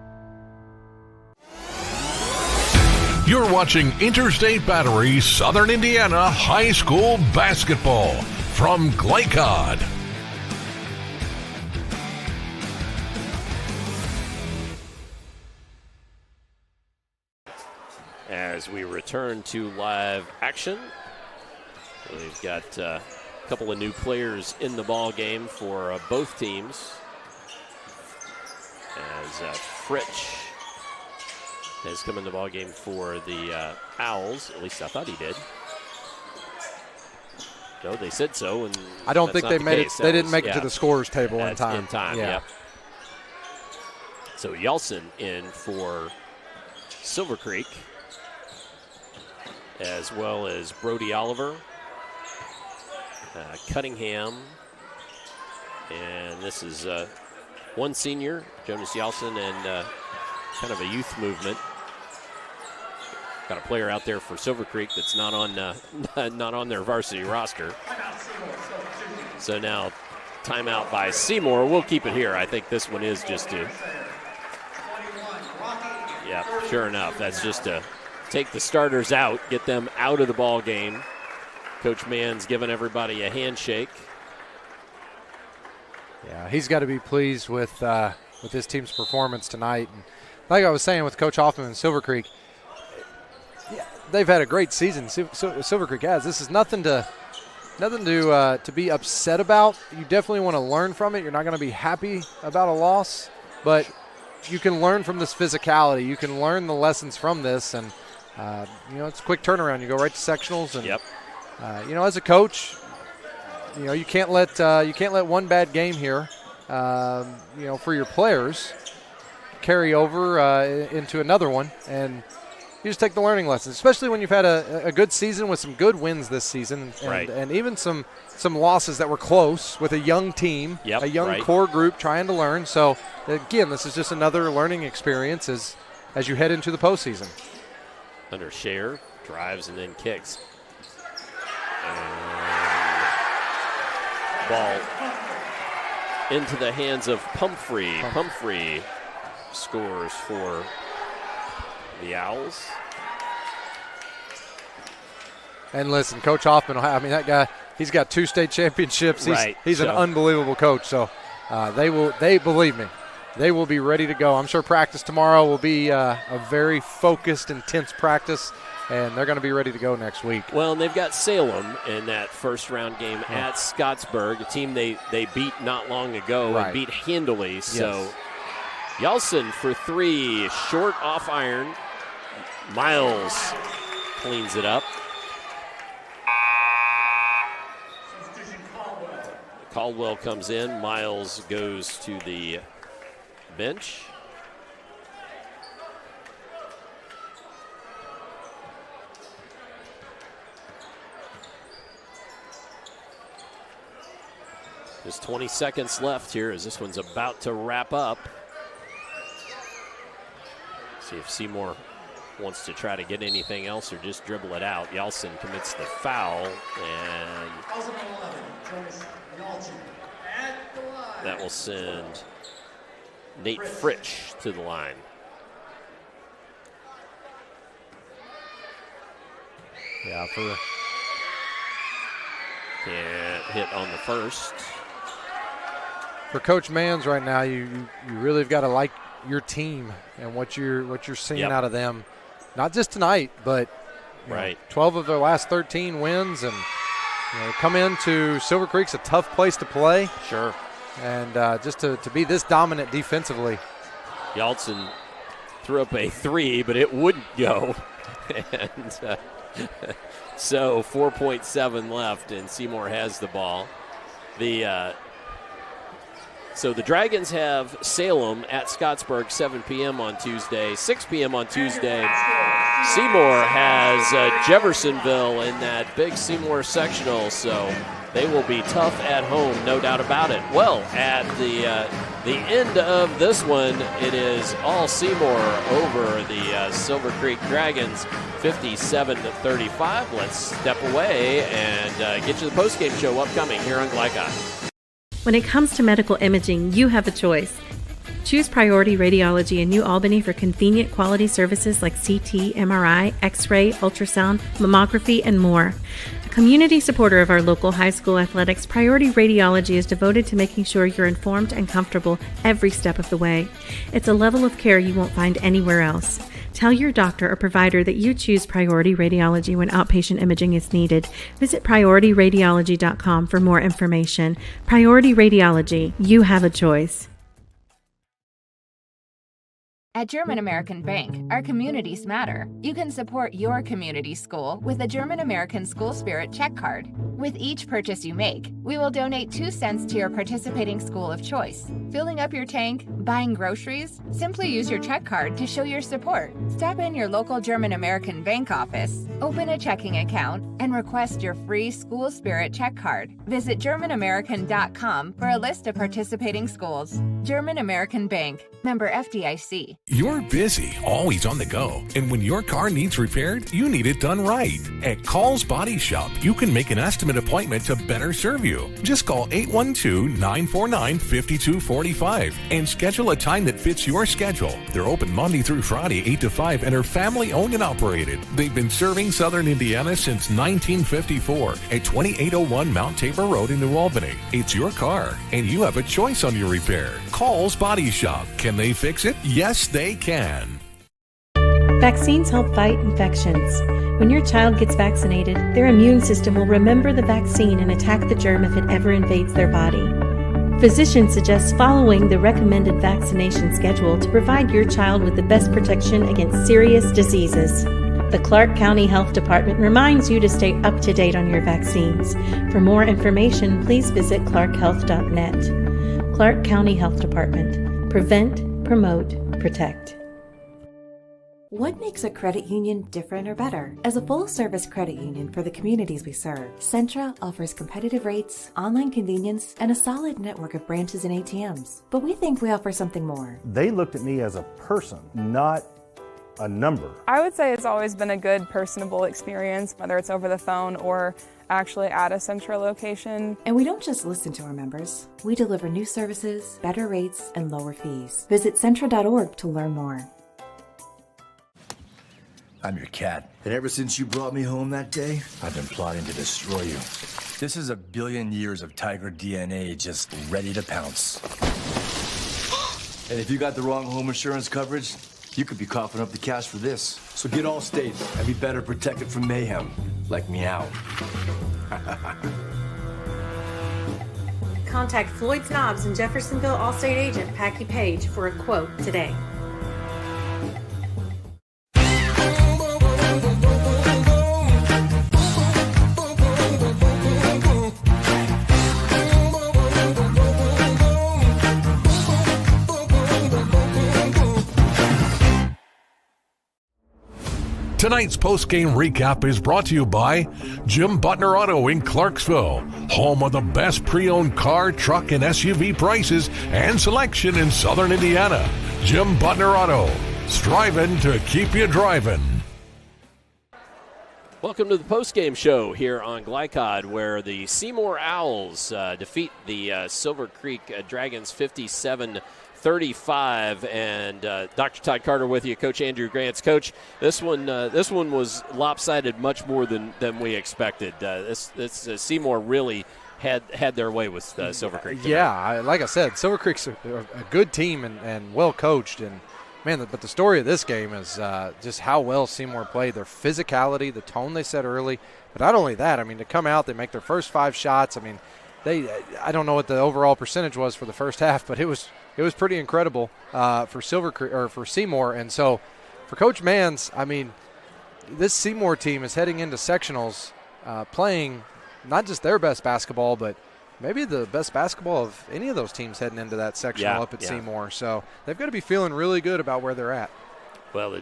You're watching Interstate Battery Southern Indiana High School Basketball from Glycod. As we return to live action, we've got a couple of new players in the ball game for both teams. As Fritsch has come in the ball game for the Owls. At least I thought he did. No, they said so, and I don't think they made it. They didn't make it to yeah. the scorers table in time. In time, yeah. Yep. So Yeltsin in for Silver Creek, as well as Brody Oliver, Cunningham, and this is one senior, Jonas Yeltsin, and kind of a youth movement. Got a player out there for Silver Creek that's not on their varsity roster. So now timeout by Seymour. We'll keep it here. I think this one is just to, yeah, sure enough. That's just to take the starters out, get them out of the ball game. Coach Mann's giving everybody a handshake. Yeah, he's got to be pleased with his team's performance tonight. And like I was saying with Coach Hoffman and Silver Creek, yeah, they've had a great season. Silver Creek has. This is nothing to be upset about. You definitely want to learn from it. You're not going to be happy about a loss, but you can learn from this physicality. You can learn the lessons from this, and it's a quick turnaround. You go right to sectionals, and yep. As a coach, you can't let one bad game here, for your players carry over into another one, and you just take the learning lessons, especially when you've had a good season with some good wins this season, and even some losses that were close with a young team, a young core group trying to learn. So again, this is just another learning experience as you head into the postseason. Under Scher drives and then kicks. Ball into the hands of Pumphrey. Pumphrey scores for the Owls. And listen, Coach Hoffman, that guy, he's got 2 state championships. He's an unbelievable coach. So They believe me. They will be ready to go. I'm sure practice tomorrow will be a very focused, intense practice, and they're going to be ready to go next week. Well, and they've got Salem in that first-round game at Scottsburg, a team they beat not long ago and beat handily. Yes. So Yeltsin for three, short off iron. Miles cleans it up. Caldwell comes in. Miles goes to the bench. Just 20 seconds left here as this one's about to wrap up. See if Seymour wants to try to get anything else or just dribble it out. Yeltsin commits the foul, and that will send Nate Fritsch to the line. Yeah, can't hit on the first. For Coach Manns right now, you really have got to like your team and what you're seeing out of them. Not just tonight, but you know, 12 of their last 13 wins, and come into Silver Creek's a tough place to play. Sure. And just to be this dominant defensively. Yeltsin threw up a three, but it wouldn't go. And so 4.7 left, and Seymour has the ball. So the Dragons have Salem at Scottsburg, 7 p.m. on Tuesday. 6 p.m. on Tuesday, Seymour has Jeffersonville in that big Seymour sectional, so they will be tough at home, no doubt about it. Well, at the end of this one, it is all Seymour over the Silver Creek Dragons, 57-35. Let's step away and get you the postgame show upcoming here on Glycon. When it comes to medical imaging, you have a choice. Choose Priority Radiology in New Albany for convenient quality services like CT, MRI, X-ray, ultrasound, mammography, and more. A community supporter of our local high school athletics, Priority Radiology is devoted to making sure you're informed and comfortable every step of the way. It's a level of care you won't find anywhere else. Tell your doctor or provider that you choose Priority Radiology when outpatient imaging is needed. Visit PriorityRadiology.com for more information. Priority Radiology, you have a choice. At German American Bank, our communities matter. You can support your community school with a German American School Spirit check card. With each purchase you make, we will donate 2 cents to your participating school of choice. Filling up your tank, buying groceries? Simply use your check card to show your support. Stop in your local German American Bank office, open a checking account, and request your free School Spirit check card. Visit GermanAmerican.com for a list of participating schools. German American Bank, member FDIC. You're busy, always on the go, and when your car needs repaired, you need it done right. At Call's Body Shop, you can make an estimate appointment to better serve you. Just call 812-949-5245 and schedule a time that fits your schedule. They're open Monday through Friday, 8 to 5, and are family-owned and operated. They've been serving Southern Indiana since 1954 at 2801 Mount Tabor Road in New Albany. It's your car, and you have a choice on your repair. Call's Body Shop. Can they fix it? Yes, they can. Vaccines help fight infections. When your child gets vaccinated, their immune system will remember the vaccine and attack the germ if it ever invades their body. Physicians suggest following the recommended vaccination schedule to provide your child with the best protection against serious diseases. The Clark County Health Department reminds you to stay up to date on your vaccines. For more information, please visit clarkhealth.net. Clark County Health Department. Prevent, promote, protect. What makes a credit union different or better? As a full-service credit union for the communities we serve, Centra offers competitive rates, online convenience, and a solid network of branches and ATMs. But we think we offer something more. They looked at me as a person, not a number. I would say it's always been a good, personable experience, whether it's over the phone or actually at a Centra location. And we don't just listen to our members. We deliver new services, better rates, and lower fees. Visit Centra.org to learn more. I'm your cat. And ever since you brought me home that day, I've been plotting to destroy you. This is a billion years of tiger DNA just ready to pounce. And if you got the wrong home insurance coverage, you could be coughing up the cash for this. So get Allstate and be better protected from mayhem, like meow. Contact Floyd Snobbs and Jeffersonville Allstate agent Packy Page for a quote today. Tonight's post-game recap is brought to you by Jim Butner Auto in Clarksville, home of the best pre-owned car, truck, and SUV prices and selection in Southern Indiana. Jim Butner Auto, striving to keep you driving. Welcome to the post-game show here on Glycod, where the Seymour Owls defeat the Silver Creek Dragons 57-35, and Dr. Todd Carter with you, Coach Andrew Grants. Coach, this one was lopsided much more than we expected. Seymour really had their way with Silver Creek tonight. Yeah, like I said, Silver Creek's a good team and well coached, and man, but the story of this game is just how well Seymour played, their physicality, the tone they set early. But not only that, I mean, to come out, they make their first 5 shots. I mean, I don't know what the overall percentage was for the first half, but it was pretty incredible for Seymour. And so for Coach Mans, I mean, this Seymour team is heading into sectionals playing not just their best basketball, but maybe the best basketball of any of those teams heading into that sectional up at Seymour. So they've got to be feeling really good about where they're at. Well,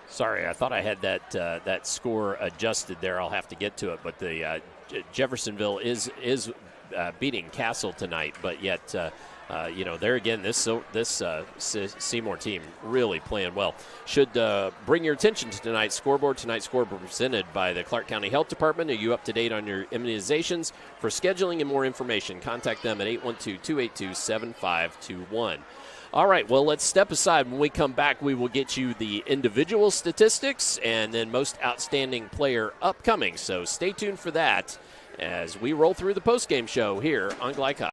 sorry, I thought I had that score adjusted there. I'll have to get to it. But the Jeffersonville is beating Castle tonight, but yet there again, this Seymour team really playing well. Should bring your attention to tonight's scoreboard. Tonight's scoreboard presented by the Clark County Health Department. Are you up to date on your immunizations? For scheduling and more information, contact them at 812-282-7521. All right, well, let's step aside. When we come back, we will get you the individual statistics and then most outstanding player upcoming. So stay tuned for that as we roll through the postgame show here on Glycod.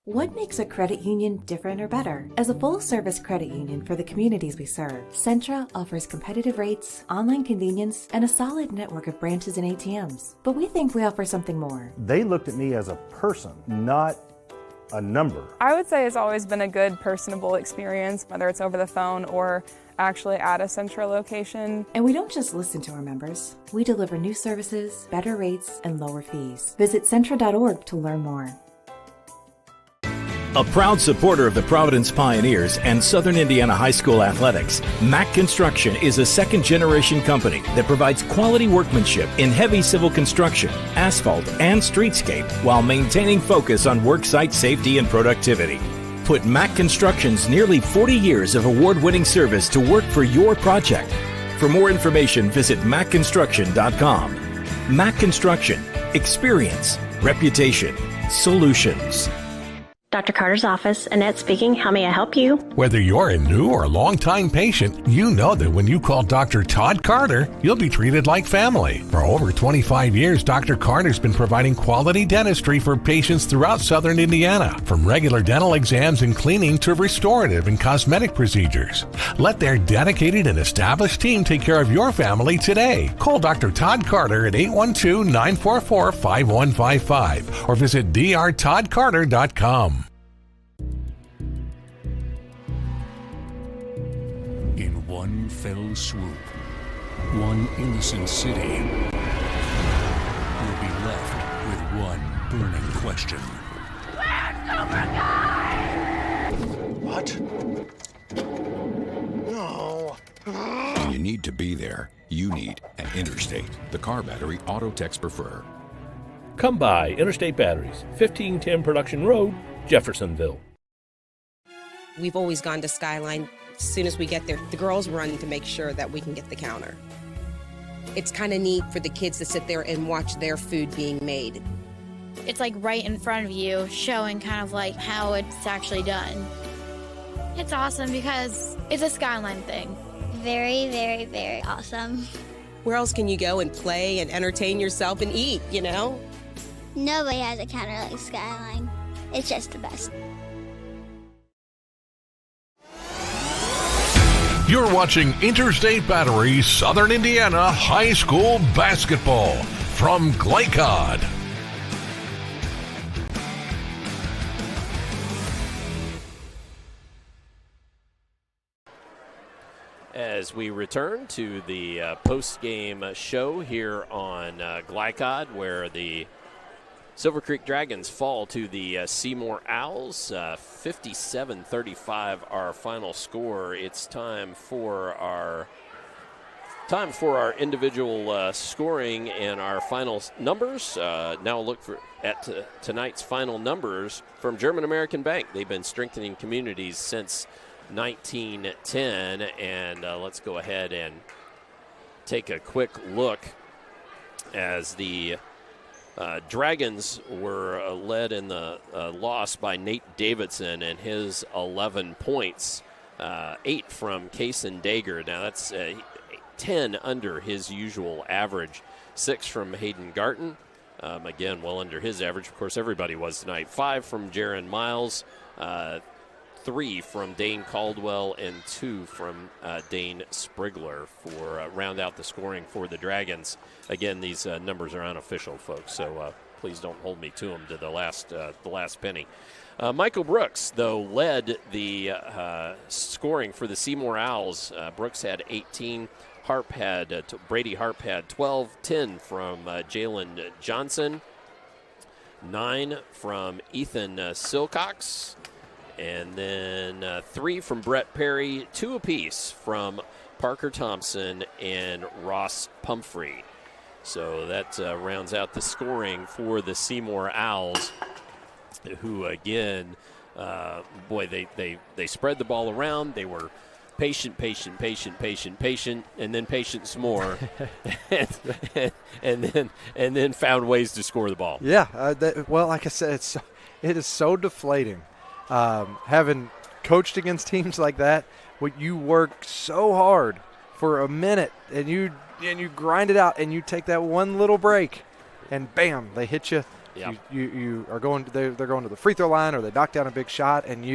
What makes a credit union different or better? As a full-service credit union for the communities we serve, Centra offers competitive rates, online convenience, and a solid network of branches and ATMs. But we think we offer something more. They looked at me as a person, not a number. I would say it's always been a good, personable experience, whether it's over the phone or actually at a Centra location. And we don't just listen to our members. We deliver new services, better rates, and lower fees. Visit Centra.org to learn more. A proud supporter of the Providence Pioneers and Southern Indiana High School athletics, Mack Construction is a second-generation company that provides quality workmanship in heavy civil construction, asphalt, and streetscape while maintaining focus on worksite safety and productivity. Put Mack Construction's nearly 40 years of award-winning service to work for your project. For more information, visit mackconstruction.com. Mack Construction. Experience. Reputation. Solutions. Dr. Carter's office, Annette speaking. How may I help you? Whether you're a new or long-time patient, you know that when you call Dr. Todd Carter, you'll be treated like family. For over 25 years, Dr. Carter's been providing quality dentistry for patients throughout Southern Indiana, from regular dental exams and cleaning to restorative and cosmetic procedures. Let their dedicated and established team take care of your family today. Call Dr. Todd Carter at 812-944-5155 or visit drtoddcarter.com. In one fell swoop, one innocent city will be left with one burning question. What? No. When you need to be there, you need an Interstate, the car battery auto techs prefer. Come by Interstate Batteries, 1510 Production Road, Jeffersonville. We've always gone to Skyline. As soon as we get there, the girls run to make sure that we can get the counter. It's kind of neat for the kids to sit there and watch their food being made. It's like right in front of you, showing kind of like how it's actually done. It's awesome because it's a Skyline thing. Very, very, very awesome. Where else can you go and play and entertain yourself and eat, you know? Nobody has a counter like Skyline. It's just the best. You're watching Interstate Battery Southern Indiana High School Basketball from Glycod. As we return to the post-game show here on Glycod, where the Silver Creek Dragons fall to the Seymour Owls, 57-35 our final score. It's time for our individual scoring and our final numbers. Now look at tonight's final numbers from German American Bank. They've been strengthening communities since 1910, and let's go ahead and take a quick look as the Dragons were led in the loss by Nate Davidson and his 11 points, 8 from Kaysen Dager. Now that's 10 under his usual average, 6 from Hayden Garton, again well under his average. Of course, everybody was tonight. 5 from Jaron Miles, 3 from Dane Caldwell, and 2 from Dane Sprigler for round out the scoring for the Dragons. Again, these numbers are unofficial, folks, so please don't hold me to them to the last penny. Michael Brooks, though, led the scoring for the Seymour Owls. Brooks had 18. Brady Harp had 12. 10 from Jalen Johnson. 9 from Ethan Silcox. And then 3 from Brett Perry, 2 apiece from Parker Thompson and Ross Pumphrey. So that rounds out the scoring for the Seymour Owls, who again, they spread the ball around. They were patient, and then patient some more, and then found ways to score the ball. Yeah, like I said, it is so deflating. Having coached against teams like that, you work so hard for a minute and you grind it out, and you take that one little break, and bam, they hit you. Yep. You are going. They're going to the free throw line, or they knock down a big shot, and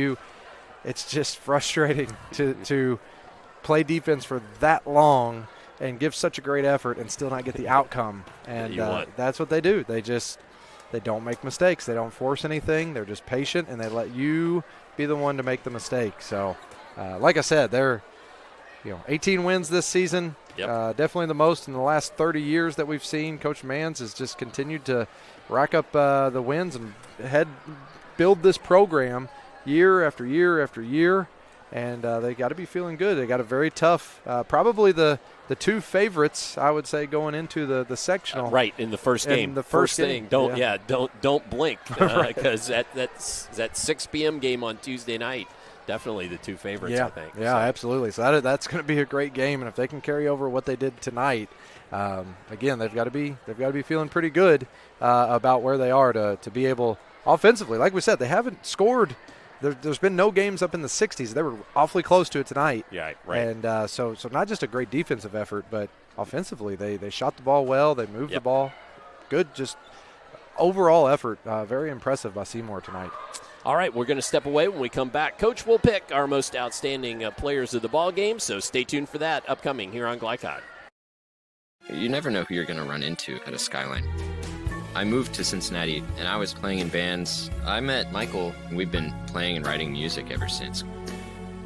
it's just frustrating to play defense for that long and give such a great effort and still not get the outcome. And that's what they do. They don't make mistakes. They don't force anything. They're just patient, and they let you be the one to make the mistake. So, like I said, they're 18 wins this season. Yep. Definitely the most in the last 30 years that we've seen. Coach Mans has just continued to rack up the wins and build this program year after year after year. And they got to be feeling good. They got a very tough, probably the two favorites, I would say, going into the sectional. Right, in the first game. The first thing, don't blink, because that 6 p.m. game on Tuesday night, definitely the two favorites, I think. Yeah, absolutely. So that's going to be a great game, and if they can carry over what they did tonight, again, they've got to be feeling pretty good about where they are to be able offensively. Like we said, they haven't scored. There's been no games up in the 60s. They were awfully close to it tonight. Yeah, right. And so not just a great defensive effort, but offensively they shot the ball well. They moved the ball. Good, just overall effort. Very impressive by Seymour tonight. All right, we're going to step away. When we come back, Coach will pick our most outstanding players of the ball game, so stay tuned for that upcoming here on Glycod. You never know who you're going to run into at a Skyline. I moved to Cincinnati, and I was playing in bands. I met Michael, and we've been playing and writing music ever since.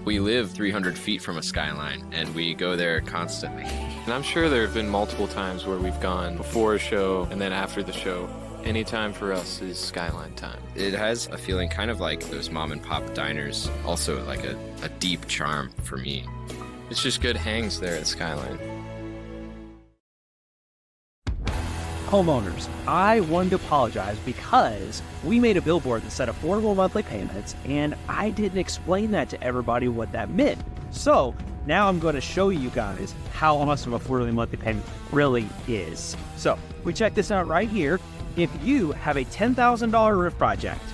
We live 300 feet from a Skyline, and we go there constantly. And I'm sure there have been multiple times where we've gone before a show and then after the show. Any time for us is Skyline time. It has a feeling kind of like those mom and pop diners, also like a deep charm for me. It's just good hangs there at Skyline. Homeowners, I wanted to apologize because we made a billboard that said affordable monthly payments, and I didn't explain that to everybody what that meant. So now I'm going to show you guys how awesome affordable monthly payment really is. So we check this out right here. if you have a $10,000 roof project,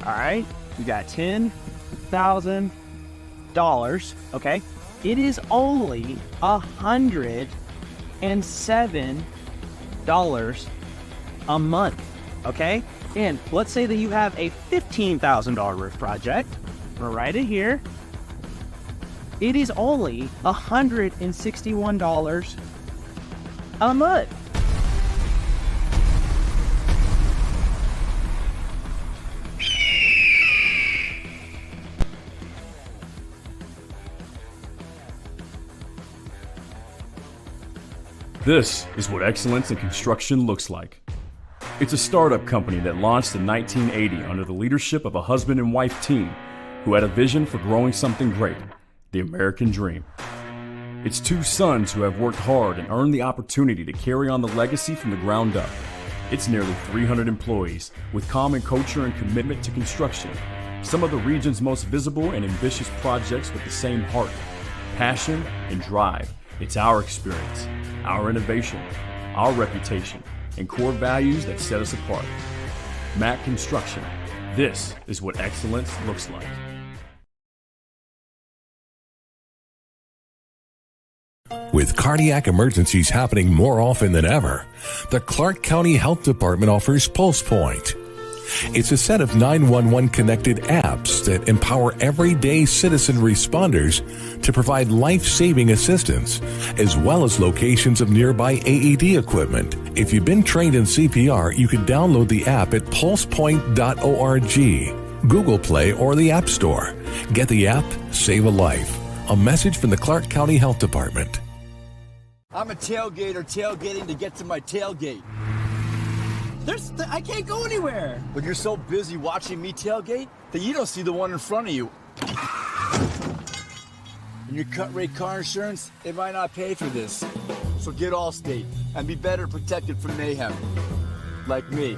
all right, you got $10,000, okay, it is only $107 a month, okay? And let's say that you have a $15,000 roof project. We'll write it here. It is only $161 a month. This is what excellence in construction looks like. It's a startup company that launched in 1980 under the leadership of a husband and wife team who had a vision for growing something great, the American dream. It's two sons who have worked hard and earned the opportunity to carry on the legacy from the ground up. It's nearly 300 employees with common culture and commitment to construction. Some of the region's most visible and ambitious projects with the same heart, passion, and drive. It's our experience, our innovation, our reputation, and core values that set us apart. Mack Construction. This is what excellence looks like. With cardiac emergencies happening more often than ever, the Clark County Health Department offers Pulse Point. It's a set of 911 connected apps that empower everyday citizen responders to provide life-saving assistance, as well as locations of nearby AED equipment. If you've been trained in CPR, you can download the app at pulsepoint.org, Google Play, or the App Store. Get the app, save a life. A message from the Clark County Health Department. I'm a tailgater tailgating to get to my tailgate. I can't go anywhere. But you're so busy watching me tailgate that you don't see the one in front of you. And your cut rate car insurance, it might not pay for this. So get Allstate and be better protected from mayhem. Like me.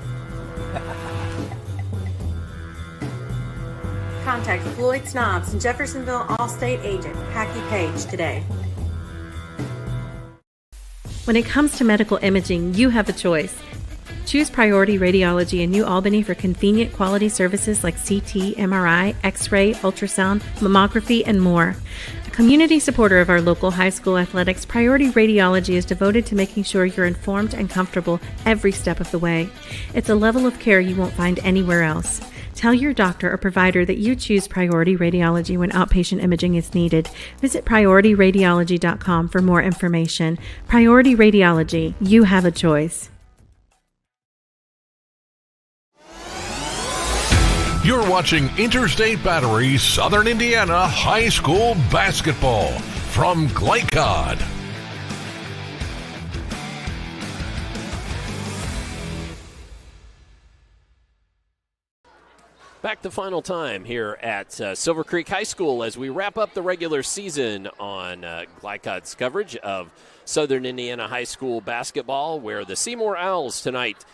Contact Floyd Snobs and Jeffersonville Allstate agent Packy Page today. When it comes to medical imaging, you have a choice. Choose Priority Radiology in New Albany for convenient quality services like CT, MRI, X-ray, ultrasound, mammography, and more. A community supporter of our local high school athletics, Priority Radiology is devoted to making sure you're informed and comfortable every step of the way. It's a level of care you won't find anywhere else. Tell your doctor or provider that you choose Priority Radiology when outpatient imaging is needed. Visit PriorityRadiology.com for more information. Priority Radiology, you have a choice. You're watching Interstate Battery Southern Indiana High School Basketball from Glycod. Back to final time here at Silver Creek High School as we wrap up the regular season on Glycod's coverage of Southern Indiana High School basketball, where the Seymour Owls tonight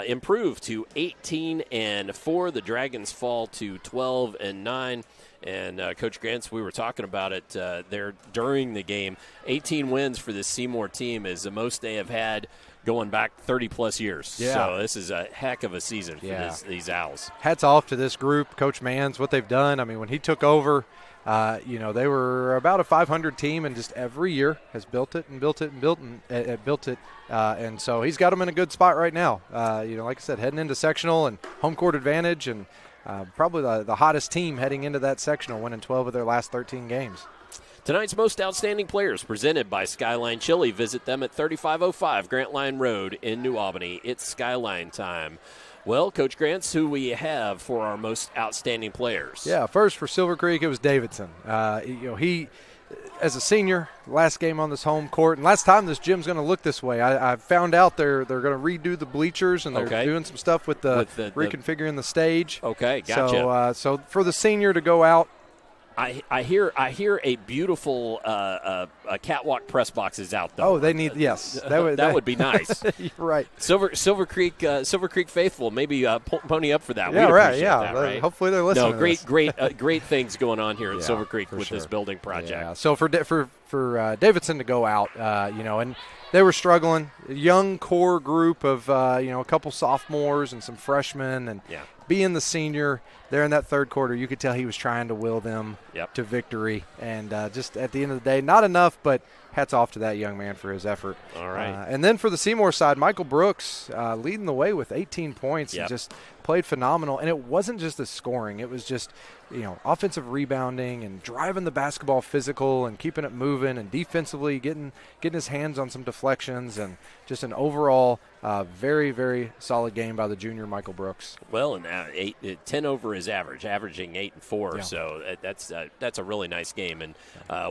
improved to 18-4. The Dragons fall to 12-9. And Coach Grants, we were talking about it there during the game. 18 wins for the Seymour team is the most they have had going back 30-plus years. Yeah. So this is a heck of a season for these Owls. Hats off to this group, Coach Manns, what they've done. I mean, when he took over, they were about a 500 team, and just every year has built it and built it and built it. And so he's got them in a good spot right now. Like I said, heading into sectional and home court advantage, and probably the hottest team heading into that sectional, winning 12 of their last 13 games. Tonight's most outstanding players presented by Skyline Chili. Visit them at 3505 Grant Line Road in New Albany. It's Skyline time. Well, Coach Grants, who we have for our most outstanding players? Yeah, first for Silver Creek, it was Davidson. He, as a senior, last game on this home court, and last time this gym's going to look this way. I found out they're going to redo the bleachers, and they're doing some stuff with reconfiguring the stage. Okay, gotcha. So for the senior to go out I hear a beautiful catwalk press box is out though. Oh, they need that would be nice. You're right. Silver Creek faithful, maybe pony up for that. Yeah, We'd right. appreciate Yeah, that, right? Hopefully they're listening. No, great things going on here at Silver Creek with this building project. Yeah. So for Davidson to go out, and they were struggling. A young core group of a couple sophomores and some freshmen, and being the senior there in that third quarter, you could tell he was trying to will them to victory. And just at the end of the day, not enough, but hats off to that young man for his effort. All right. And then for the Seymour side, Michael Brooks leading the way with 18 points and just played phenomenal. And it wasn't just the scoring. It was just, offensive rebounding and driving the basketball physical and keeping it moving, and defensively getting his hands on some deflections, and just an overall very, very solid game by the junior Michael Brooks. Well, and 10 over his averaging 8 and 4. Yeah. So that's a really nice game, and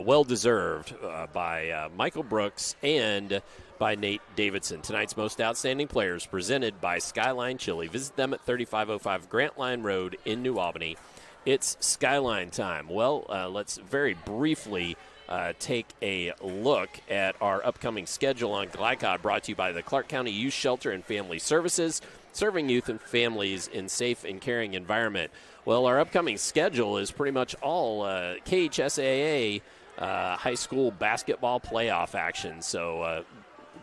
well deserved by Michael Brooks and by Nate Davidson. Tonight's most outstanding players presented by Skyline Chili. Visit them at 3505 Grant Line Road in New Albany. It's Skyline time. Well, let's very briefly take a look at our upcoming schedule on Glycod, brought to you by the Clark County Youth Shelter and Family Services, serving youth and families in safe and caring environment. Well, our upcoming schedule is pretty much all KHSAA high school basketball playoff action. So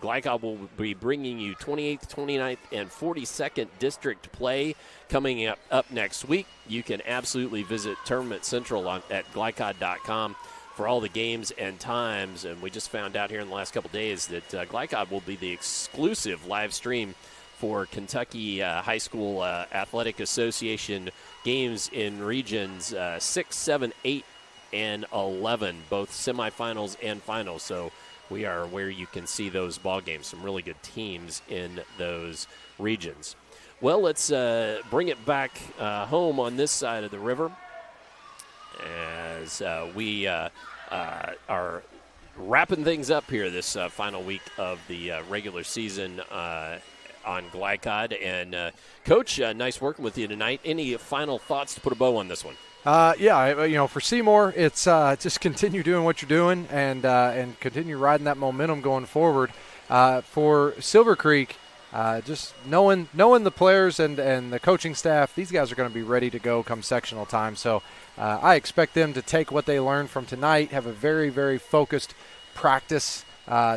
Glycod will be bringing you 28th, 29th, and 42nd district play coming up next week. You can absolutely visit Tournament Central at glycod.com for all the games and times. And we just found out here in the last couple days that Glycod will be the exclusive live stream for Kentucky High School Athletic Association games in regions 6, 7, 8, and 11, both semifinals and finals. So we are where you can see those ball games. Some really good teams in those regions. Well, let's bring it back home on this side of the river as we are wrapping things up here this final week of the regular season on Glycod. And Coach, nice working with you tonight. Any final thoughts to put a bow on this one? For Seymour, it's just continue doing what you're doing and continue riding that momentum going forward. For Silver Creek, just knowing the players and the coaching staff, these guys are going to be ready to go come sectional time. So I expect them to take what they learned from tonight, have a very, very focused practice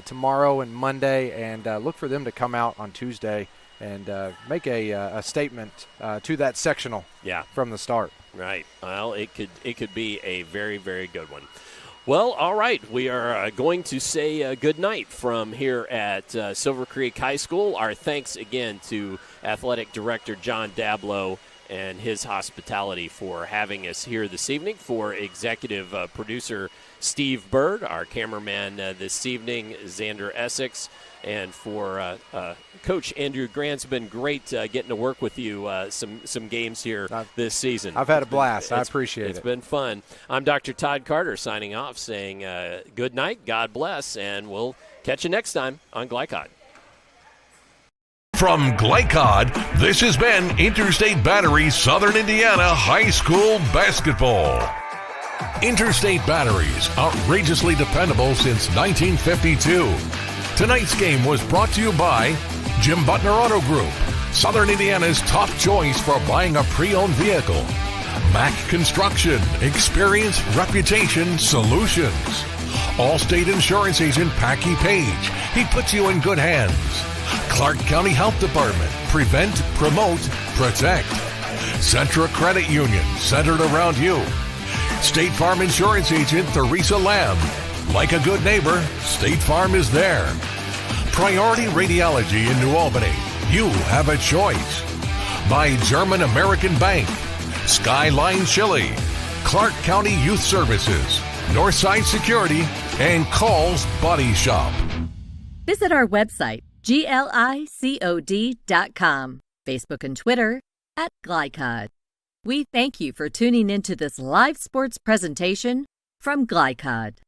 tomorrow and Monday, and look for them to come out on Tuesday and make a statement to that sectional from the start. Right. Well, it could be a very, very good one. Well, all right. We are going to say good night from here at Silver Creek High School. Our thanks again to Athletic Director John Dablow and his hospitality for having us here this evening. For Executive Producer Steve Bird, our cameraman this evening, Xander Essex, and for Coach Andrew Grant's been great getting to work with you some games here this season. I've had a blast. I appreciate it. It's been fun. I'm Dr. Todd Carter signing off, saying good night, God bless, and we'll catch you next time on Glycod. From Glycod, this has been Interstate Battery Southern Indiana High School Basketball. Interstate Batteries, outrageously dependable since 1952. Tonight's game was brought to you by Jim Butner Auto Group, Southern Indiana's top choice for buying a pre-owned vehicle. Mac Construction, experience, reputation, solutions. Allstate Insurance Agent Packy Page, he puts you in good hands. Clark County Health Department, prevent, promote, protect. Centra Credit Union, centered around you. State Farm Insurance Agent Theresa Lamb. Like a good neighbor, State Farm is there. Priority Radiology in New Albany. You have a choice. By German American Bank. Skyline Chili. Clark County Youth Services. Northside Security. And Call's Body Shop. Visit our website, glicod.com. Facebook and Twitter @Glycod. We thank you for tuning into this live sports presentation from Glycod.